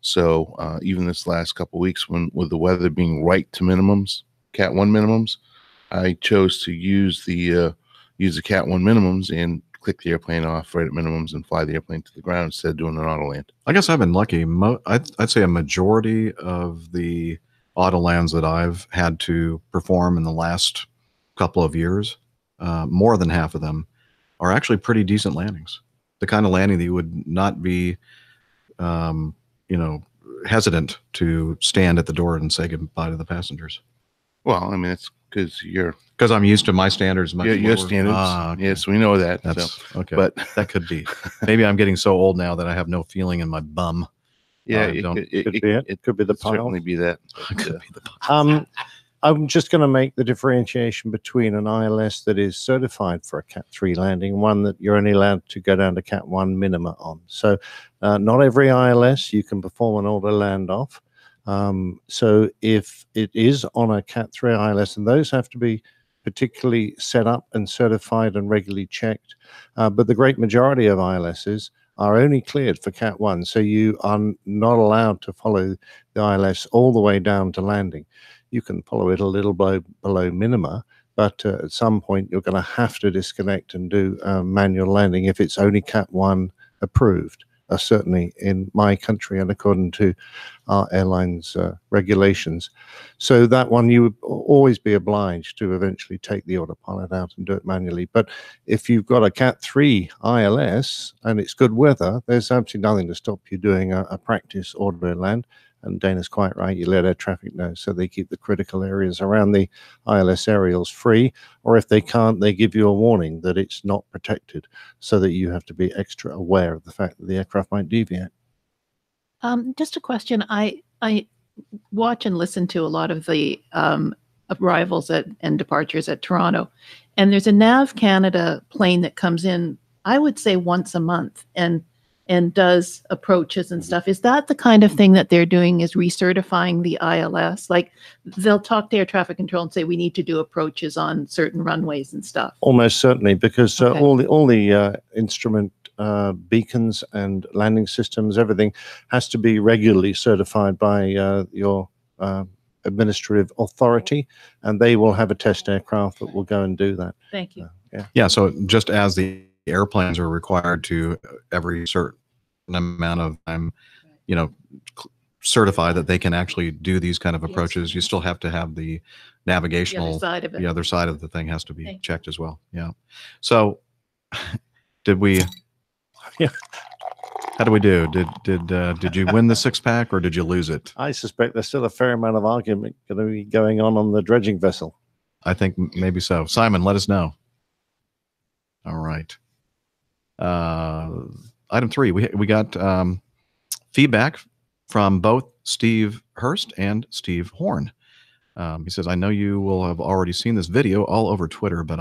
So even this last couple of weeks, with the weather being right to minimums, Cat 1 minimums, I chose to use the Cat 1 minimums and click the airplane off right at minimums and fly the airplane to the ground instead of doing an auto land. I guess I've been lucky. I'd say a majority of the auto lands that I've had to perform in the last couple of years, more than half of them are actually pretty decent landings. The kind of landing that you would not be, hesitant to stand at the door and say goodbye to the passengers. Well, I mean, it's because I'm used to my standards. Your standards. Okay. Yes, we know that. That's okay. But that could be. Maybe I'm getting so old now that I have no feeling in my bum. Yeah, it could be the pile. Certainly be that. It could be the pile. I'm just going to make the differentiation between an ILS that is certified for a Cat 3 landing and one that you're only allowed to go down to Cat 1 minima on. So not every ILS you can perform an auto land off. So if it is on a Cat 3 ILS, and those have to be particularly set up and certified and regularly checked, but the great majority of ILSs are only cleared for Cat 1. So you are not allowed to follow the ILS all the way down to landing. You can follow it a little below minima, but at some point you're going to have to disconnect and do manual landing if it's only Cat 1 approved. certainly in my country and according to our airline's regulations. So that one, you would always be obliged to eventually take the autopilot out and do it manually. But if you've got a Cat 3 ILS and it's good weather, there's absolutely nothing to stop you doing a practice auto land. And Dana's quite right. You let air traffic know so they keep the critical areas around the ILS aerials free. Or if they can't, they give you a warning that it's not protected so that you have to be extra aware of the fact that the aircraft might deviate. Just a question. I watch and listen to a lot of the arrivals and departures at Toronto. And there's a NAV Canada plane that comes in, I would say once a month. And does approaches and stuff. Is that the kind of thing that they're doing, is recertifying the ILS? Like they'll talk to air traffic control and say, we need to do approaches on certain runways and stuff. Almost certainly, because Okay. all the instrument beacons and landing systems, everything has to be regularly certified by your administrative authority, and they will have a test aircraft that will go and do that. Thank you. Yeah. So just as the airplanes are required to every certain amount of time, certify that they can actually do these kind of approaches, you still have to have the navigational, side of it. the other side of the thing has to be Thank you. checked as well. Yeah. So did we, how do we do? Did you win the 6-pack or did you lose it? I suspect there's still a fair amount of argument going to be going on the dredging vessel. I think maybe so. Simon, let us know. All right. Item 3, we got feedback from both Steve Hurst and Steve Horn. He says, I know you will have already seen this video all over Twitter, but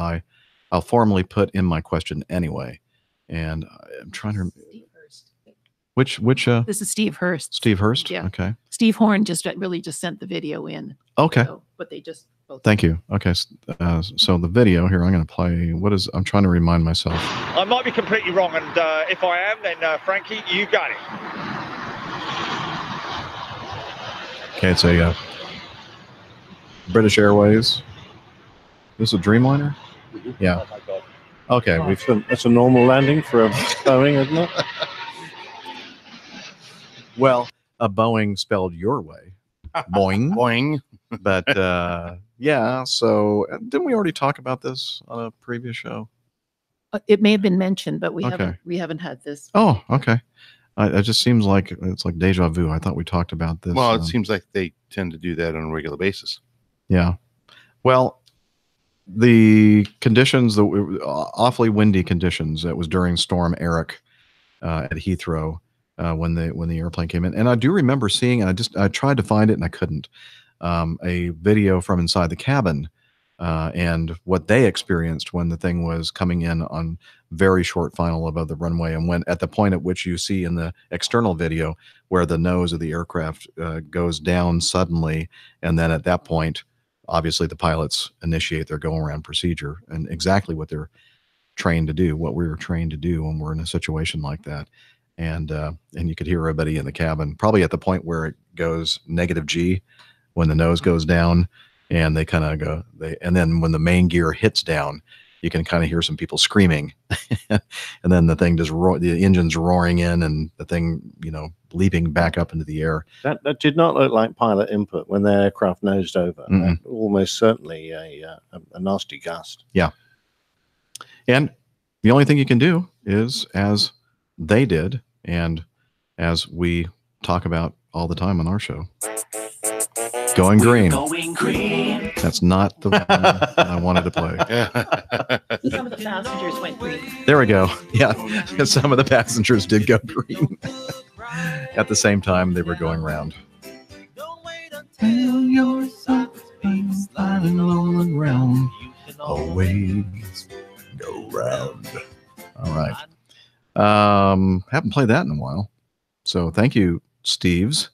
I'll formally put in my question anyway. And I'm trying to which This is Steve Hurst. Steve Hurst? Yeah. Okay. Steve Horn just sent the video in. Okay. So, but they just both. Thank you. Okay. So the video here, I'm going to play. I'm trying to remind myself. I might be completely wrong, and if I am, then Frankie, you got it. Okay. It's a British Airways. This is a Dreamliner? Yeah. Oh my God. Okay. That's a normal landing for a Boeing, isn't it? Well, a Boeing spelled your way. Boing. Boing. But yeah, so didn't we already talk about this on a previous show? It may have been mentioned, but we Okay. haven't had this. Oh, okay. It just seems like it's like deja vu. I thought we talked about this. Well, it seems like they tend to do that on a regular basis. Yeah. Well, the conditions, the awfully windy conditions, it was during Storm Eric at Heathrow when the airplane came in. And I do remember seeing, and I tried to find it and I couldn't, a video from inside the cabin and what they experienced when the thing was coming in on very short final above the runway, and when at the point at which you see in the external video where the nose of the aircraft goes down suddenly, and then at that point obviously the pilots initiate their go around procedure, and exactly what they're trained to do, what we were trained to do when we're in a situation like that. And you could hear everybody in the cabin probably at the point where it goes -G, when the nose goes down, and they kind of go, and then when the main gear hits down, you can kind of hear some people screaming, and then the thing just the engine's roaring in, and the thing, leaping back up into the air. That did not look like pilot input when the aircraft nosed over. Almost certainly a nasty gust. Yeah. And the only thing you can do is, as they did, and as we talk about all the time on our show, going green. Going green. That's not the one that I wanted to play. Some of the passengers went green. There we go. Yeah, some of the passengers did go green. At the same time, they were going round. Feel your socks being sliding along the ground. Always go round. All right. Haven't played that in a while. So thank you, Steves,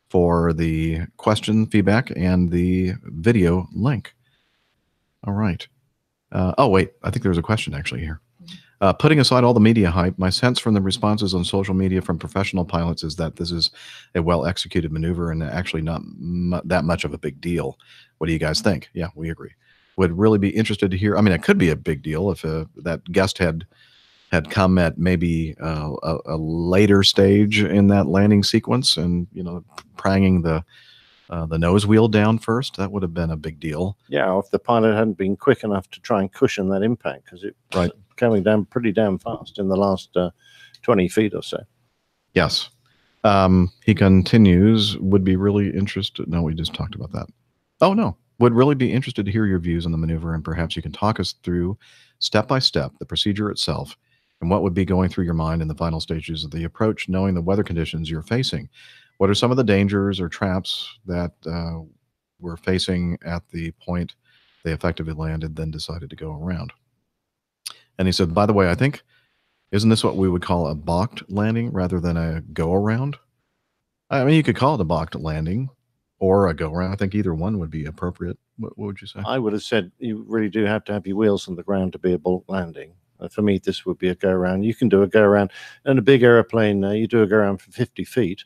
for the question, feedback, and the video link. All right. Oh, wait. I think there's a question actually here. Putting aside all the media hype, my sense from the responses on social media from professional pilots is that this is a well-executed maneuver and actually not that much of a big deal. What do you guys think? Yeah, we agree. Would really be interested to hear. I mean, it could be a big deal if that gust had had come at maybe a later stage in that landing sequence, and pranging the nose wheel down first, that would have been a big deal. Yeah, if the pilot hadn't been quick enough to try and cushion that impact, because it was coming down pretty damn fast in the last 20 feet or so. Yes. He continues, would be really interested. No, we just talked about that. Oh, no. Would really be interested to hear your views on the maneuver, and perhaps you can talk us through step by step the procedure itself and what would be going through your mind in the final stages of the approach, knowing the weather conditions you're facing. What are some of the dangers or traps that we're facing at the point they effectively landed, then decided to go around? And he said, by the way, I think, isn't this what we would call a balked landing rather than a go around? I mean, you could call it a balked landing or a go around. I think either one would be appropriate. What would you say? I would have said you really do have to have your wheels on the ground to be a balked landing. For me, this would be a go around. You can do a go around. In a big airplane, you do a go around for 50 feet.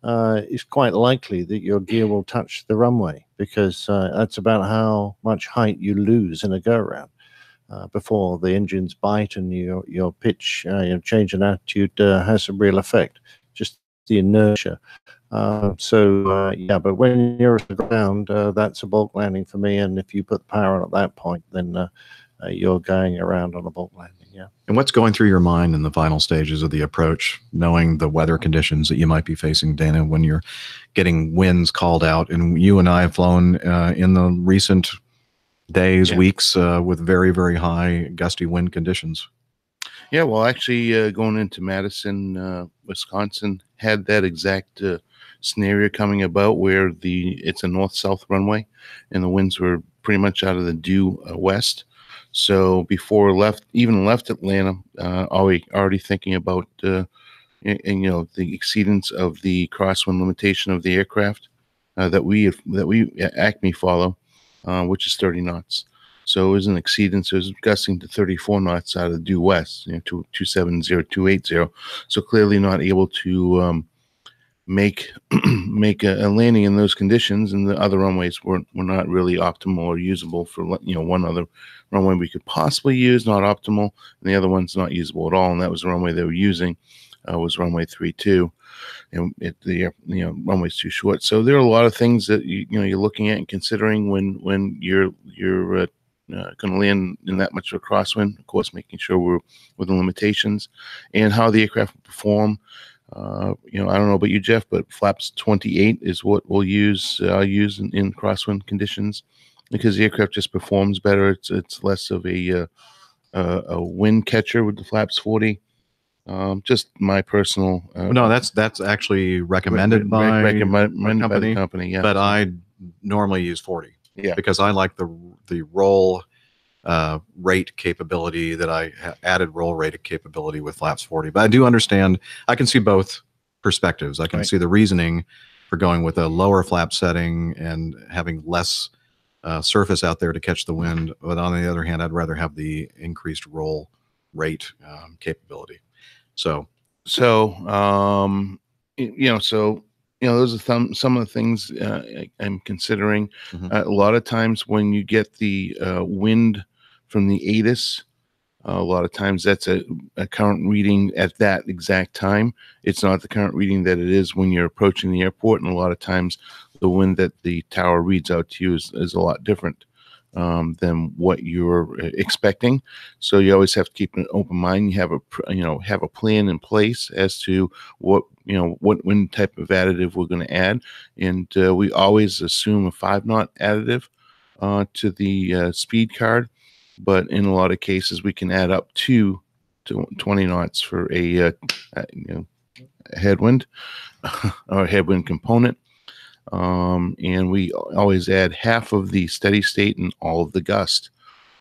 It's quite likely that your gear will touch the runway, because that's about how much height you lose in a go around before the engines bite and your pitch, your change in attitude has a real effect. Just the inertia. Yeah, but when you're at the ground, that's a balk landing for me. And if you put the power on at that point, then you're going around on a balk landing. Yeah. And what's going through your mind in the final stages of the approach, knowing the weather conditions that you might be facing, Dana, when you're getting winds called out? And you and I have flown in the recent days, weeks, with very, very high gusty wind conditions. Yeah, well, actually, going into Madison, Wisconsin, had that exact scenario coming about where it's a north-south runway, and the winds were pretty much out of the due west. So before left Atlanta, already thinking about the exceedance of the crosswind limitation of the aircraft that we Acme follow, which is 30 knots. So it was an exceedance. It was gusting to 34 knots out of the due west, 270, 280. So clearly not able to make a landing in those conditions, and the other runways were not really optimal or usable for one other runway we could possibly use, not optimal, and the other one's not usable at all, and that was the runway they were using, was runway 32, and the runway's too short. So there are a lot of things that you're looking at and considering when you're going to land in that much of a crosswind. Of course, making sure we're within limitations and how the aircraft will perform. I don't know about you, Jeff, but flaps 28 is what I'll use in crosswind conditions, because the aircraft just performs better. It's less of a wind catcher with the flaps 40. Just my personal. No, that's actually recommended by the company. Yeah, but I normally use 40. Yeah, because I like the roll rate capability that I added roll rate capability with flaps 40. But I do understand. I can see both perspectives. I can see the reasoning for going with a lower flap setting and having less surface out there to catch the wind. But on the other hand, I'd rather have the increased roll rate capability. So those are some of the things I'm considering. A lot of times when you get the wind from the ATIS, a lot of times that's a current reading at that exact time. It's not the current reading that it is when you're approaching the airport, and a lot of times the wind that the tower reads out to you is a lot different than what you're expecting. So you always have to keep an open mind. You have a plan in place as to what wind type of additive we're going to add, and we always assume a 5-knot additive to the speed card. But in a lot of cases, we can add up to 20 knots for a headwind or headwind component. And we always add half of the steady state and all of the gust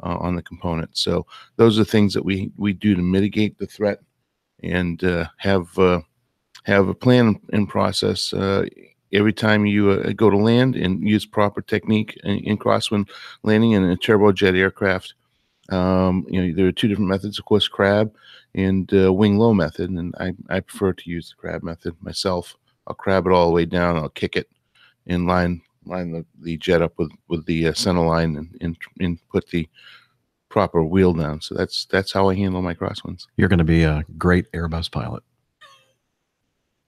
on the component. So those are things that we do to mitigate the threat, and have a plan and process every time you go to land, and use proper technique in crosswind landing in a turbojet aircraft. There are two different methods, of course, crab and wing low method, and I prefer to use the crab method myself. I'll crab it all the way down, I'll kick it, and line the jet up with the center line, and put the proper wheel down. So that's how I handle my crosswinds. You're going to be a great Airbus pilot.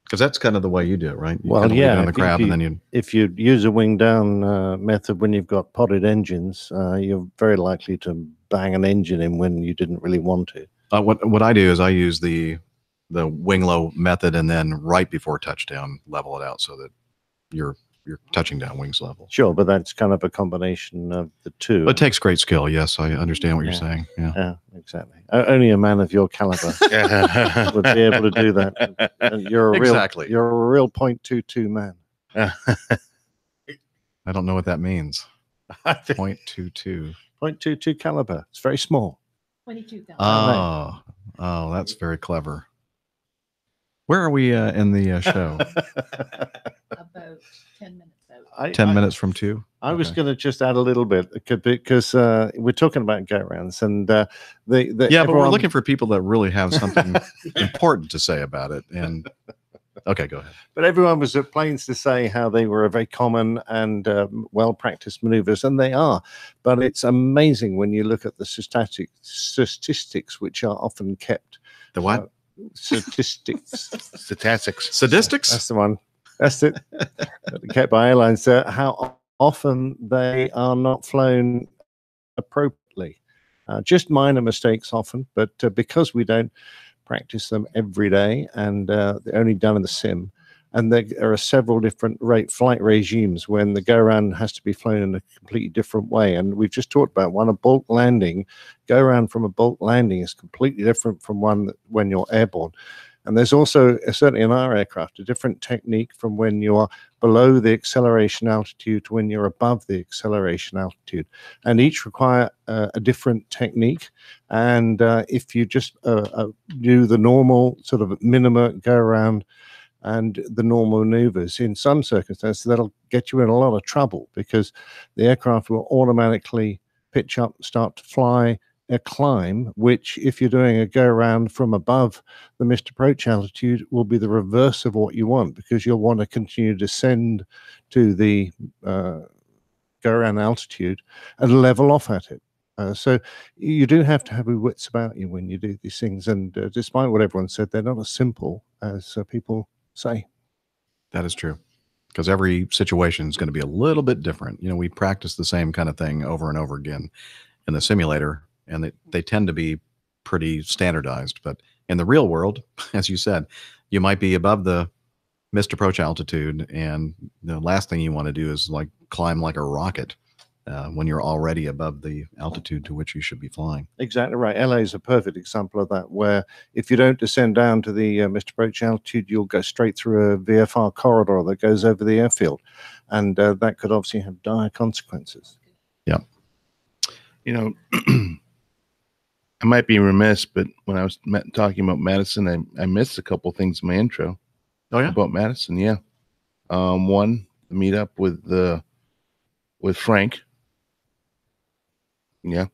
Because that's kind of the way you do it, right? You Well, kind of leave it yeah. on the crab, and then if you use a wing down method when you've got potted engines, you're very likely to bang an engine in when you didn't really want to. What I do is I use the wing low method, and then right before touchdown, level it out so that you're touching down wings level. Sure, but that's kind of a combination of the two. It takes great skill. Yes, I understand what you're saying. Yeah, exactly. Only a man of your caliber would be able to do that. And you're a real .22 man. I don't know what that means. .22. .22 caliber. It's very small. 22,000. Oh, that's very clever. Where are we in the show? About 10 minutes out. 10 minutes from 2? I was going to just add a little bit because we're talking about go-rounds and but we're looking for people that really have something important to say about it. And okay, go ahead. But everyone was at pains to say how they were very common and well-practiced maneuvers, and they are. But it's amazing when you look at the statistics which are often kept. The what? Statistics. Statistics? That's the one. That's it. Kept by airlines. How often they are not flown appropriately. Just minor mistakes often, but because we don't practice them every day and they're only done in the sim, and there are several different flight regimes when the go-around has to be flown in a completely different way. And we've just talked about one, a bulk landing. Go-around from a bulk landing is completely different from one when you're airborne. And there's also, certainly in our aircraft, a different technique from when you're below the acceleration altitude to when you're above the acceleration altitude. And each require a different technique. And if you just do the normal sort of minima go-around and the normal maneuvers, in some circumstances, that'll get you in a lot of trouble because the aircraft will automatically pitch up, start to fly, a climb, which if you're doing a go around from above the missed approach altitude will be the reverse of what you want, because you'll want to continue to descend to the go around altitude and level off at it. So you do have to have your wits about you when you do these things. And despite what everyone said, they're not as simple as people say. That is true. Because every situation is going to be a little bit different. We practice the same kind of thing over and over again in the simulator, and they tend to be pretty standardized. But in the real world, as you said, you might be above the missed approach altitude, and the last thing you want to do is climb like a rocket when you're already above the altitude to which you should be flying. Exactly right. LA is a perfect example of that, where if you don't descend down to the missed approach altitude, you'll go straight through a VFR corridor that goes over the airfield, and that could obviously have dire consequences. Yeah. I might be remiss, but when I was talking about Madison, I missed a couple things in my intro. Oh, yeah? About Madison, yeah. One, the meetup with Frank. Yeah.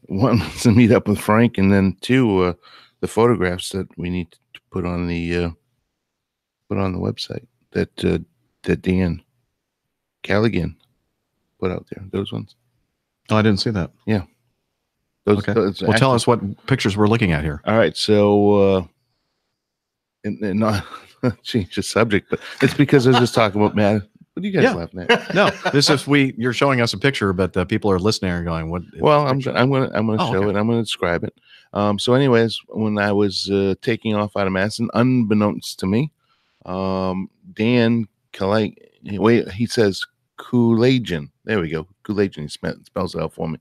One was to meet up with Frank, and then two, the photographs that we need to put on the website that Dan Callaghan put out there. Those ones. Oh, I didn't see that. Yeah. Okay. Well, tell us what pictures we're looking at here. All right. So, and not change the subject, but it's because I was just talking about Matt. What are you guys laughing at? No, this is you're showing us a picture, but people are listening and going, "What?" Well, I'm gonna show it. I'm gonna describe it. So, anyways, when I was taking off out of Madison, unbeknownst to me, Dan he says Coolagen. There we go, Coolagen. He spells it out for me.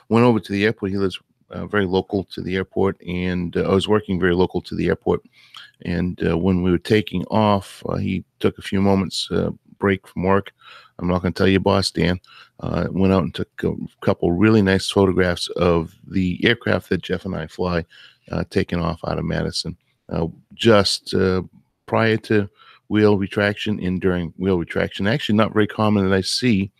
Went over to the airport. He lives very local to the airport, and I was working very local to the airport. And when we were taking off, he took a few moments break from work. I'm not going to tell you, boss, Dan. Went out and took a couple really nice photographs of the aircraft that Jeff and I fly, taking off out of Madison, just prior to wheel retraction and during wheel retraction. Actually, not very common that I see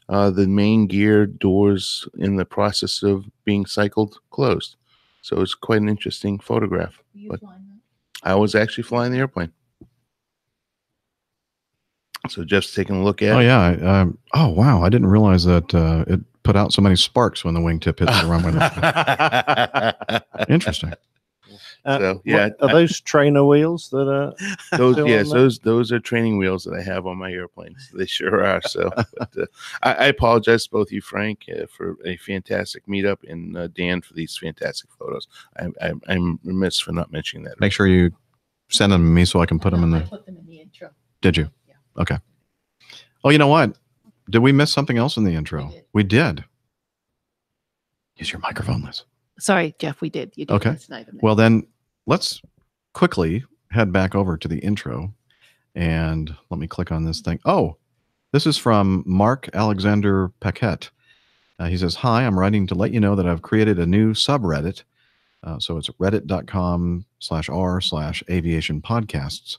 the main gear doors in the process of being cycled closed. So it's quite an interesting photograph. Were you flying that? I was actually flying the airplane. So Jeff's taking a look at it. Oh, yeah. Oh, wow. I didn't realize that it put out so many sparks when the wingtip hits the runway. Interesting. So yeah, are those trainer wheels that are those? still Yes, on there? those are training wheels that I have on my airplanes. They sure are. So, but, I apologize to both you, Frank, for a fantastic meetup, and Dan for these fantastic photos. I'm remiss for not mentioning that. Make sure you send them to me so I can put them in I the. put them in the intro. Did you? Yeah. Okay. Oh, you know what? Did we miss something else in the intro? We did. Use your microphone, Liz. Sorry, Jeff, we did. You did Okay. miss an item there. Well, then let's quickly head back over to the intro and let me click on this thing. Oh, this is from Mark Alexander Paquette. He says, "Hi, I'm writing to let you know that I've created a new subreddit. So it's reddit.com/r/aviation podcasts,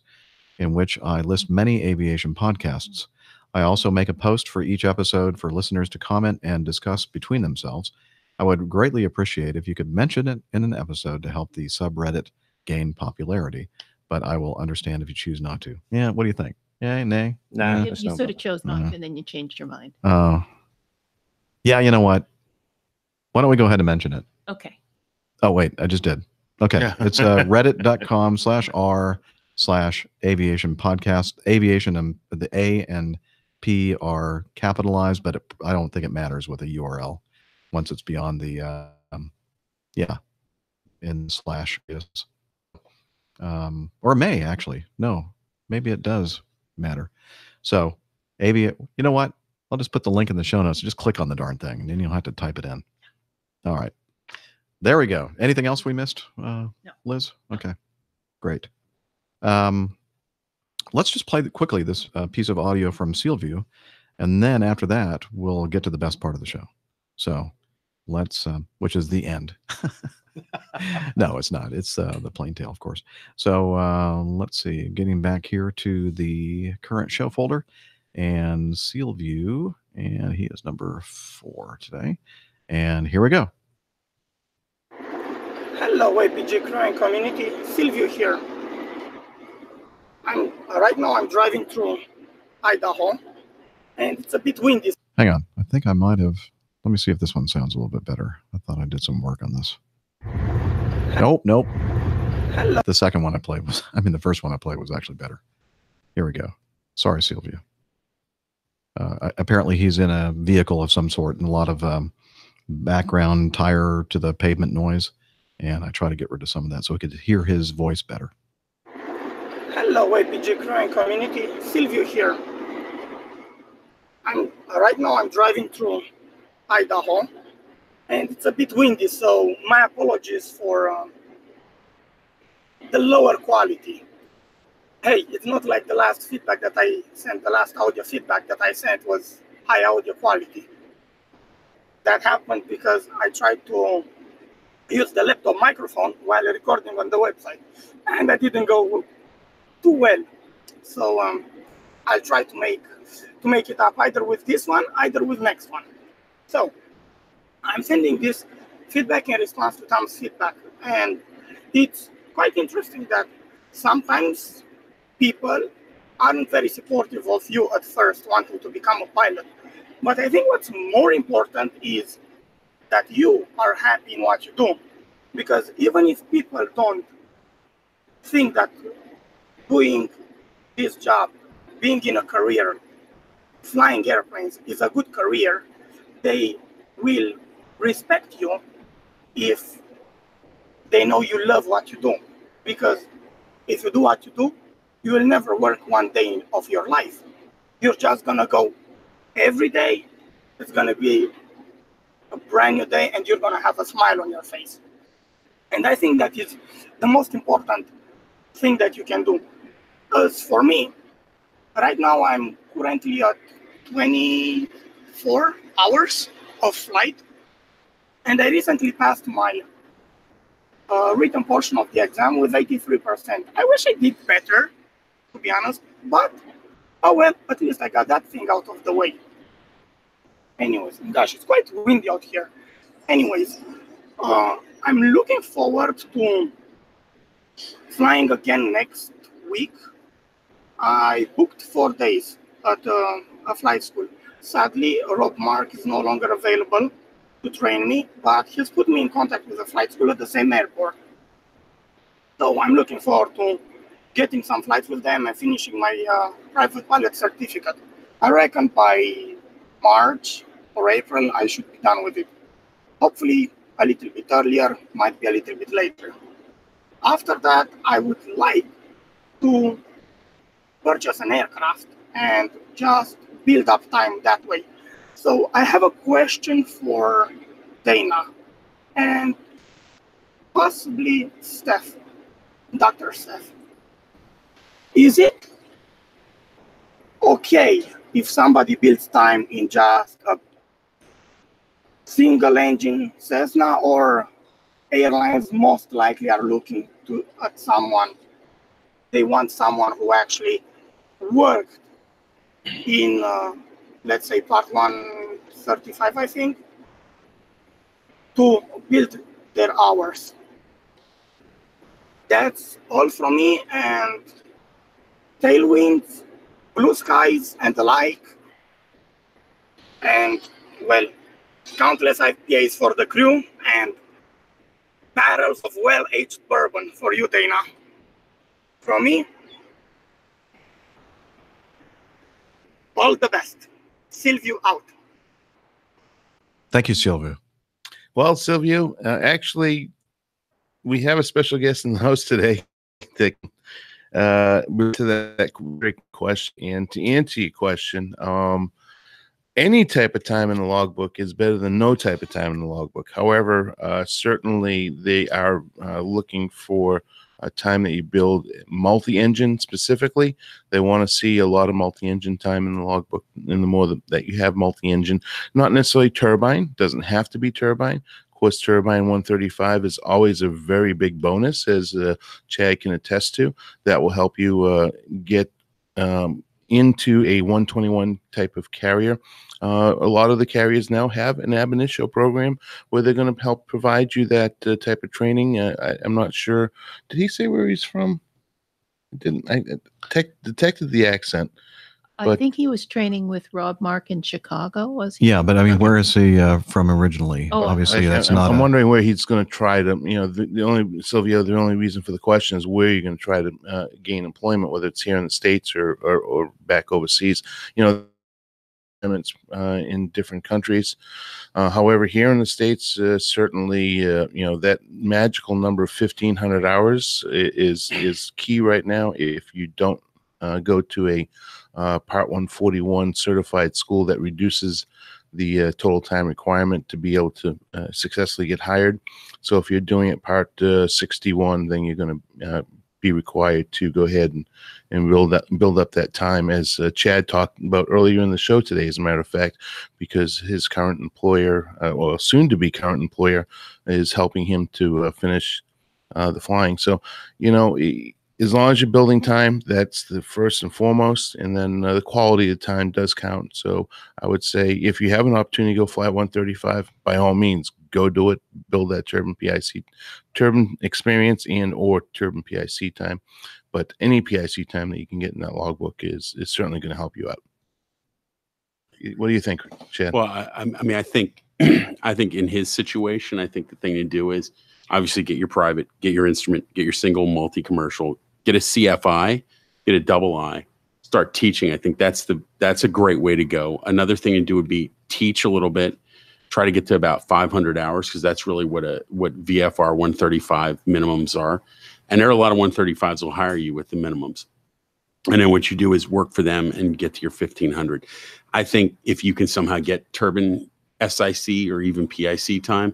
in which I list many aviation podcasts. I also make a post for each episode for listeners to comment and discuss between themselves. I would greatly appreciate if you could mention it in an episode to help the subreddit gain popularity, but I will understand if you choose not to." Yeah, what do you think? Yay, nay? Nah, You sort of chose not to, and then you changed your mind. Oh. Yeah, you know what? Why don't we go ahead and mention it? Okay. Oh, wait, I just did. Okay. Yeah. It's reddit.com/r/aviation podcast. Aviation, the A and P are capitalized, but I don't think it matters with a URL once it's beyond the, in slash is. Or may actually. No, maybe it does matter. So, you know what? I'll just put the link in the show notes. Just click on the darn thing, and then you'll have to type it in. All right. There we go. Anything else we missed, No. Liz? Okay, great. Let's just play quickly this piece of audio from SealView, and then after that, we'll get to the best part of the show. So let's, which is the end. No, it's not. It's the plain tale, of course. So let's see. Getting back here to the current show folder and SealView, and he is number 4 today. And here we go. Hello, APG crew and community. SealView here. Right now I'm driving through Idaho, and it's a bit windy. Hang on. I think I might have. Let me see if this one sounds a little bit better. I thought I did some work on this. Nope. Hello. The second one I played was, the first one I played was actually better. Here we go. Sorry, SealView. Apparently he's in a vehicle of some sort and a lot of background tire to the pavement noise. And I try to get rid of some of that so we could hear his voice better. Hello, APG crew and community. SealView here. Right now I'm driving through Idaho, and it's a bit windy, so my apologies for the lower quality. Hey, it's not like the last feedback that I sent, the last audio feedback that I sent was high audio quality. That happened because I tried to use the laptop microphone while recording on the website, and that didn't go too well. So I'll try to make it up either with this one, either with next one. So I'm sending this feedback in response to Tom's feedback, and it's quite interesting that sometimes people aren't very supportive of you at first wanting to become a pilot. But I think what's more important is that you are happy in what you do. Because even if people don't think that doing this job, being in a career, flying airplanes is a good career, they will respect you if they know you love what you do. Because if you do what you do, you will never work one day of your life. You're just gonna go every day. It's gonna be a brand new day and you're gonna have a smile on your face. And I think that is the most important thing that you can do. As for me, right now I'm currently at 24 hours of flight, and I recently passed my written portion of the exam with 83%. I wish I did better, to be honest, but oh well, at least I got that thing out of the way. Anyways, gosh, it's quite windy out here. Anyways, I'm looking forward to flying again next week. I booked 4 days at a flight school. Sadly, Rob Mark is no longer available to train me, but he's put me in contact with a flight school at the same airport. So I'm looking forward to getting some flights with them and finishing my private pilot certificate. I reckon by March or April, I should be done with it. Hopefully a little bit earlier, might be a little bit later. After that, I would like to purchase an aircraft and just build up time that way. So I have a question for Dana and possibly Steph, Dr. Steph. Is it okay if somebody builds time in just a single engine Cessna, or airlines most likely are looking at someone, they want someone who actually worked in, let's say, Part 135, I think, to build their hours. That's all from me, and tailwinds, blue skies, and the like. And, well, countless IPAs for the crew, and barrels of well-aged bourbon for you, Dana. From me, all the best. Silvio out. Thank you, Silvio. Well, Silvio, actually, we have a special guest in the house today that to that great question. And to answer your question, any type of time in the logbook is better than no type of time in the logbook. However, certainly they are looking for a time that you build multi-engine specifically. They want to see a lot of multi-engine time in the logbook, and the more that you have multi-engine, not necessarily turbine, doesn't have to be turbine. Of course, turbine 135 is always a very big bonus, as Chad can attest to. That will help you get into a 121 type of carrier. A lot of the carriers now have an ab initio program where they're going to help provide you that type of training. I'm not sure. Did he say where he's from? I detected the accent. I think he was training with Rob Mark in Chicago, was he? Yeah, but I mean, where is he from originally? Oh, obviously, that's not. I'm wondering where he's going to try to. The only reason for the question is where you're going to try to gain employment, whether it's here in the States or back overseas. In different countries. However, here in the States, certainly, that magical number of 1,500 hours is key right now. If you don't go to a Part 141 certified school that reduces the total time requirement to be able to successfully get hired. So if you're doing it Part 61, then you're going to be required to go ahead and build up that time, as Chad talked about earlier in the show today, as a matter of fact, because his current employer, or soon to be current employer, is helping him to finish the flying. So, as long as you're building time, that's the first and foremost, and then the quality of time does count. So I would say if you have an opportunity to go fly 135, by all means, go do it. Build that turbine experience and or turbine PIC time. But any PIC time that you can get in that logbook is certainly going to help you out. What do you think, Chad? Well, I mean, I think in his situation, I think the thing to do is obviously get your private, get your instrument, get your single, multi-commercial, get a CFI, get a double I, start teaching. I think that's a great way to go. Another thing to do would be teach a little bit, try to get to about 500 hours, because that's really what VFR 135 minimums are. And there are a lot of 135s that will hire you with the minimums. And then what you do is work for them and get to your 1,500. I think if you can somehow get turbine SIC or even PIC time,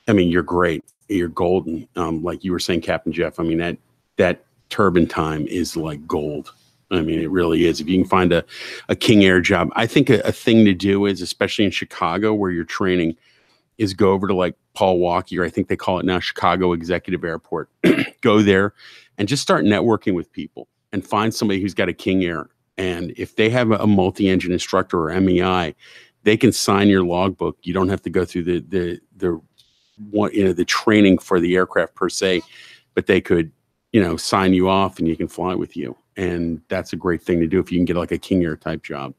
I mean, you're great. You're golden. Like you were saying, Captain Jeff, I mean, that turbine time is like gold. I mean, it really is. If you can find a King Air job, I think a thing to do is, especially in Chicago where you're training, is go over to like Paul Walker, or I think they call it now Chicago Executive Airport. Go there and just start networking with people and find somebody who's got a King Air. And if they have a multi-engine instructor or MEI, they can sign your logbook. You don't have to go through the training for the aircraft per se, but they could, sign you off and you can fly with you. And that's a great thing to do if you can get like a King Air type job.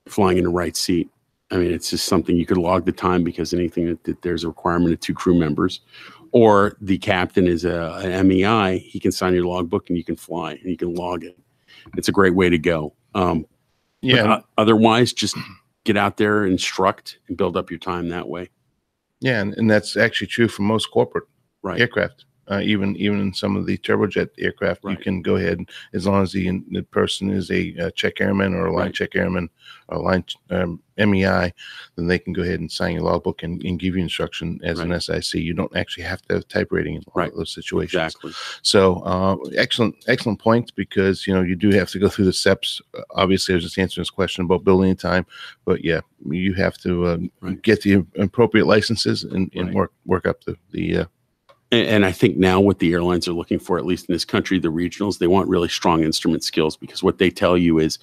flying in the right seat. I mean, it's just something you could log the time, because anything that there's a requirement of 2 crew members, or the captain is an MEI, he can sign your logbook and you can fly and you can log it. It's a great way to go. Otherwise, just get out there, instruct, and build up your time that way. Yeah, and that's actually true for most corporate aircraft. Even in some of the turbojet aircraft, you can go ahead, as long as the person is a check airman or a line check airman or a line MEI, then they can go ahead and sign your logbook and give you instruction as an SIC. You don't actually have to have type rating in all of those situations. Exactly. So excellent points, because you do have to go through the steps. Obviously, I was just answering this question about building time, but yeah, you have to get the appropriate licenses and work up the And I think now what the airlines are looking for, at least in this country, the regionals, they want really strong instrument skills, because what they tell you is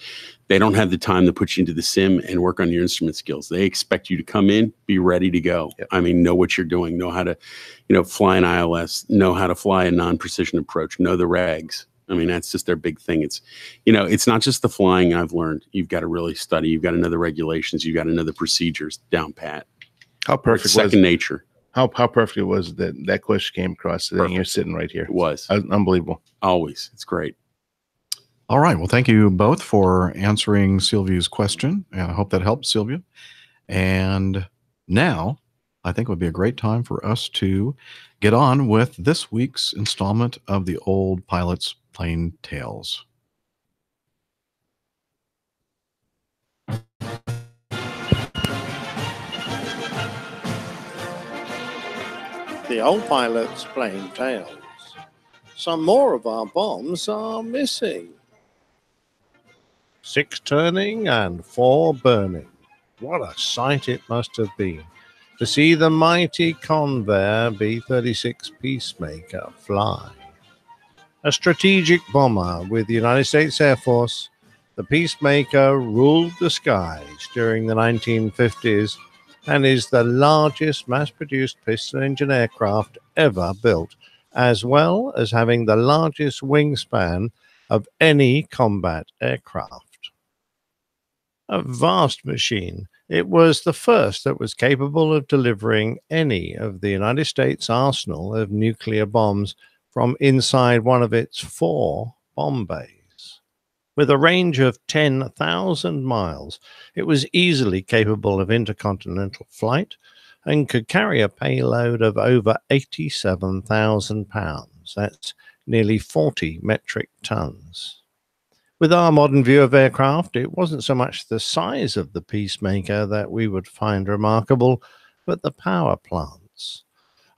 they don't have the time to put you into the sim and work on your instrument skills. They expect you to come in, be ready to go. Yep. I mean, know what you're doing, know how to, fly an ILS, know how to fly a non-precision approach, know the regs. I mean, that's just their big thing. It's, it's not just the flying. I've learned you've got to really study. You've got to know the regulations. You've got to know the procedures down pat. How perfect it's second nature. How perfect it was that question came across today, and you're sitting right here. It was. Unbelievable. Always. It's great. All right. Well, thank you both for answering Sylvia's question. And I hope that helped, Sylvia. And now I think it would be a great time for us to get on with this week's installment of the Old Pilot's Plain Tales. The Old Pilot's Plain Tales. Some more of our bombs are missing. 6 turning and 4 burning. What a sight it must have been to see the mighty Convair B-36 Peacemaker fly. A strategic bomber with the United States Air Force, the Peacemaker ruled the skies during the 1950s and is the largest mass-produced piston-engine aircraft ever built, as well as having the largest wingspan of any combat aircraft. A vast machine, it was the first that was capable of delivering any of the United States arsenal of nuclear bombs from inside one of its 4 bomb bays. With a range of 10,000 miles, it was easily capable of intercontinental flight and could carry a payload of over 87,000 pounds. That's nearly 40 metric tons. With our modern view of aircraft, it wasn't so much the size of the Peacemaker that we would find remarkable, but the power plants.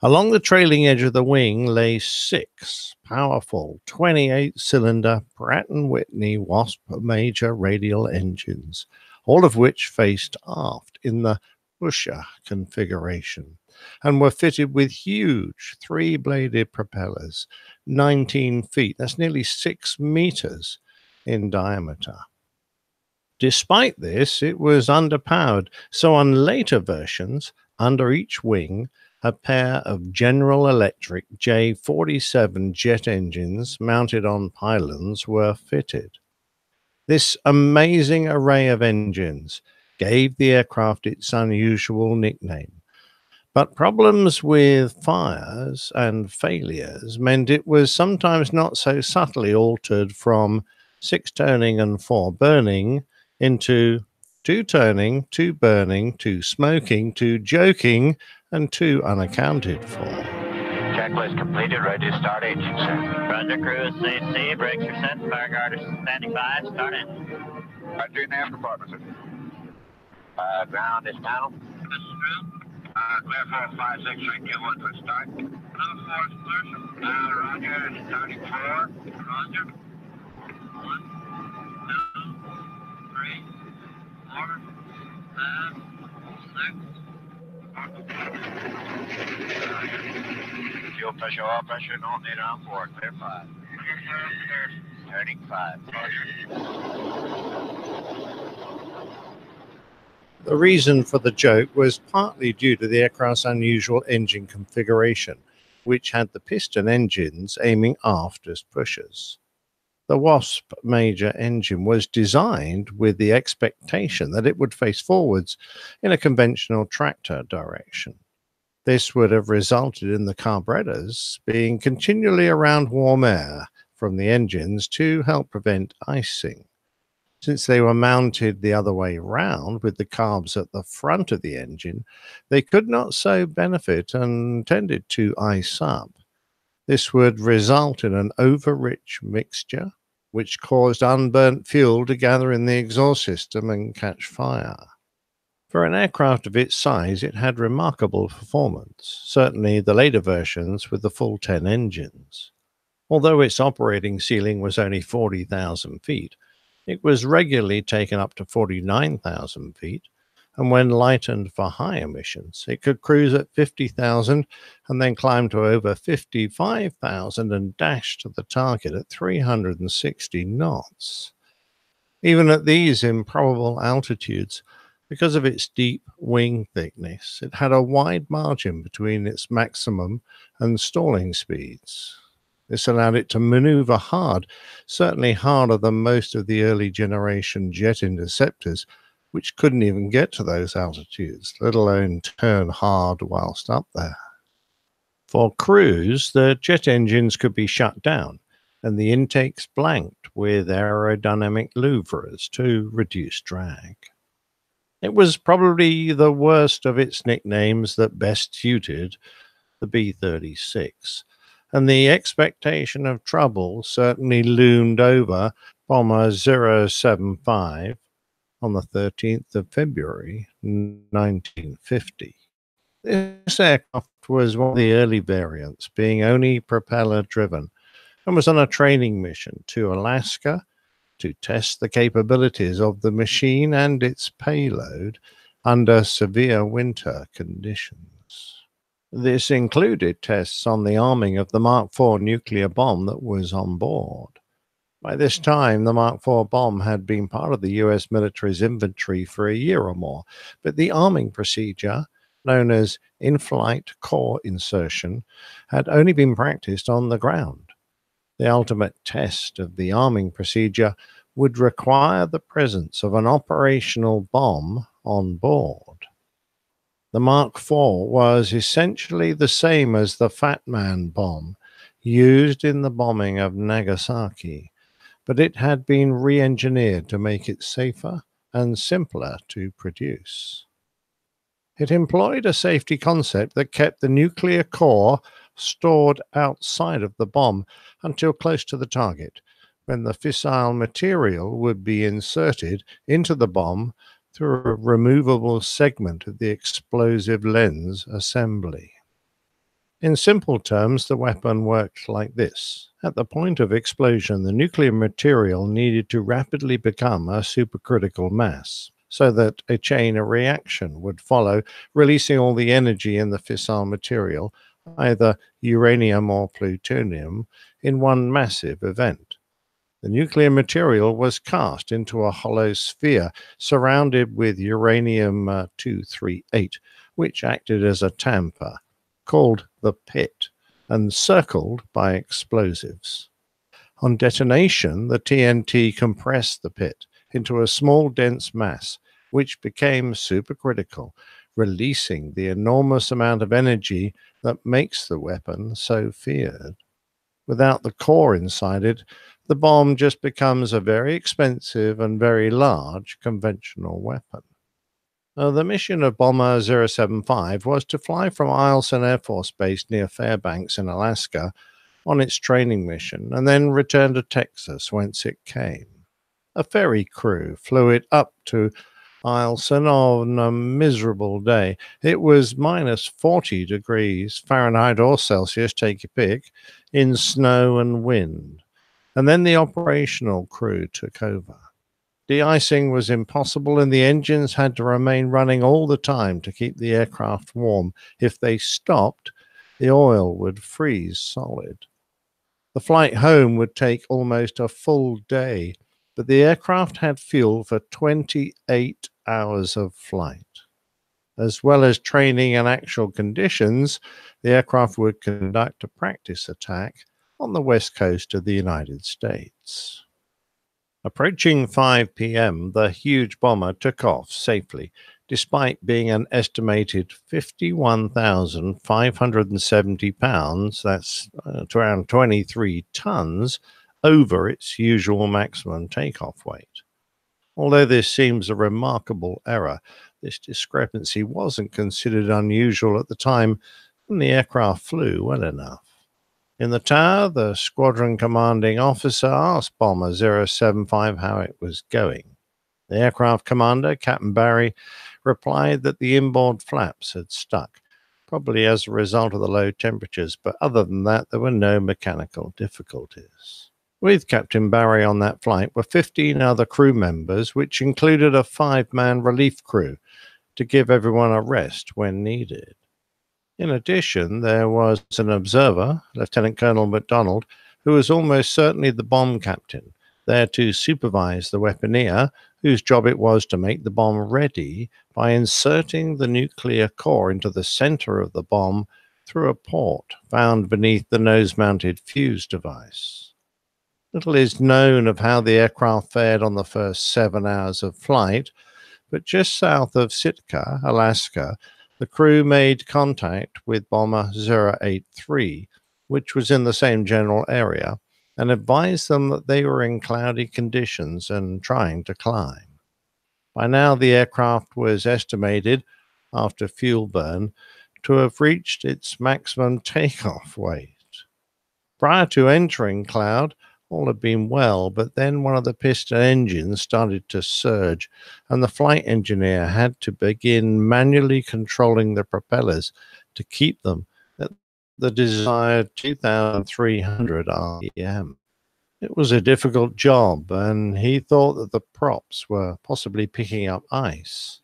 Along the trailing edge of the wing lay 6 powerful 28-cylinder Pratt & Whitney Wasp major radial engines, all of which faced aft in the pusher configuration and were fitted with huge 3-bladed propellers, 19 feet, that's nearly 6 meters in diameter. Despite this, it was underpowered, so on later versions, under each wing, a pair of General Electric J47 jet engines mounted on pylons were fitted. This amazing array of engines gave the aircraft its unusual nickname, but problems with fires and failures meant it was sometimes not so subtly altered from 6 turning and 4 burning into 2 turning, 2 burning, 2 smoking, 2 joking, and 2 unaccounted for. Checklist completed, ready to start engine set. Roger, crew, CC, brakes are set, fire guard is standing by, start engine. 2.5 compartments, sir. Ground is panel. This is ground. Clear 4563, give 1 to start. Clear 4 is commercial. Roger, starting 4. Roger. 1, 2, 3, 4, 5, 6. Fuel pressure, oil pressure, no meter on board. Clear 5. Turning 5. The reason for the joke was partly due to the aircraft's unusual engine configuration, which had the piston engines aiming aft as pushers. The Wasp major engine was designed with the expectation that it would face forwards in a conventional tractor direction. This would have resulted in the carburetors being continually around warm air from the engines to help prevent icing. Since they were mounted the other way round with the carbs at the front of the engine, they could not so benefit and tended to ice up. This would result in an over-rich mixture, which caused unburnt fuel to gather in the exhaust system and catch fire. For an aircraft of its size, it had remarkable performance, certainly the later versions with the full 10 engines. Although its operating ceiling was only 40,000 feet, it was regularly taken up to 49,000 feet, and when lightened for high emissions, it could cruise at 50,000 and then climb to over 55,000 and dash to the target at 360 knots. Even at these improbable altitudes, because of its deep wing thickness, it had a wide margin between its maximum and stalling speeds. This allowed it to maneuver hard, certainly harder than most of the early generation jet interceptors, which couldn't even get to those altitudes, let alone turn hard whilst up there. For cruise, the jet engines could be shut down and the intakes blanked with aerodynamic louvres to reduce drag. It was probably the worst of its nicknames that best suited the B-36, and the expectation of trouble certainly loomed over Bomber 075 on the 13th of February 1950. This aircraft was one of the early variants, being only propeller-driven, and was on a training mission to Alaska to test the capabilities of the machine and its payload under severe winter conditions. This included tests on the arming of the Mark IV nuclear bomb that was on board. By this time, the Mark IV bomb had been part of the US military's inventory for a year or more, but the arming procedure, known as in-flight core insertion, had only been practiced on the ground. The ultimate test of the arming procedure would require the presence of an operational bomb on board. The Mark IV was essentially the same as the Fat Man bomb used in the bombing of Nagasaki, but it had been re-engineered to make it safer and simpler to produce. It employed a safety concept that kept the nuclear core stored outside of the bomb until close to the target, when the fissile material would be inserted into the bomb through a removable segment of the explosive lens assembly. In simple terms, the weapon worked like this. At the point of explosion, the nuclear material needed to rapidly become a supercritical mass, so that a chain of reaction would follow, releasing all the energy in the fissile material, either uranium or plutonium, in one massive event. The nuclear material was cast into a hollow sphere surrounded with uranium-238, which acted as a tamper, called the pit, and circled by explosives. On detonation, the TNT compressed the pit into a small dense mass, which became supercritical, releasing the enormous amount of energy that makes the weapon so feared. Without the core inside it, the bomb just becomes a very expensive and very large conventional weapon. The mission of Bomber 075 was to fly from Eielson Air Force Base near Fairbanks in Alaska on its training mission and then return to Texas, whence it came. A ferry crew flew it up to Eielson on a miserable day. It was minus 40 degrees Fahrenheit or Celsius, take your pick, in snow and wind. And then the operational crew took over. De-icing was impossible, and the engines had to remain running all the time to keep the aircraft warm. If they stopped, the oil would freeze solid. The flight home would take almost a full day, but the aircraft had fuel for 28 hours of flight. As well as training and actual conditions, the aircraft would conduct a practice attack on the west coast of the United States. Approaching 5 p.m., the huge bomber took off safely, despite being an estimated 51,570 pounds, that's around 23 tons, over its usual maximum takeoff weight. Although this seems a remarkable error, this discrepancy wasn't considered unusual at the time, and the aircraft flew well enough. In the tower, the squadron commanding officer asked Bomber 075 how it was going. The aircraft commander, Captain Barry, replied that the inboard flaps had stuck, probably as a result of the low temperatures, but other than that, there were no mechanical difficulties. With Captain Barry on that flight were 15 other crew members, which included a 5-man relief crew to give everyone a rest when needed. In addition, there was an observer, Lieutenant Colonel MacDonald, who was almost certainly the bomb captain, there to supervise the weaponeer, whose job it was to make the bomb ready by inserting the nuclear core into the center of the bomb through a port found beneath the nose-mounted fuse device. Little is known of how the aircraft fared on the first 7 hours of flight, but just south of Sitka, Alaska, the crew made contact with Bomber 083, which was in the same general area, and advised them that they were in cloudy conditions and trying to climb. By now, the aircraft was estimated, after fuel burn, to have reached its maximum takeoff weight. Prior to entering cloud, all had been well, but then one of the piston engines started to surge, and the flight engineer had to begin manually controlling the propellers to keep them at the desired 2,300 RPM. It was a difficult job, and he thought that the props were possibly picking up ice.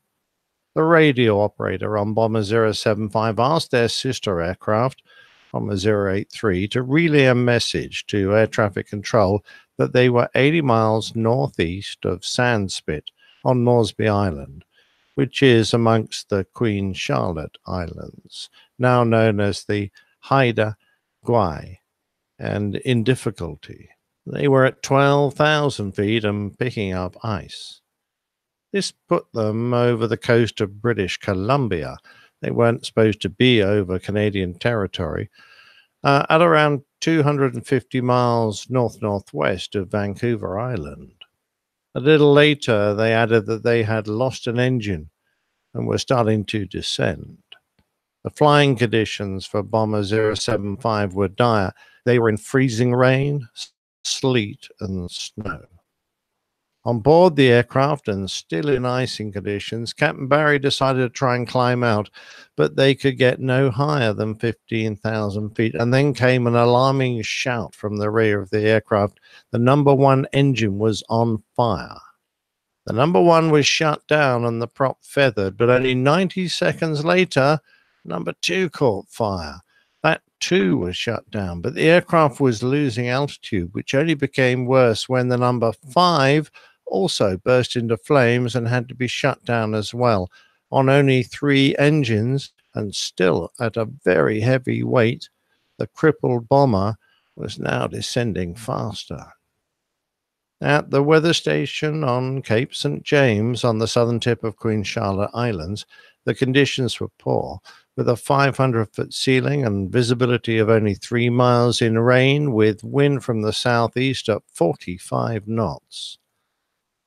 The radio operator on Bomber 075 asked their sister aircraft, Bomber 083, to relay a message to air traffic control that they were 80 miles northeast of Sandspit on Moresby Island, which is amongst the Queen Charlotte Islands, now known as the Haida Gwaii, and in difficulty. They were at 12,000 feet and picking up ice. This put them over the coast of British Columbia. They weren't supposed to be over Canadian territory, at around 250 miles north-northwest of Vancouver Island. A little later, they added that they had lost an engine and were starting to descend. The flying conditions for Bomber 075 were dire. They were in freezing rain, sleet, and snow. On board the aircraft and still in icing conditions, Captain Barry decided to try and climb out, but they could get no higher than 15,000 feet. And then came an alarming shout from the rear of the aircraft. The number 1 engine was on fire. The number 1 was shut down and the prop feathered, but only 90 seconds later, number 2 caught fire. That too was shut down, but the aircraft was losing altitude, which only became worse when the number 5 also burst into flames and had to be shut down as well, on only 3 engines and still at a very heavy weight. The crippled bomber was now descending faster. At the weather station on Cape St. James on the southern tip of Queen Charlotte Islands, the conditions were poor, with a 500-foot ceiling and visibility of only 3 miles in rain, with wind from the southeast at 45 knots.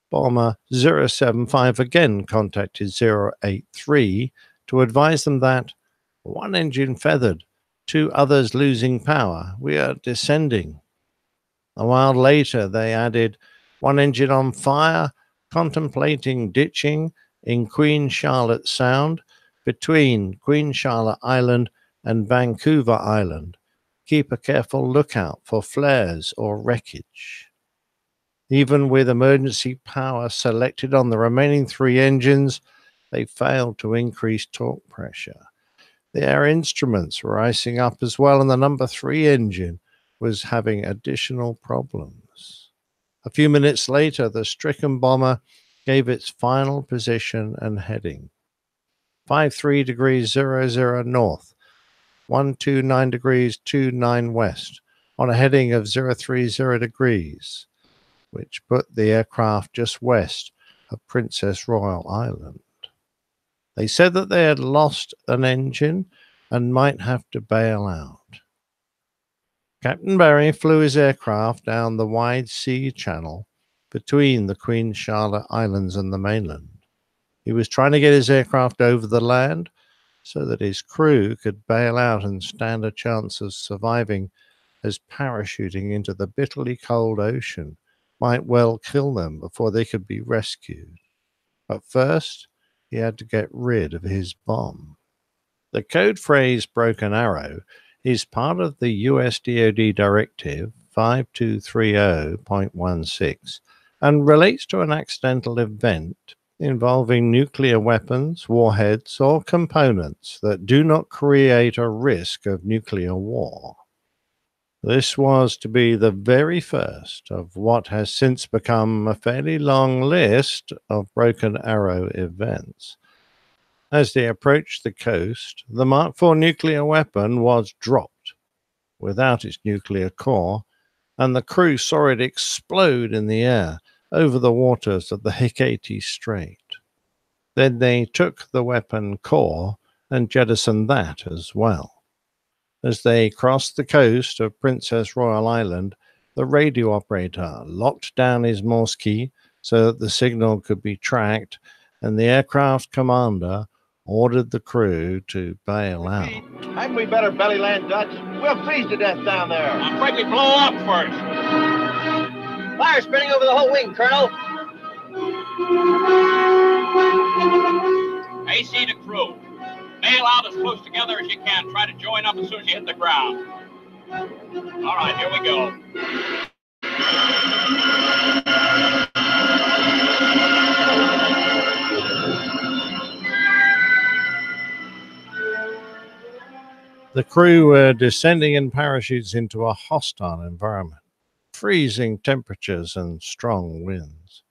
Bomber 075 again contacted 083 to advise them that 1 engine feathered, 2 others losing power. We are descending. A while later, they added 1 engine on fire, contemplating ditching in Queen Charlotte Sound between Queen Charlotte Island and Vancouver Island. Keep a careful lookout for flares or wreckage. Even with emergency power selected on the remaining 3 engines, they failed to increase torque pressure. The air instruments were icing up as well, and the number 3 engine was having additional problems. A few minutes later, the stricken bomber gave its final position and heading. 53 degrees 00 north, 129 degrees 29 west, on a heading of 030 degrees, which put the aircraft just west of Princess Royal Island. They said that they had lost an engine and might have to bail out. Captain Barry flew his aircraft down the wide sea channel between the Queen Charlotte Islands and the mainland. He was trying to get his aircraft over the land so that his crew could bail out and stand a chance of surviving, as parachuting into the bitterly cold ocean might well kill them before they could be rescued. But first, he had to get rid of his bomb. The code phrase Broken Arrow is part of the US DoD Directive 5230.16 and relates to an accidental event involving nuclear weapons, warheads, or components that do not create a risk of nuclear war. This was to be the very first of what has since become a fairly long list of Broken Arrow events. As they approached the coast, the Mark IV nuclear weapon was dropped without its nuclear core, and the crew saw it explode in the air over the waters of the Hecate Strait. Then they took the weapon core and jettisoned that as well. As they crossed the coast of Princess Royal Island, the radio operator locked down his Morse key so that the signal could be tracked, and the aircraft commander ordered the crew to bail out. Hadn't we better belly land Dutch? We'll freeze to death down there. I'm afraid we blow up first. Fire spinning over the whole wing, Colonel. AC to crew. Bail out as close together as you can. Try to join up as soon as you hit the ground. All right, here we go. The crew were descending in parachutes into a hostile environment, freezing temperatures and strong winds.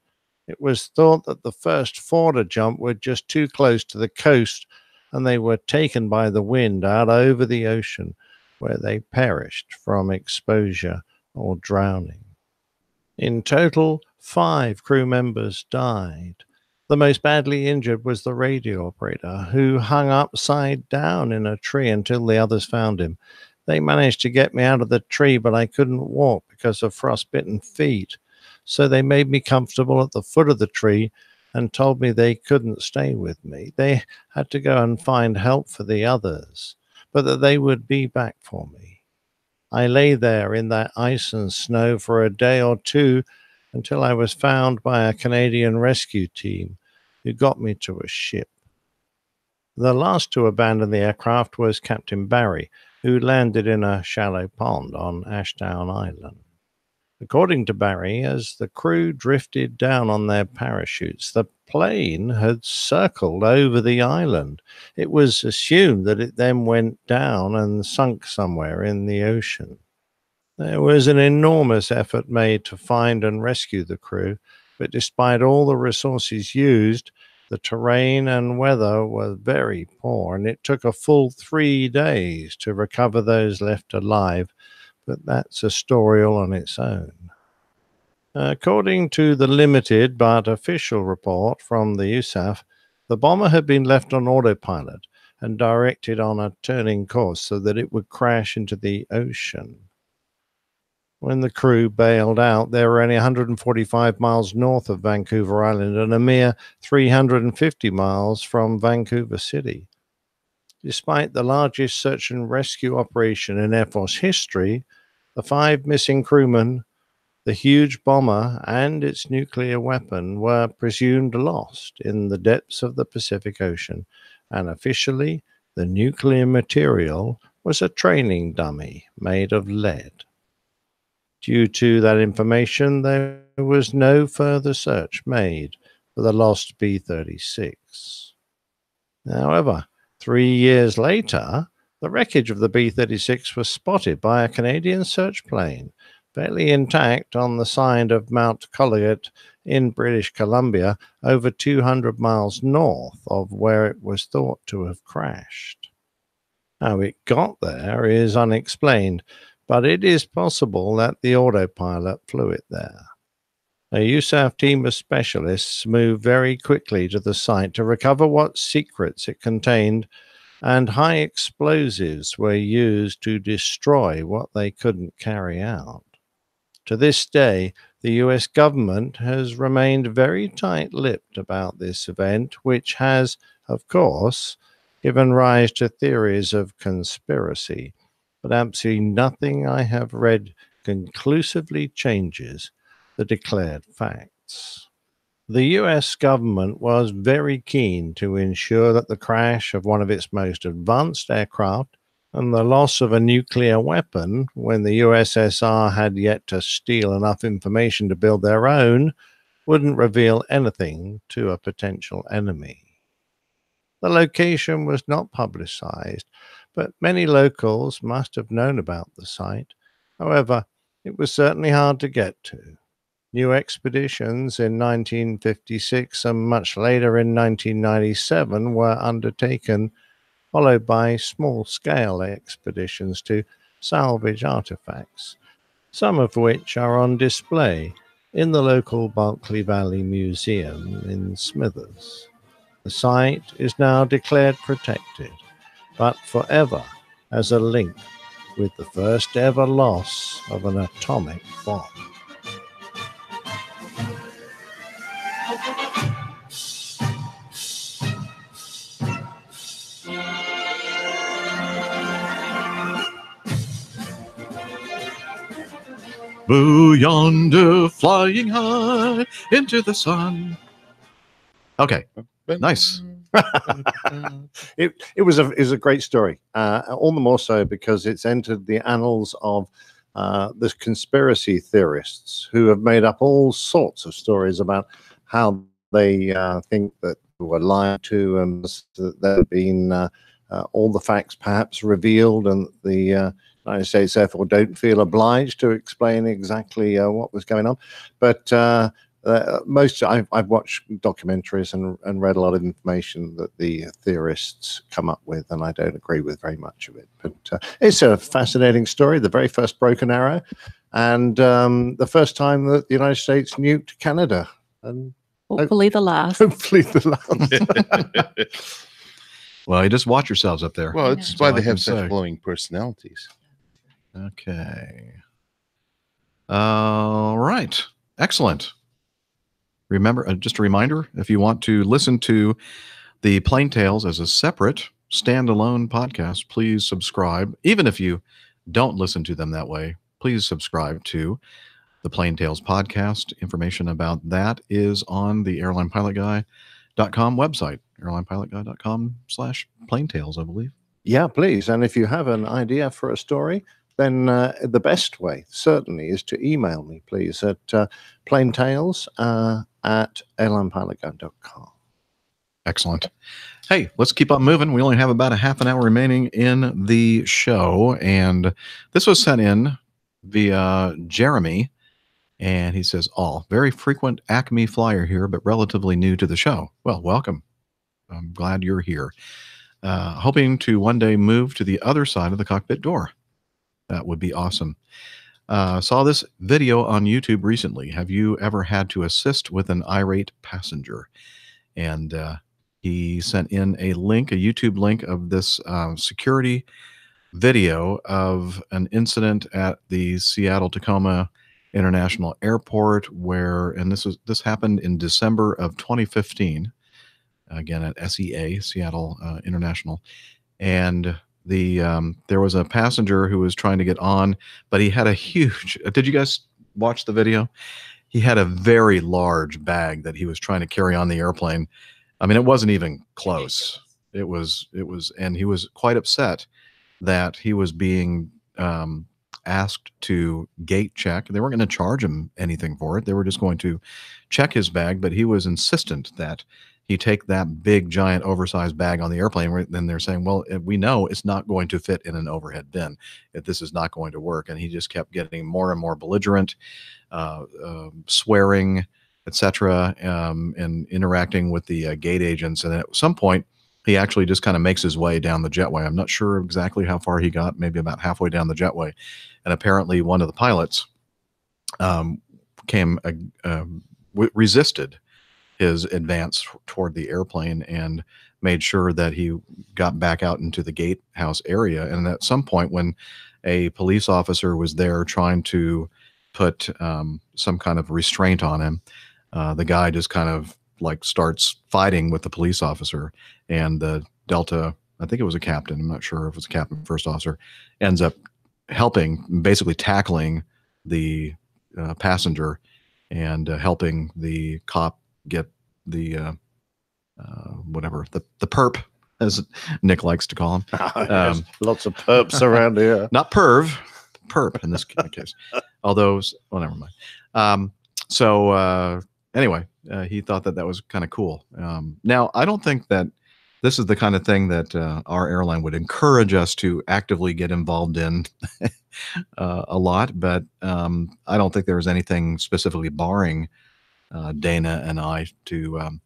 It was thought that the first four to jump were just too close to the coast, and they were taken by the wind out over the ocean, where they perished from exposure or drowning. In total, 5 crew members died. The most badly injured was the radio operator, who hung upside down in a tree until the others found him. They managed to get me out of the tree, but I couldn't walk because of frostbitten feet. So they made me comfortable at the foot of the tree and told me they couldn't stay with me. They had to go and find help for the others, but that they would be back for me. I lay there in that ice and snow for a day or two until I was found by a Canadian rescue team who got me to a ship. The last to abandon the aircraft was Captain Barry, who landed in a shallow pond on Ashdown Island. According to Barry, as the crew drifted down on their parachutes, the plane had circled over the island. It was assumed that it then went down and sunk somewhere in the ocean. There was an enormous effort made to find and rescue the crew, but despite all the resources used, the terrain and weather were very poor, and it took a full 3 days to recover those left alive. But that's a story all on its own. According to the limited but official report from the USAF, the bomber had been left on autopilot and directed on a turning course so that it would crash into the ocean. When the crew bailed out, they were only 145 miles north of Vancouver Island and a mere 350 miles from Vancouver City. Despite the largest search and rescue operation in Air Force history, the 5 missing crewmen, the huge bomber, and its nuclear weapon were presumed lost in the depths of the Pacific Ocean, and officially, the nuclear material was a training dummy made of lead. Due to that information, there was no further search made for the lost B-36. However, 3 years later, the wreckage of the B-36 was spotted by a Canadian search plane, barely intact on the side of Mount Collier in British Columbia, over 200 miles north of where it was thought to have crashed. How it got there is unexplained, but it is possible that the autopilot flew it there. A USAF team of specialists moved very quickly to the site to recover what secrets it contained, and high explosives were used to destroy what they couldn't carry out. To this day, the US government has remained very tight-lipped about this event, which has, of course, given rise to theories of conspiracy. But absolutely nothing I have read conclusively changes the declared facts. The US government was very keen to ensure that the crash of one of its most advanced aircraft and the loss of a nuclear weapon, when the USSR had yet to steal enough information to build their own, wouldn't reveal anything to a potential enemy. The location was not publicized, but many locals must have known about the site. However, it was certainly hard to get to. New expeditions in 1956 and much later in 1997 were undertaken, followed by small-scale expeditions to salvage artifacts, some of which are on display in the local Berkeley Valley Museum in Smithers. The site is now declared protected, but forever as a link with the first ever loss of an atomic bomb. Boo yonder, flying high into the sun. Okay, nice. It was a great story, all the more so because it's entered the annals of the conspiracy theorists who have made up all sorts of stories about how they think that they were lied to and that there have been all the facts perhaps revealed, and the United States therefore don't feel obliged to explain exactly what was going on. But I've watched documentaries and read a lot of information that the theorists come up with, and I don't agree with very much of it. But it's a fascinating story. The very first broken arrow, and the first time that the United States nuked Canada, and hopefully the last. Hopefully the last. Well, you just watch yourselves up there. Well, it's why they have such glowing personalities. Okay. All right. Excellent. Remember, just a reminder, if you want to listen to the Plain Tales as a separate standalone podcast, please subscribe. Even if you don't listen to them that way, please subscribe to the Plain Tales podcast. Information about that is on the airlinepilotguy.com website, airlinepilotguy.com/plaintales, I believe. Yeah, please. And if you have an idea for a story, then the best way certainly is to email me, please, at plaintales@airlinepilotguy.com. Excellent. Hey, let's keep on moving. We only have about a half an hour remaining in the show, and this was sent in via Jeremy, and he says, very frequent Acme flyer here, but relatively new to the show. Well, welcome. I'm glad you're here. Hoping to one day move to the other side of the cockpit door. That would be awesome. Saw this video on YouTube recently. Have you ever had to assist with an irate passenger? And he sent in a link, a YouTube link of this security video of an incident at the Seattle-Tacoma International Airport where, and this happened in December of 2015, again at SEA, Seattle International. And there was a passenger who was trying to get on, but he had a huge, did you guys watch the video? He had a very large bag that he was trying to carry on the airplane. I mean, it wasn't even close. It was, and he was quite upset that he was being asked to gate check. They weren't going to charge him anything for it. They were just going to check his bag, but he was insistent that he take that big, giant, oversized bag on the airplane. Then they're saying, well, we know it's not going to fit in an overhead bin. This is not going to work. And he just kept getting more and more belligerent, swearing, etc., and interacting with the gate agents. And at some point, he actually just kind of makes his way down the jetway. I'm not sure exactly how far he got, maybe about halfway down the jetway. And apparently one of the pilots resisted his advance toward the airplane and made sure that he got back out into the gatehouse area. And at some point when a police officer was there trying to put some kind of restraint on him, the guy just kind of like starts fighting with the police officer, and the Delta, I think it was a captain, I'm not sure if it was a captain, first officer, ends up helping, basically tackling the passenger and helping the cop get the whatever, the perp, as Nick likes to call him. There's lots of perps around here. Not perv, perp in this case. Although, well, never mind. Anyway, he thought that was kind of cool. Now, I don't think that this is the kind of thing that our airline would encourage us to actively get involved in a lot, but I don't think there's anything specifically barring Dana and I to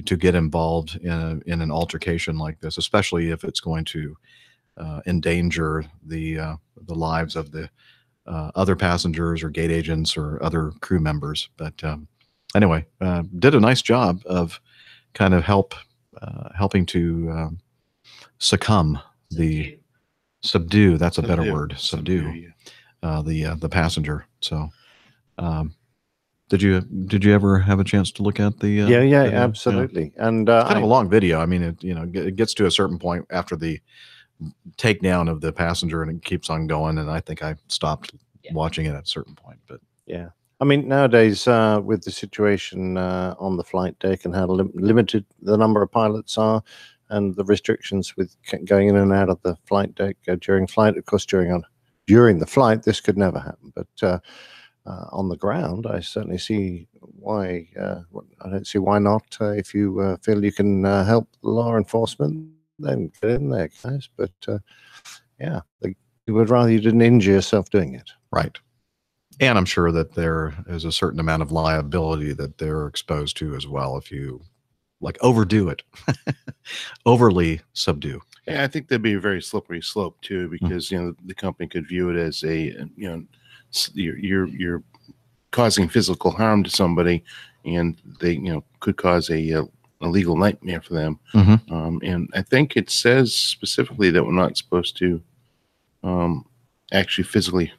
get involved in an altercation like this, especially if it's going to endanger the lives of the other passengers or gate agents or other crew members. But anyway, did a nice job of kind of helping to subdue. That's a better word. Subdue the passenger. So. Did you ever have a chance to look at the? Yeah, absolutely. Yeah. And it's kind of a long video. I mean, it gets to a certain point after the takedown of the passenger, and it keeps on going. And I think I stopped watching it at a certain point. But yeah, I mean, nowadays with the situation on the flight deck and how limited the number of pilots are, and the restrictions with going in and out of the flight deck during flight, of course, during the flight, this could never happen. But on the ground, I certainly see why. I don't see why not. If you feel you can help law enforcement, then get in there, guys. But yeah, you would rather you didn't injure yourself doing it. Right. And I'm sure that there is a certain amount of liability that they're exposed to as well if you like overdo it, overly subdue. Yeah, I think that'd be a very slippery slope too, because the company could view it as you're causing physical harm to somebody, and they could cause a legal nightmare for them. And I think it says specifically that we're not supposed to actually physically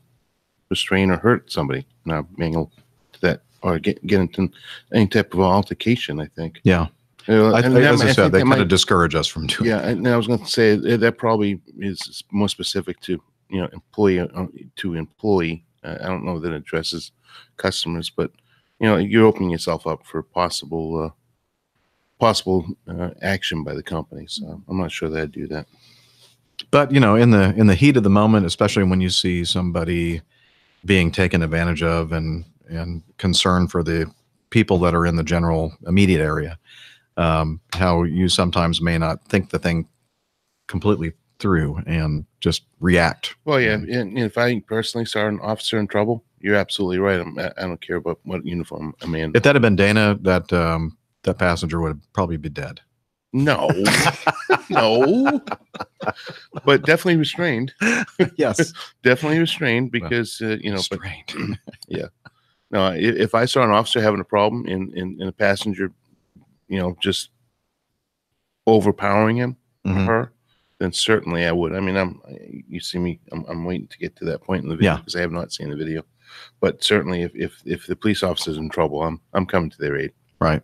restrain or hurt somebody, not being able to that or get into any type of altercation. I think. Yeah. As I said, they kind of discourage us from doing. Yeah, and I was going to say that probably is more specific to employee to employee. I don't know that it addresses customers, but you're opening yourself up for possible action by the company. So I'm not sure that I'd do that. But in the heat of the moment, especially when you see somebody being taken advantage of and concern for the people that are in the general immediate area, how you sometimes may not think the thing completely through and just react. Well, yeah, and if I personally saw an officer in trouble, you're absolutely right. I don't care about what uniform I'm in. If that had been Dana, that passenger would probably be dead. No, no, but definitely restrained. Yes, definitely restrained because restrained. But, yeah. No, if I saw an officer having a problem in a passenger, just overpowering him or her, then certainly I would. I mean, you see me, I'm waiting to get to that point in the video because I have not seen the video. But certainly, if the police officer's in trouble, I'm coming to their aid. Right.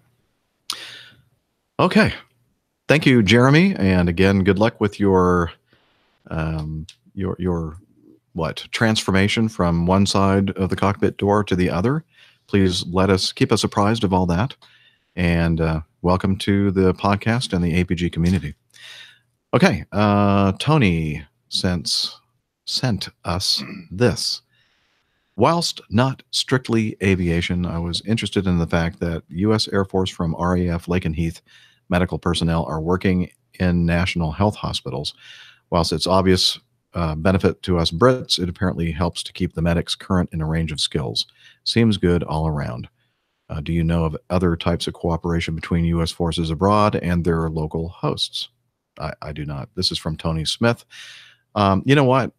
Okay. Thank you, Jeremy, and again, good luck with your transformation from one side of the cockpit door to the other. Please keep us apprised of all that, and welcome to the podcast and the APG community. Okay, Tony sent us this. Whilst not strictly aviation, I was interested in the fact that U.S. Air Force from RAF Lakenheath medical personnel are working in national health hospitals. Whilst it's obvious benefit to us Brits, it apparently helps to keep the medics current in a range of skills. Seems good all around. Do you know of other types of cooperation between U.S. forces abroad and their local hosts? I do not. This is from Tony Smith. You know what?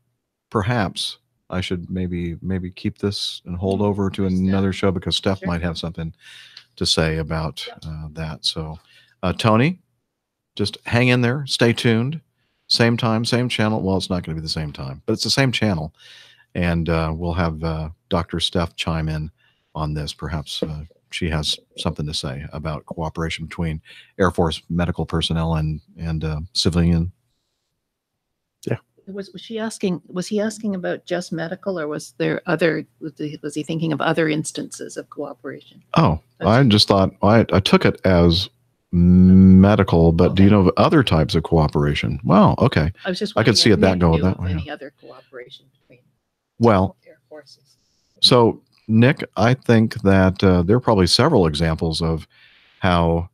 Perhaps I should maybe keep this and hold over to another show, because Steph might have something to say about that. So, Tony, just hang in there. Stay tuned. Same time, same channel. Well, it's not going to be the same time, but it's the same channel. And we'll have Dr. Steph chime in on this. Perhaps she has something to say about cooperation between Air Force medical personnel and civilian. Yeah. Was he asking about just medical, or was there other? Was he thinking of other instances of cooperation? Oh, I just thought I took it as medical, but do you know of other types of cooperation? Well, okay. I could see it that go that way. Any other cooperation between Air forces? So, Nick, I think that there are probably several examples of how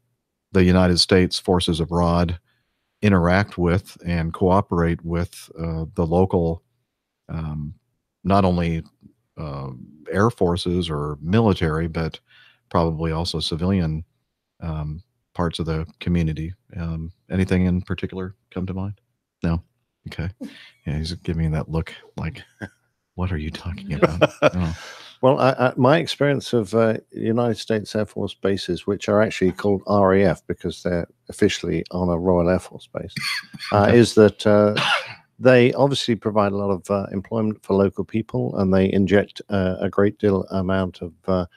the United States forces abroad interact with and cooperate with the local, not only air forces or military, but probably also civilian parts of the community. Anything in particular come to mind? No? Okay. Yeah, he's giving me that look like, what are you talking about? Oh. Well, my experience of United States Air Force bases, which are actually called RAF because they're officially on a Royal Air Force base, is that they obviously provide a lot of employment for local people, and they inject a great deal amount of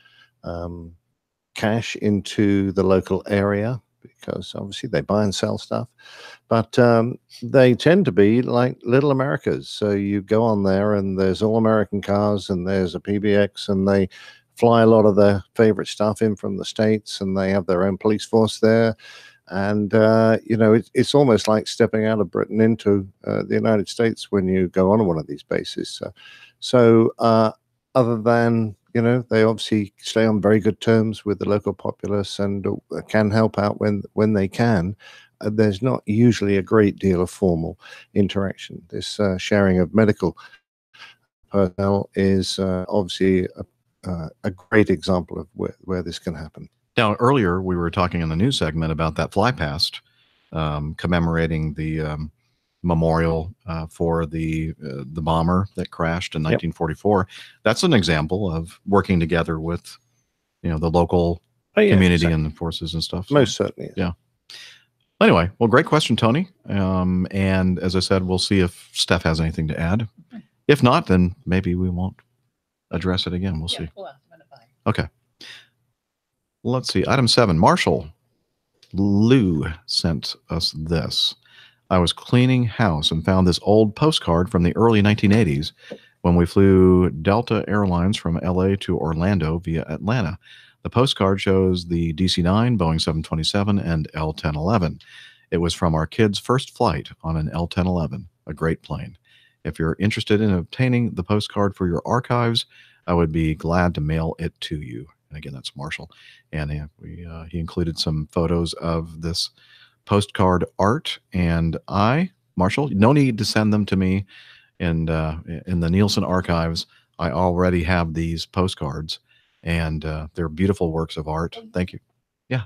cash into the local area, because obviously they buy and sell stuff. But they tend to be like little Americas. So you go on there and there's all American cars and there's a PBX, and they fly a lot of their favorite stuff in from the States, and they have their own police force there. And, it's almost like stepping out of Britain into the United States when you go on one of these bases. So other than, they obviously stay on very good terms with the local populace and can help out when they can. There's not usually a great deal of formal interaction. This sharing of medical personnel is obviously a great example of where this can happen. Now, earlier we were talking in the news segment about that fly past commemorating the memorial for the bomber that crashed in 1944. That's an example of working together with, the local community and the forces and stuff. So, most certainly. Yeah. Anyway, well, great question, Tony. And as I said, we'll see if Steph has anything to add. If not, then maybe we won't address it again. We'll see. Okay. Let's see. Item 7. Marshall Lou sent us this. I was cleaning house and found this old postcard from the early 1980s when we flew Delta Airlines from LA to Orlando via Atlanta. The postcard shows the DC-9, Boeing 727, and L-1011. It was from our kid's first flight on an L-1011, a great plane. If you're interested in obtaining the postcard for your archives, I would be glad to mail it to you. And again, that's Marshall. And he included some photos of this postcard art. And Marshall, no need to send them to me in the Nielsen archives. I already have these postcards, and they're beautiful works of art. Thank you. Yeah.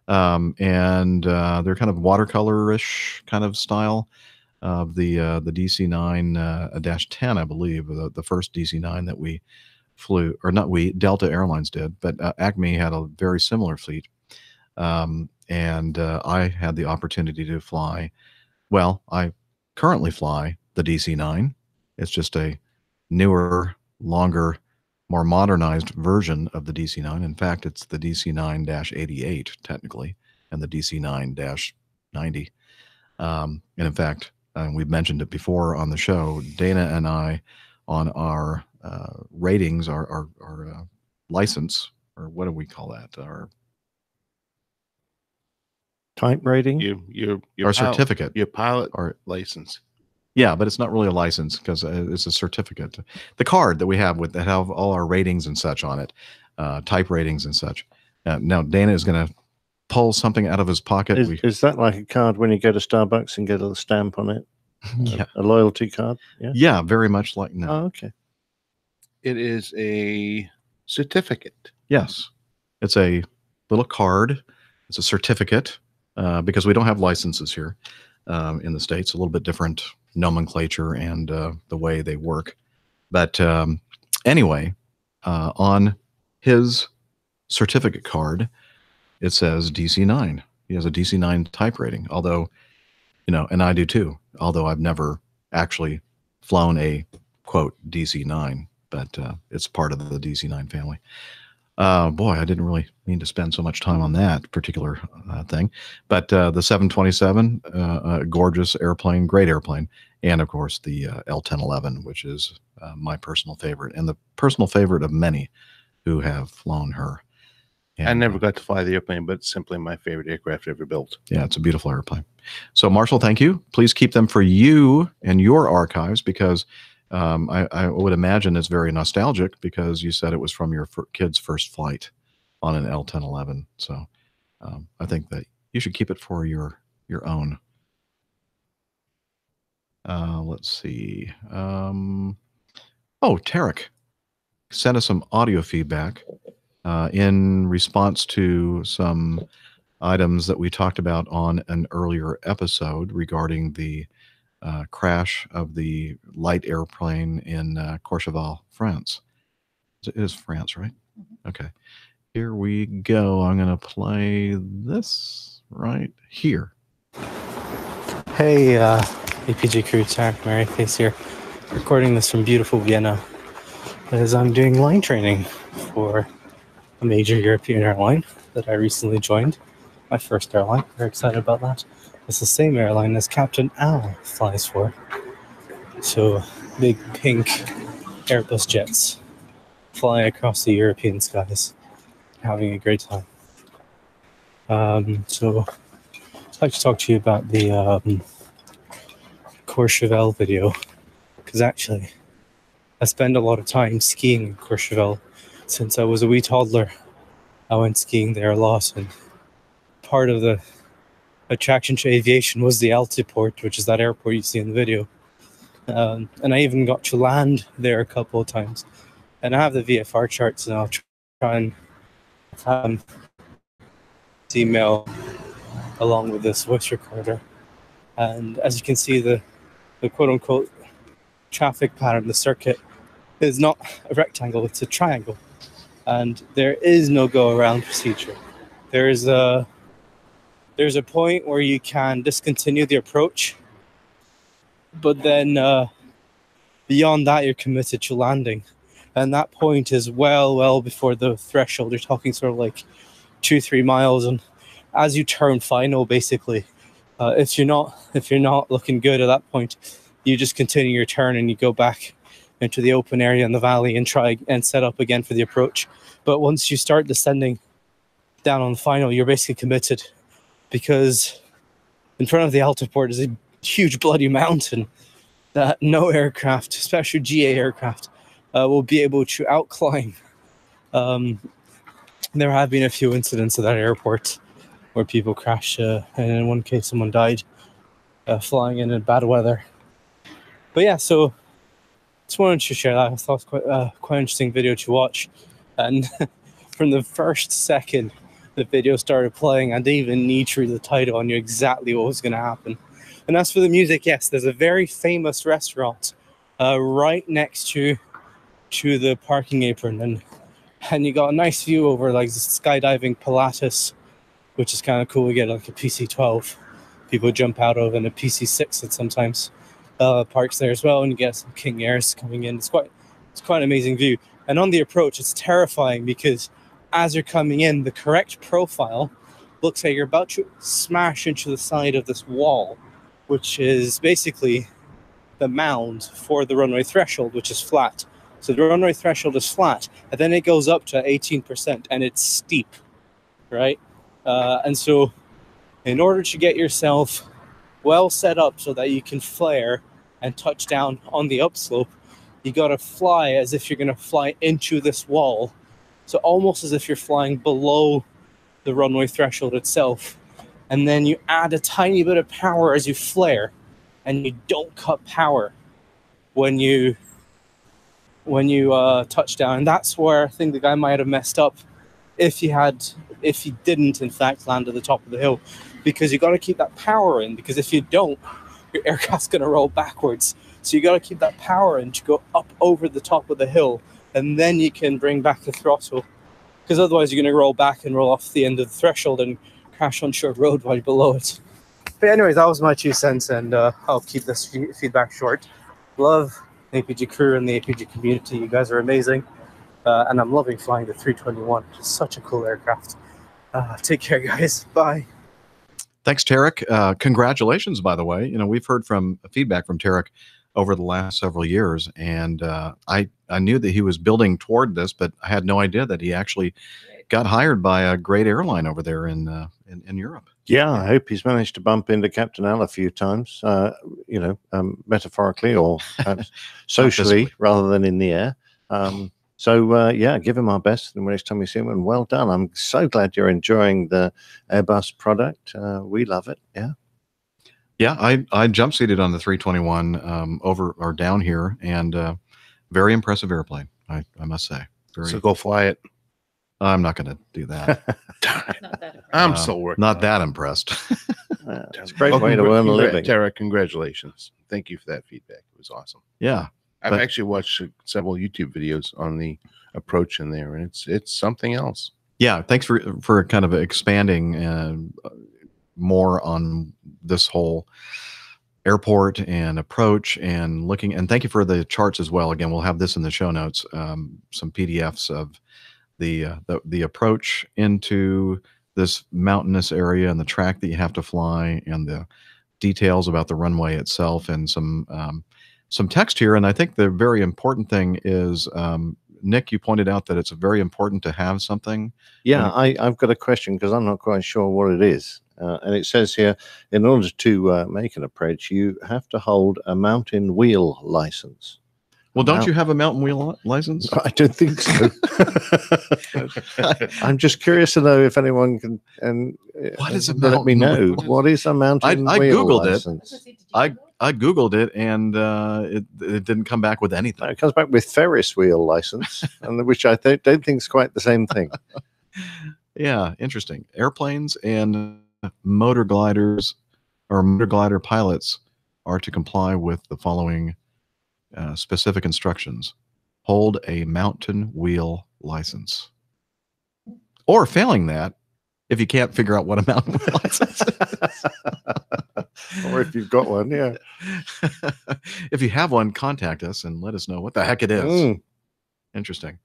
And they're kind of watercolor-ish kind of style of the DC-9-10, I believe, the first DC-9 that we flew, or not we, Delta Airlines did, but Acme had a very similar fleet. And I had the opportunity to fly. Well, I currently fly the DC-9. It's just a newer, longer, more modernized version of the DC-9. In fact, it's the DC-9-88 technically, and the DC-9-90. And in fact, we've mentioned it before on the show, Dana and I, on our ratings, our license, or what do we call that? Our type rating? Your our certificate. Your pilot license. Yeah, but it's not really a license because it's a certificate. The card that we have that have all our ratings and such on it, type ratings and such. Now, Dana is going to pull something out of his pocket. Is that like a card when you go to Starbucks and get a stamp on it? Yeah. A loyalty card? Yeah. Yeah, very much like no. Oh, okay. It is a certificate. Yes. It's a little card. It's a certificate because we don't have licenses here in the States. A little bit different nomenclature and the way they work. But anyway, on his certificate card, it says DC-9. He has a DC-9 type rating, although, and I do too, although I've never actually flown a, quote, DC-9, but it's part of the DC-9 family. Boy, I didn't really mean to spend so much time on that particular thing. But the 727, gorgeous airplane, great airplane. And, of course, the L1011, which is my personal favorite and the personal favorite of many who have flown her. And, I never got to fly the airplane, but it's simply my favorite aircraft ever built. Yeah, it's a beautiful airplane. So, Marshall, thank you. Please keep them for you and your archives because I would imagine it's very nostalgic because you said it was from your kid's first flight on an L1011. So I think that you should keep it for your own. Let's see. Tarek sent us some audio feedback in response to some items that we talked about on an earlier episode regarding the crash of the light airplane in Courchevel, France. It is France, right? Mm-hmm. Okay. Here we go. I'm going to play this right here. Hey, APG crew, Tarek Maryface here. Recording this from beautiful Vienna as I'm doing line training for a major European airline that I recently joined. My first airline. Very excited about that. It's the same airline as Captain Al flies for. So, big pink Airbus jets flying across the European skies, having a great time. So, I'd like to talk to you about the Courchevel video, because actually, I spend a lot of time skiing in Courchevel since I was a wee toddler. I went skiing there a lot, and part of the attraction to aviation was the Altiport, which is that airport you see in the video. And I even got to land there a couple of times. And I have the VFR charts, and I'll try and email along with this voice recorder. And as you can see, the quote-unquote traffic pattern, the circuit, is not a rectangle, it's a triangle. And there is no go-around procedure. There's a point where you can discontinue the approach, but then beyond that, you're committed to landing. And that point is well before the threshold. You're talking sort of like 2-3 miles. And as you turn final, basically, if you're not looking good at that point, you just continue your turn and you go back into the open area in the valley and try and set up again for the approach. But once you start descending down on the final, you're basically committed, because in front of the Altiport is a huge bloody mountain that no aircraft, especially GA aircraft, will be able to outclimb. There have been a few incidents at that airport where people crashed, and in one case someone died flying in bad weather. But yeah, so just wanted to share that. I thought it was quite interesting video to watch. And from the first second the video started playing, I didn't even need to read the title. I knew exactly what was going to happen. And as for the music, yes, there's a very famous restaurant right next to the parking apron, and you got a nice view over like the skydiving Pilatus, which is kind of cool. We get like a PC-12 people jump out of, and a PC-6 that sometimes parks there as well, and you get some King Airs coming in. It's quite an amazing view. And on the approach, it's terrifying because as you're coming in, the correct profile looks like you're about to smash into the side of this wall, which is basically the mound for the runway threshold, which is flat. So the runway threshold is flat, and then it goes up to 18%, and it's steep, right? And so in order to get yourself well set up so that you can flare and touch down on the upslope, you got to fly as if you're going to fly into this wall. So almost as if you're flying below the runway threshold itself. And then you add a tiny bit of power as you flare, and you don't cut power when you touch down. And that's where I think the guy might have messed up if you didn't in fact land at the top of the hill, because you got to keep that power in, because if you don't, your aircraft's going to roll backwards. So you got to keep that power in to go up over the top of the hill, and then you can bring back the throttle, because otherwise you're going to roll back and roll off the end of the threshold and crash on short road while you're below it. But anyways, that was my 2 cents, and I'll keep this feedback short. Love the APG crew and the APG community. You guys are amazing, and I'm loving flying the 321. It's such a cool aircraft. Take care, guys. Bye. Thanks, Tarek. Congratulations, by the way. We've heard from feedback from Tarek over the last several years, and I knew that he was building toward this, but I had no idea that he actually got hired by a great airline over there in Europe. Yeah, I hope he's managed to bump into Captain Al a few times, metaphorically or perhaps socially rather than in the air. So give him our best the next time we see him, and well done. I'm so glad you're enjoying the Airbus product. We love it. Yeah. Yeah, I jump seated on the 321 over or down here, and very impressive airplane, I must say. So go fly it. I'm not going to do that. I'm so working. Not that impressed. It's a great way to earn a living. Tara, congratulations. Thank you for that feedback. It was awesome. Yeah. I've actually watched several YouTube videos on the approach in there, and it's something else. Yeah. Thanks for kind of expanding more on this whole airport and approach and looking. And thank you for the charts as well. Again, we'll have this in the show notes, some PDFs of the approach into this mountainous area and the track that you have to fly, and the details about the runway itself, and some text here. And I think the very important thing is, Nick, you pointed out that it's very important to have something. Yeah, I've got a question because I'm not quite sure what it is. And it says here, in order to make an approach, you have to hold a mountain wheel license. Well, don't you have a mountain wheel license? I don't think so. I'm just curious to know if anyone can what is a let me know. What is a mountain I wheel Googled license? it. I Googled it, and it didn't come back with anything. No, it comes back with Ferris wheel license, and which I don't think is quite the same thing. Yeah, interesting. Airplanes and motor gliders or motor glider pilots are to comply with the following specific instructions. Hold a mountain wheel license. Or failing that, if you can't figure out what a mountain wheel license is. Or if you've got one, yeah. If you have one, contact us and let us know what the heck it is. Interesting.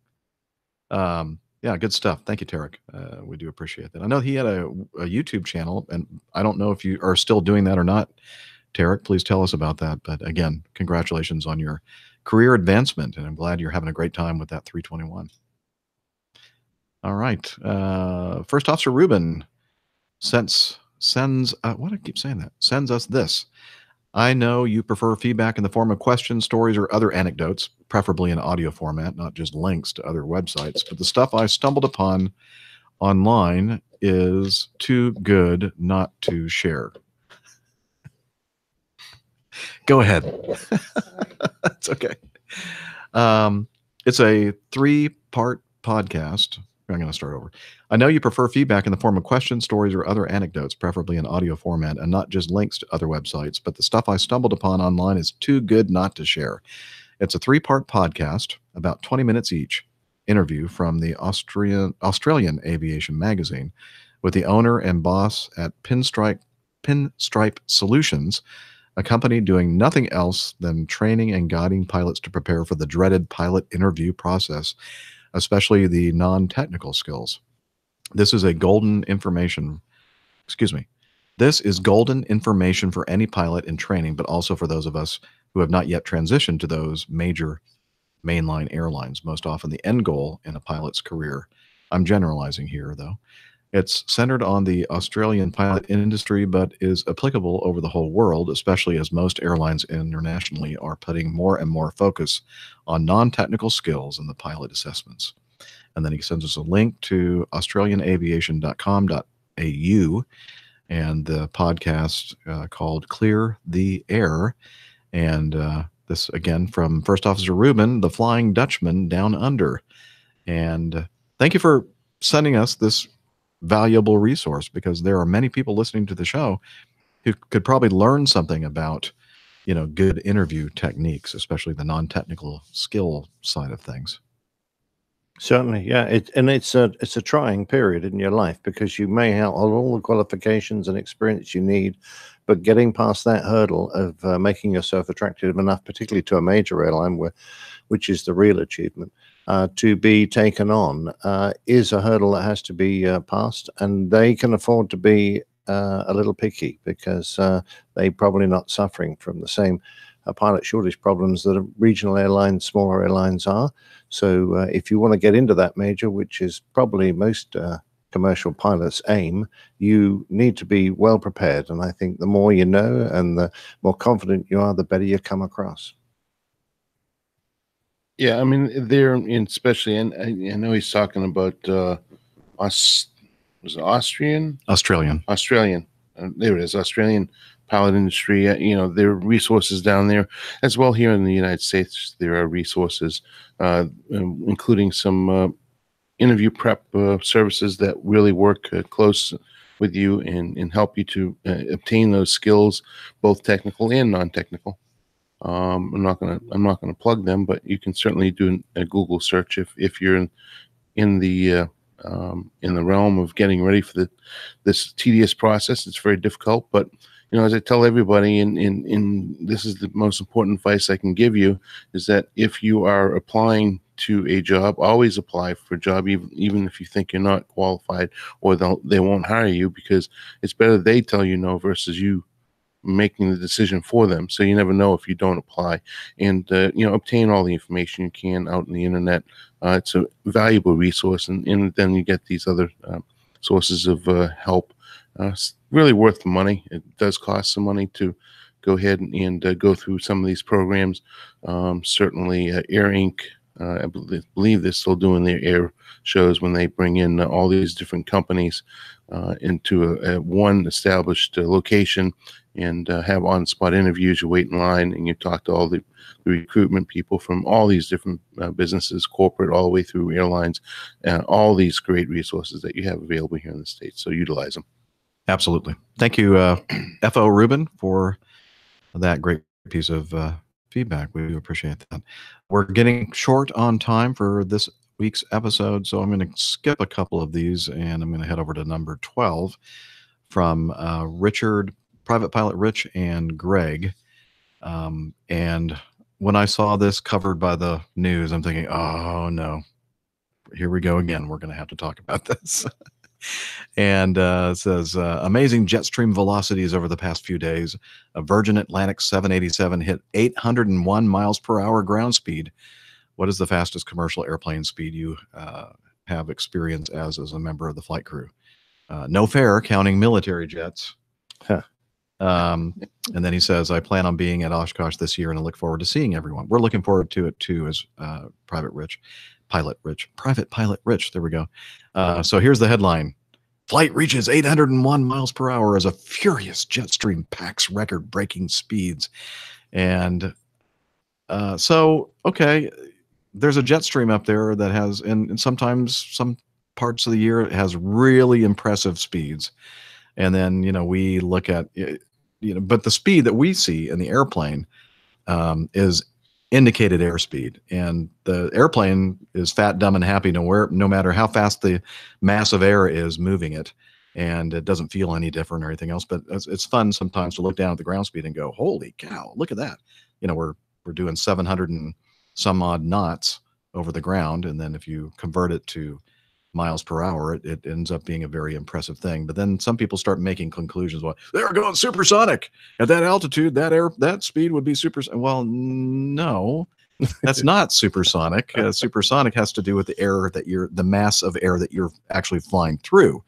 Yeah, good stuff. Thank you, Tarek. We do appreciate that. I know he had a YouTube channel, and I don't know if you are still doing that or not. Tarek, please tell us about that. But again, congratulations on your career advancement, and I'm glad you're having a great time with that 321. All right. First Officer Ruben sends what do I keep saying that? Sends us this. I know you prefer feedback in the form of questions, stories, or other anecdotes, preferably in audio format, not just links to other websites. But the stuff I stumbled upon online is too good not to share. Go ahead. It's okay. It's a 3-part podcast. I'm going to start over. I know you prefer feedback in the form of questions, stories, or other anecdotes, preferably in audio format, and not just links to other websites, but the stuff I stumbled upon online is too good not to share. It's a 3-part podcast, about 20 minutes each. Interview from the Australian Aviation magazine with the owner and boss at Pinstripe Solutions, a company doing nothing else than training and guiding pilots to prepare for the dreaded pilot interview process, especially the non-technical skills. This is golden information for any pilot in training, but also for those of us who have not yet transitioned to those major mainline airlines, most often the end goal in a pilot's career. I'm generalizing here, though. It's centered on the Australian pilot industry, but is applicable over the whole world, especially as most airlines internationally are putting more and more focus on non-technical skills in the pilot assessments. And then he sends us a link to australianaviation.com.au and the podcast called Clear the Air. And this, again, from First Officer Ruben, the Flying Dutchman Down Under. And thank you for sending us this valuable resource, because there are many people listening to the show who could probably learn something about, good interview techniques, especially the non-technical skill side of things. Certainly, yeah. It's a trying period in your life, because you may have all the qualifications and experience you need, but getting past that hurdle of making yourself attractive enough, particularly to a major airline, which is the real achievement, to be taken on, is a hurdle that has to be passed, and they can afford to be a little picky, because they're probably not suffering from the same pilot shortage problems that regional airlines, smaller airlines are. So if you want to get into that major, which is probably most commercial pilots' aim, you need to be well prepared. And I think the more you know and the more confident you are, the better you come across. Yeah, I mean, they're especially, and I know he's talking about was it Australian? Australian. There it is, Australian pilot industry. There are resources down there as well. Here in the United States, there are resources, including some interview prep services that really work close with you and help you to obtain those skills, both technical and non-technical. I'm not gonna plug them, but you can certainly do a Google search if you're in the realm of getting ready for this tedious process. It's very difficult, but as I tell everybody, and this is the most important advice I can give you, is that if you are applying to a job, always apply for a job, even if you think you're not qualified, or they won't hire you, because it's better they tell you no versus you making the decision for them. So you never know if you don't apply, and obtain all the information you can out on the internet. It's a valuable resource, and then you get these other sources of help. It's really worth the money. It does cost some money to go ahead and go through some of these programs. Certainly Air Inc., I believe they're still doing their air shows when they bring in all these different companies into one established location, and have on-spot interviews. You wait in line and you talk to all the recruitment people from all these different businesses, corporate, all the way through airlines, all these great resources that you have available here in the States. So utilize them. Absolutely. Thank you, F.O. Rubin, for that great piece of feedback. We do appreciate that. We're getting short on time for this week's episode, so I'm going to skip a couple of these, and I'm going to head over to number 12 from Richard, Private Pilot Rich, and Greg. And when I saw this covered by the news, I'm thinking, oh no, here we go again. We're going to have to talk about this. And it says, amazing jet stream velocities over the past few days. A Virgin Atlantic 787 hit 801 miles per hour ground speed. What is the fastest commercial airplane speed you have experience as a member of the flight crew? No fair, counting military jets. Huh. And then he says, I plan on being at Oshkosh this year, and I look forward to seeing everyone. We're looking forward to it too, as Private Pilot Rich. There we go. So here's the headline. Flight reaches 801 miles per hour as a furious jet stream packs record-breaking speeds. And okay, there's a jet stream up there that has, and sometimes some parts of the year, it has really impressive speeds. And then, we look at, but the speed that we see in the airplane is indicated airspeed, and the airplane is fat, dumb, and happy no matter how fast the mass of air is moving it, and it doesn't feel any different or anything else. But it's fun sometimes to look down at the ground speed and go, holy cow, look at that. We're doing 700 and some odd knots over the ground, and then if you convert it to miles per hour, it ends up being a very impressive thing. But then some people start making conclusions. Well, they're going supersonic at that altitude. That speed would be supersonic. Well, no, that's not supersonic. Supersonic has to do with the mass of air that you're actually flying through.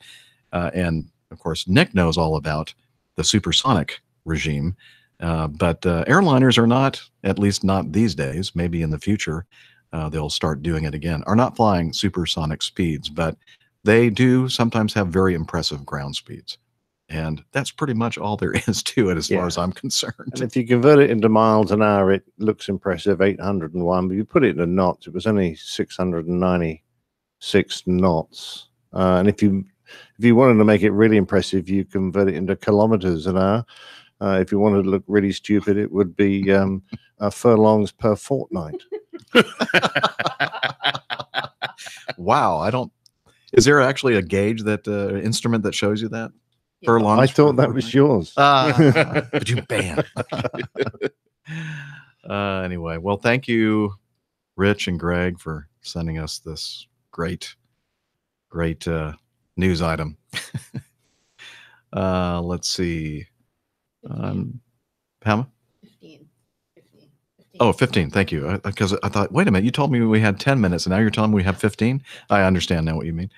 And of course, Nick knows all about the supersonic regime. But airliners are not, at least not these days, maybe in the future, they'll start doing it again, are not flying supersonic speeds, but they do sometimes have very impressive ground speeds. And that's pretty much all there is to it as far as I'm concerned. And if you convert it into miles an hour, it looks impressive, 801. But if you put it into knots, it was only 696 knots. And if you wanted to make it really impressive, you convert it into kilometers an hour. If you wanted to look really stupid, it would be furlongs per fortnight. Wow, is there actually a gauge that instrument that shows you that? Furlongs. I thought that was yours. But you ban. Anyway, well, thank you, Rich and Greg, for sending us this great news item. Let's see. How much? 15. Oh, 15. Thank you. Because I thought, wait a minute, you told me we had 10 minutes and now you're telling me we have 15. I understand now what you mean.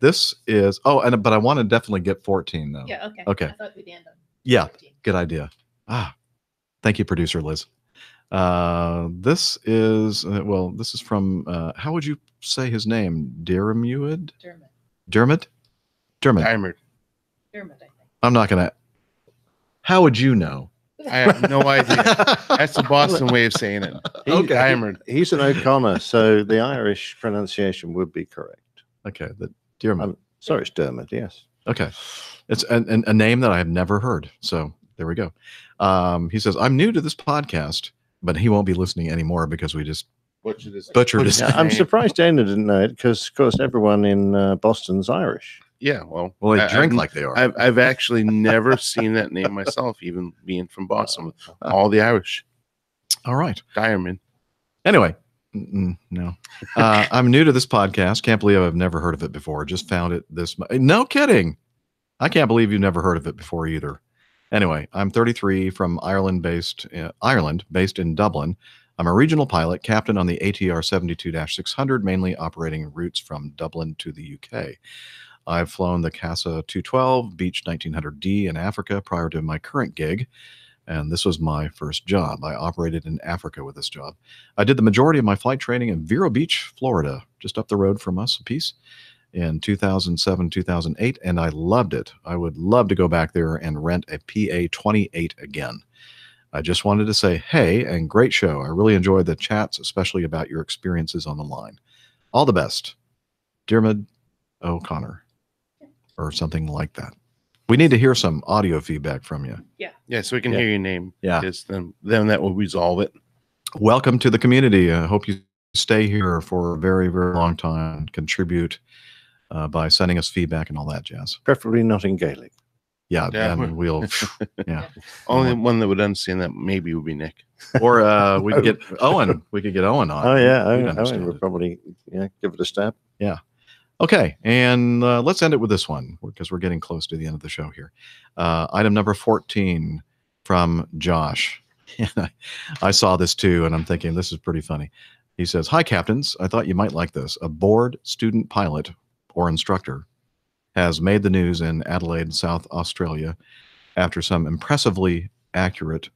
This is, but I want to definitely get 14 though. Yeah, okay. Okay. I thought we'd end on 14. Yeah, good idea. Thank you, producer Liz. This is, this is from, how would you say his name? Dermot? Dermot? Dermot. I'm not going to. How would you know? I have no idea. That's the Boston way of saying it. Okay. He's an O'Connor, so the Irish pronunciation would be correct. Okay. The Dermot. Sorry, it's Dermot, yes. Okay. It's a name that I have never heard. So there we go. He says, I'm new to this podcast, but he won't be listening anymore because we just butchered his name. I'm surprised Dana didn't know it because, of course, everyone in Boston's Irish. Yeah, well, they drink like they are. I've actually never seen that name myself, even being from Boston. All the Irish. All right. Diamond. Anyway, no. I'm new to this podcast. Can't believe I've never heard of it before. Just found it no kidding. I can't believe you've never heard of it before either. Anyway, I'm 33 from Ireland, based in Dublin. I'm a regional pilot, captain on the ATR 72-600, mainly operating routes from Dublin to the UK. I've flown the CASA 212 Beech 1900D in Africa prior to my current gig, and this was my first job. I operated in Africa with this job. I did the majority of my flight training in Vero Beach, Florida, just up the road from us a piece, in 2007, 2008, and I loved it. I would love to go back there and rent a PA-28 again. I just wanted to say, hey, and great show. I really enjoyed the chats, especially about your experiences on the line. All the best. Dermot O'Connor. Or something like that. We need to hear some audio feedback from you. Yeah, so we can hear your name. Yeah. Because then that will resolve it. Welcome to the community. I hope you stay here for a very, very long time. Contribute by sending us feedback and all that jazz. Preferably not in Gaelic. Yeah, and we'll, Only one that would understand that maybe would be Nick. Or we could get Owen. We could get Owen on. Oh, yeah. Owen would probably give it a stab. Yeah. Okay, and let's end it with this one because we're getting close to the end of the show here. Item number 14 from Josh. I saw this too, and I'm thinking this is pretty funny. He says, "Hi, captains. I thought you might like this. A bored student pilot or instructor has made the news in Adelaide, South Australia, after some impressively accurate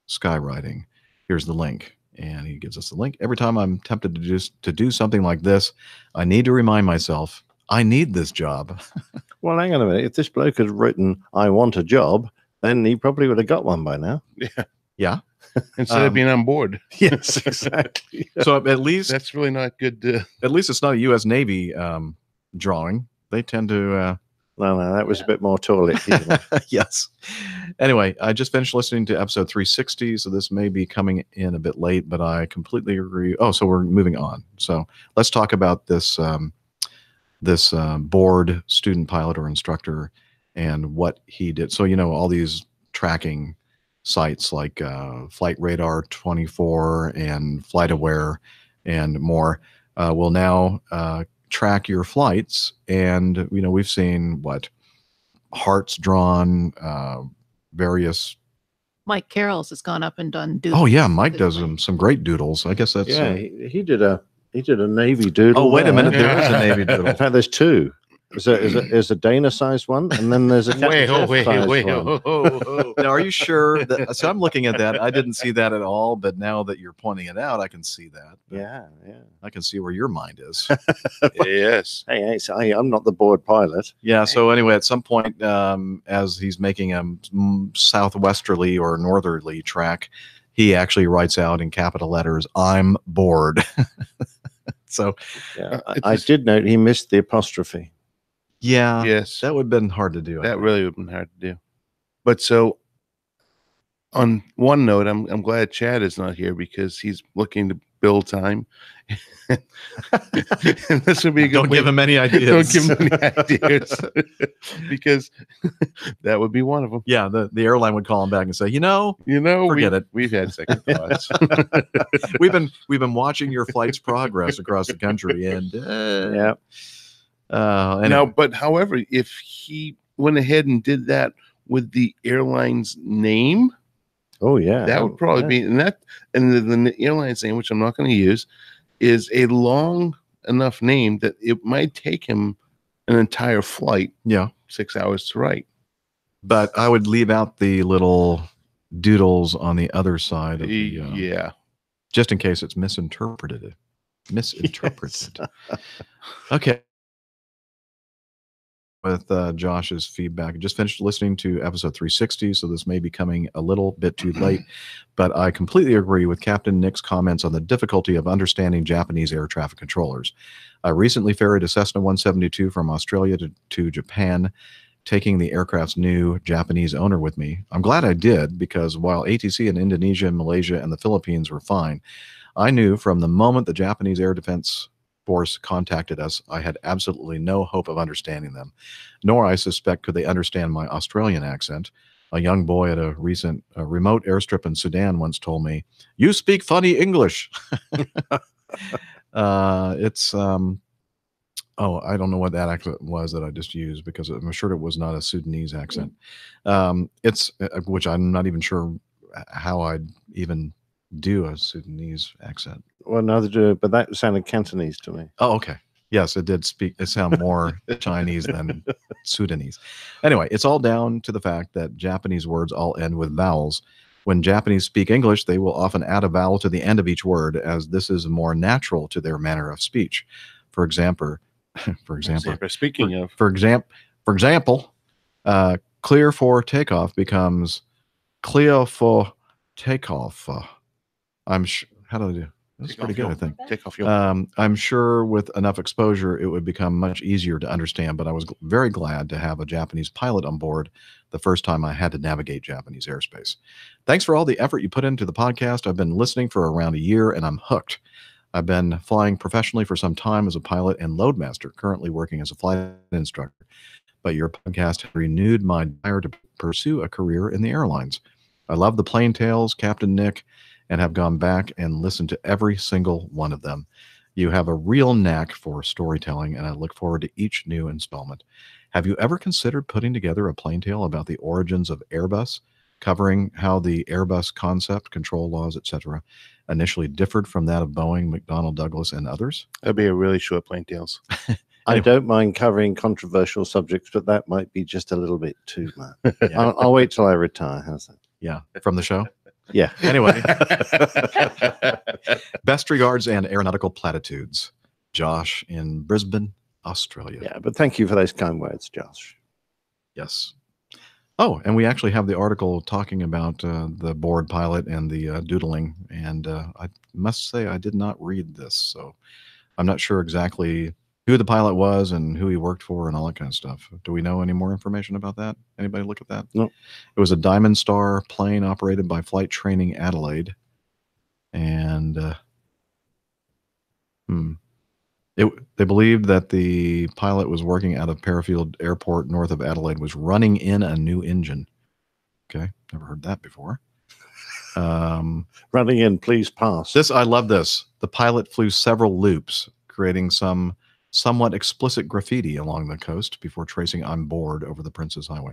skywriting. Here's the link." And he gives us the link. Every time I'm tempted to do something like this, I need to remind myself, I need this job. Well, hang on a minute. If this bloke had written, I want a job, then he probably would have got one by now. Yeah. Instead of being on board. Yes, exactly. So at least that's really not good. At least it's not a U.S. Navy drawing. They tend to... No, that was a bit more toilet. Yes. Anyway, I just finished listening to episode 360, so this may be coming in a bit late, but I completely agree. Oh, so we're moving on. So let's talk about this bored student pilot or instructor and what he did. So, all these tracking sites like Flight Radar 24 and FlightAware and more will now track your flights, and we've seen hearts drawn, various. Mike Carroll's has gone up and done doodles. Oh yeah, Mike does some great doodles. I guess that's he did a Navy doodle. Oh wait a minute, there is a Navy doodle. In fact, there's two. There's a Dana-sized one, and then there's a wait. Now, are you sure that? So I'm looking at that. I didn't see that at all, but now that you're pointing it out, I can see that. Yeah. I can see where your mind is. Yes. Hey, I'm not the bored pilot. Yeah. So anyway, at some point, as he's making a southwesterly or northerly track, he actually writes out in capital letters, "I'm bored." So yeah, I did note he missed the apostrophe. Yeah. Yes. That would have been hard to do. That really would have been hard to do. But so on one note, I'm glad Chad is not here because he's looking to build time. And this would be a good Don't give him any ideas. Don't give him any ideas because that would be one of them. Yeah, the airline would call him back and say, forget it. We've had second thoughts. we've been watching your flight's progress across the country, and yeah. Anyway. Now, but however, if he went ahead and did that with the airline's name, that would probably be, and the airline's name, which I'm not going to use, is a long enough name that it might take him an entire flight, 6 hours to write. But I would leave out the little doodles on the other side of the just in case it's misinterpreted. Okay. With Josh's feedback. I just finished listening to episode 360, so this may be coming a little bit too late, but I completely agree with Captain Nick's comments on the difficulty of understanding Japanese air traffic controllers. I recently ferried a Cessna 172 from Australia to Japan, taking the aircraft's new Japanese owner with me. I'm glad I did, because while ATC in Indonesia, Malaysia, and the Philippines were fine, I knew from the moment the Japanese Air Defense Force contacted us, I had absolutely no hope of understanding them, nor I suspect could they understand my Australian accent. A young boy at a recent remote airstrip in Sudan once told me, "You speak funny English." It's I don't know what that accent was that I just used, because I'm sure it was not a Sudanese accent. It's which I'm not even sure how I'd even do a Sudanese accent. Well, neither do, but that sounded Cantonese to me. Oh, okay. Yes, it did sound more Chinese than Sudanese. Anyway, it's all down to the fact that Japanese words all end with vowels. When Japanese speak English, they will often add a vowel to the end of each word, as this is more natural to their manner of speech. For example, clear for takeoff becomes clear for takeoff. I'm sure. How do I do? That's pretty good, I think. Take off your. I'm sure with enough exposure, it would become much easier to understand. But I was very glad to have a Japanese pilot on board the first time I had to navigate Japanese airspace. Thanks for all the effort you put into the podcast. I've been listening for around a year, and I'm hooked. I've been flying professionally for some time as a pilot and loadmaster, currently working as a flight instructor. But your podcast has renewed my desire to pursue a career in the airlines. I love the Plain Tales, Captain Nick, and have gone back and listened to every single one of them. You have a real knack for storytelling, and I look forward to each new installment. Have you ever considered putting together a plain tale about the origins of Airbus, covering how the Airbus concept, control laws, etc., initially differed from that of Boeing, McDonnell Douglas, and others? That'd be a really short plain tales. I don't mind covering controversial subjects, but that might be just a little bit too much. Yeah. I'll wait till I retire. How's that? Yeah, from the show? Yeah. Anyway. Best regards and aeronautical platitudes. Josh in Brisbane, Australia. Yeah, but thank you for those kind words, Josh. Yes. Oh, and we actually have the article talking about the board pilot and the doodling. And I must say I did not read this, so I'm not sure exactly who the pilot was and who he worked for and all that kind of stuff. Do we know any more information about that? Anybody look at that? No. It was a Diamond Star plane operated by Flight Training Adelaide. And they believed that the pilot was working out of Parafield Airport north of Adelaide, was running in a new engine. Okay, never heard that before. Running in, please pass. I love this. The pilot flew several loops, creating some somewhat explicit graffiti along the coast before tracing on board over the Princess Highway.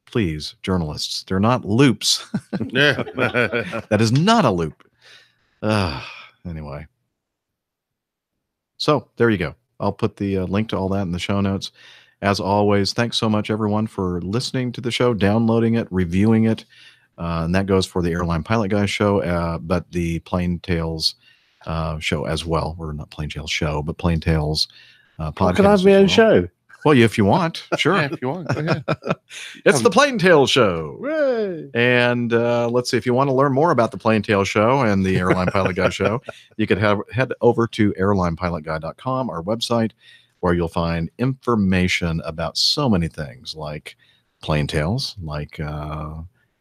Please, journalists, they're not loops. That is not a loop. Anyway. So there you go. I'll put the link to all that in the show notes. As always, thanks so much, everyone, for listening to the show, downloading it, reviewing it. And that goes for the Airline Pilot Guys show, but the Plain Tales show as well. Or not Plain Tales show, but Plain Tales podcast. Can I have my own show? Well, if you want, sure. Yeah, if you want, go ahead. It's the Plain Tales Show. Hooray. And let's see, if you want to learn more about the Plain Tales Show and the Airline Pilot Guy Show, you could head over to airlinepilotguy.com, our website, where you'll find information about so many things like Plain Tales, like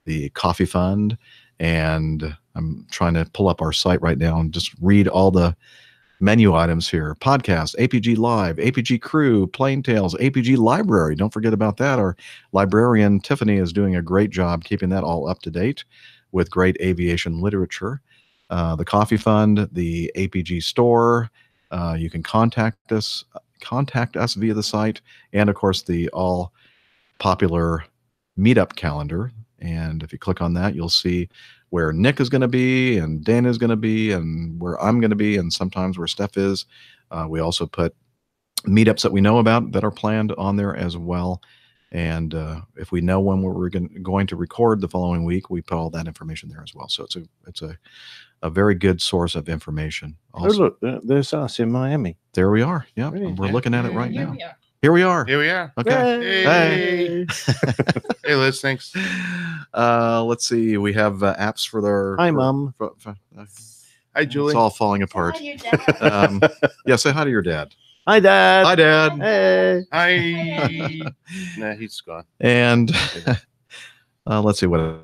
the Coffee Fund. And I'm trying to pull up our site right now and just read all the menu items here. Podcast, APG Live, APG Crew, Plain Tales, APG Library. Don't forget about that. Our librarian, Tiffany, is doing a great job keeping that all up to date with great aviation literature. The Coffee Fund, the APG Store. You can contact us via the site. And, of course, the all popular meetup calendar. And if you click on that, you'll see where Nick is going to be and Dana is going to be and where I'm going to be and sometimes where Steph is. We also put meetups that we know about that are planned on there as well. And if we know when we're going to record the following week, we put all that information there as well. So it's a very good source of information. Also, Oh, look, there's us in Miami. There we are. Yeah, Really? we're looking at it right Here now. we are. Here we are. Here we are. Okay. Hey. Hey, Liz, thanks. Let's see. We have apps for their. Hi, Mom. Hi, Julie. It's all falling apart. Say hi to your dad. Yeah, say hi to your dad. Hi, Dad. Hi, Dad. Hey. Hi. Nah, he's gone. And let's see what.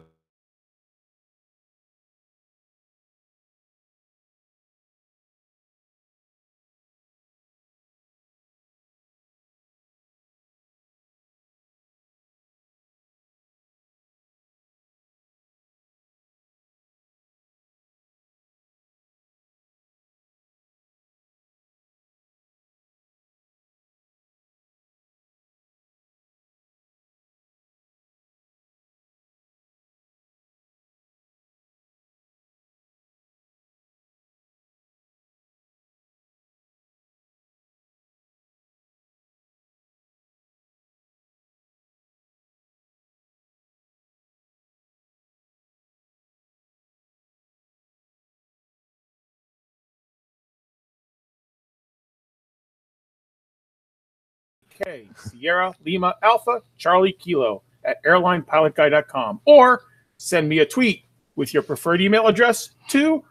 K, Sierra Lima Alpha Charlie Kilo at airlinepilotguy.com, or send me a tweet with your preferred email address to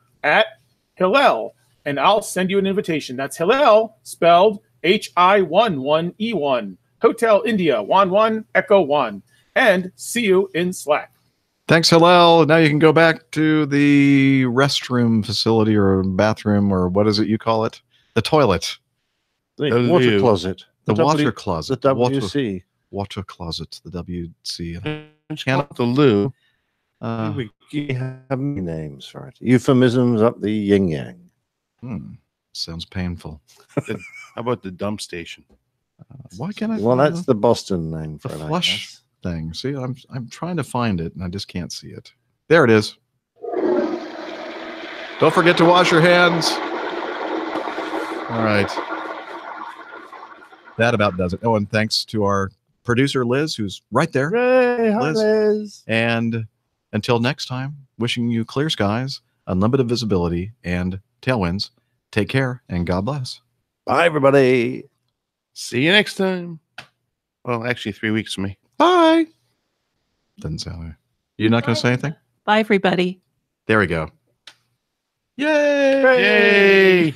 @Hillel, and I'll send you an invitation. That's Hillel spelled HI11E1, Hotel India 11 Echo 1, and see you in Slack. Thanks, Hillel. Now you can go back to the restroom facility or bathroom or what is it you call it? The toilet. The water closet. The water W- closet. The WC. Water closet. The WC. The loo. We have many names for it. Euphemisms up the yin yang. Sounds painful. How about the dump station? Why can't I? Well, find that's the Boston name for the it. I flush guess. thing. See, I'm trying to find it and I just can't see it. There it is. Don't forget to wash your hands. All right. That about does it. Oh, and thanks to our producer, Liz, who's right there. Hooray, hi, Liz. And until next time, wishing you clear skies, unlimited visibility, and tailwinds. Take care, and God bless. Bye, everybody. See you next time. Well, actually, 3 weeks from me. Bye. Doesn't sound like you're not going to say anything? Bye, everybody. There we go. Yay! Yay!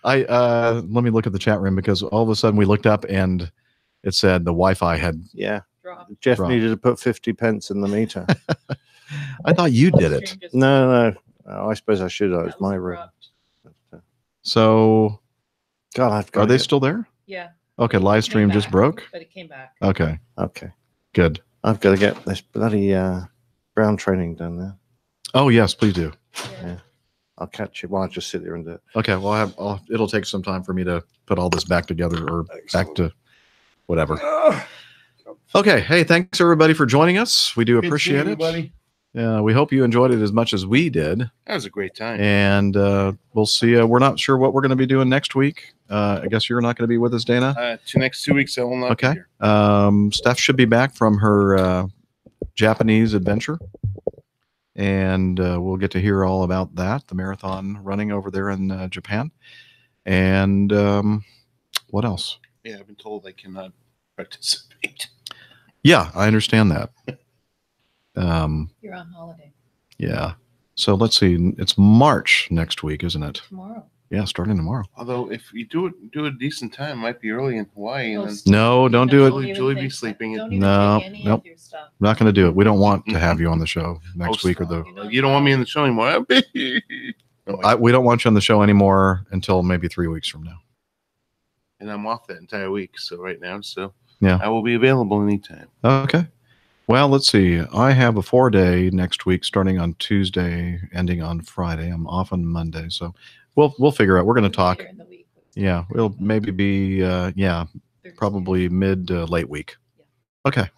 Let me look at the chat room because all of a sudden we looked up and it said the Wi-Fi had Jeff dropped. needed to put 50 pence in the meter. I thought you did it. No. Oh, I suppose I should. It was my room. So, God, are they still there? Yeah. Okay, live stream just broke. But it came back. Okay. Okay. Good. I've got to get this bloody ground training done now. Oh yes, please do. Yeah. I'll catch you. Well, I'll just sit here and do it. Okay. Well, it'll take some time for me to put all this back together or back to whatever. Okay. Hey, thanks everybody for joining us. We do appreciate it. We hope you enjoyed it as much as we did. That was a great time. And we'll see. We're not sure what we're going to be doing next week. I guess you're not going to be with us, Dana. Next 2 weeks, I will not be Okay. here. Steph should be back from her Japanese adventure. And we'll get to hear all about that, the marathon running over there in Japan. And what else? Yeah, I've been told I cannot participate. Yeah, I understand that. You're on holiday Yeah. So let's see. It's March next week, isn't it? tomorrow. Yeah, starting tomorrow. Although if you do a decent time, it might be early in Hawaii. And then No, don't do Julie be sleeping. No, nope. Not going to do it. We don't want to have you on the show next week or the. You don't want me in the show anymore. We don't want you on the show anymore until maybe 3 weeks from now. And I'm off that entire week. So right now, yeah, I will be available anytime. Okay. Well, let's see. I have a 4-day next week, starting on Tuesday, ending on Friday. I'm off on Monday, so we'll figure out. We're going to talk. Yeah, we'll maybe be probably mid late week. Okay.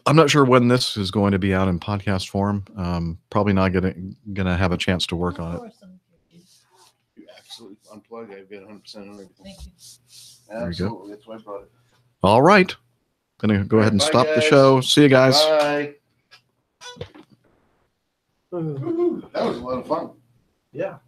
I'm not sure when this is going to be out in podcast form. Probably not gonna have a chance to work on it. You absolutely unplug. I've got 100% on everything. Thank you. There you go. Absolutely. That's why I brought it. All right. Gonna go ahead and Bye, stop the guys. show. See you guys. Bye. That was a lot of fun. Yeah.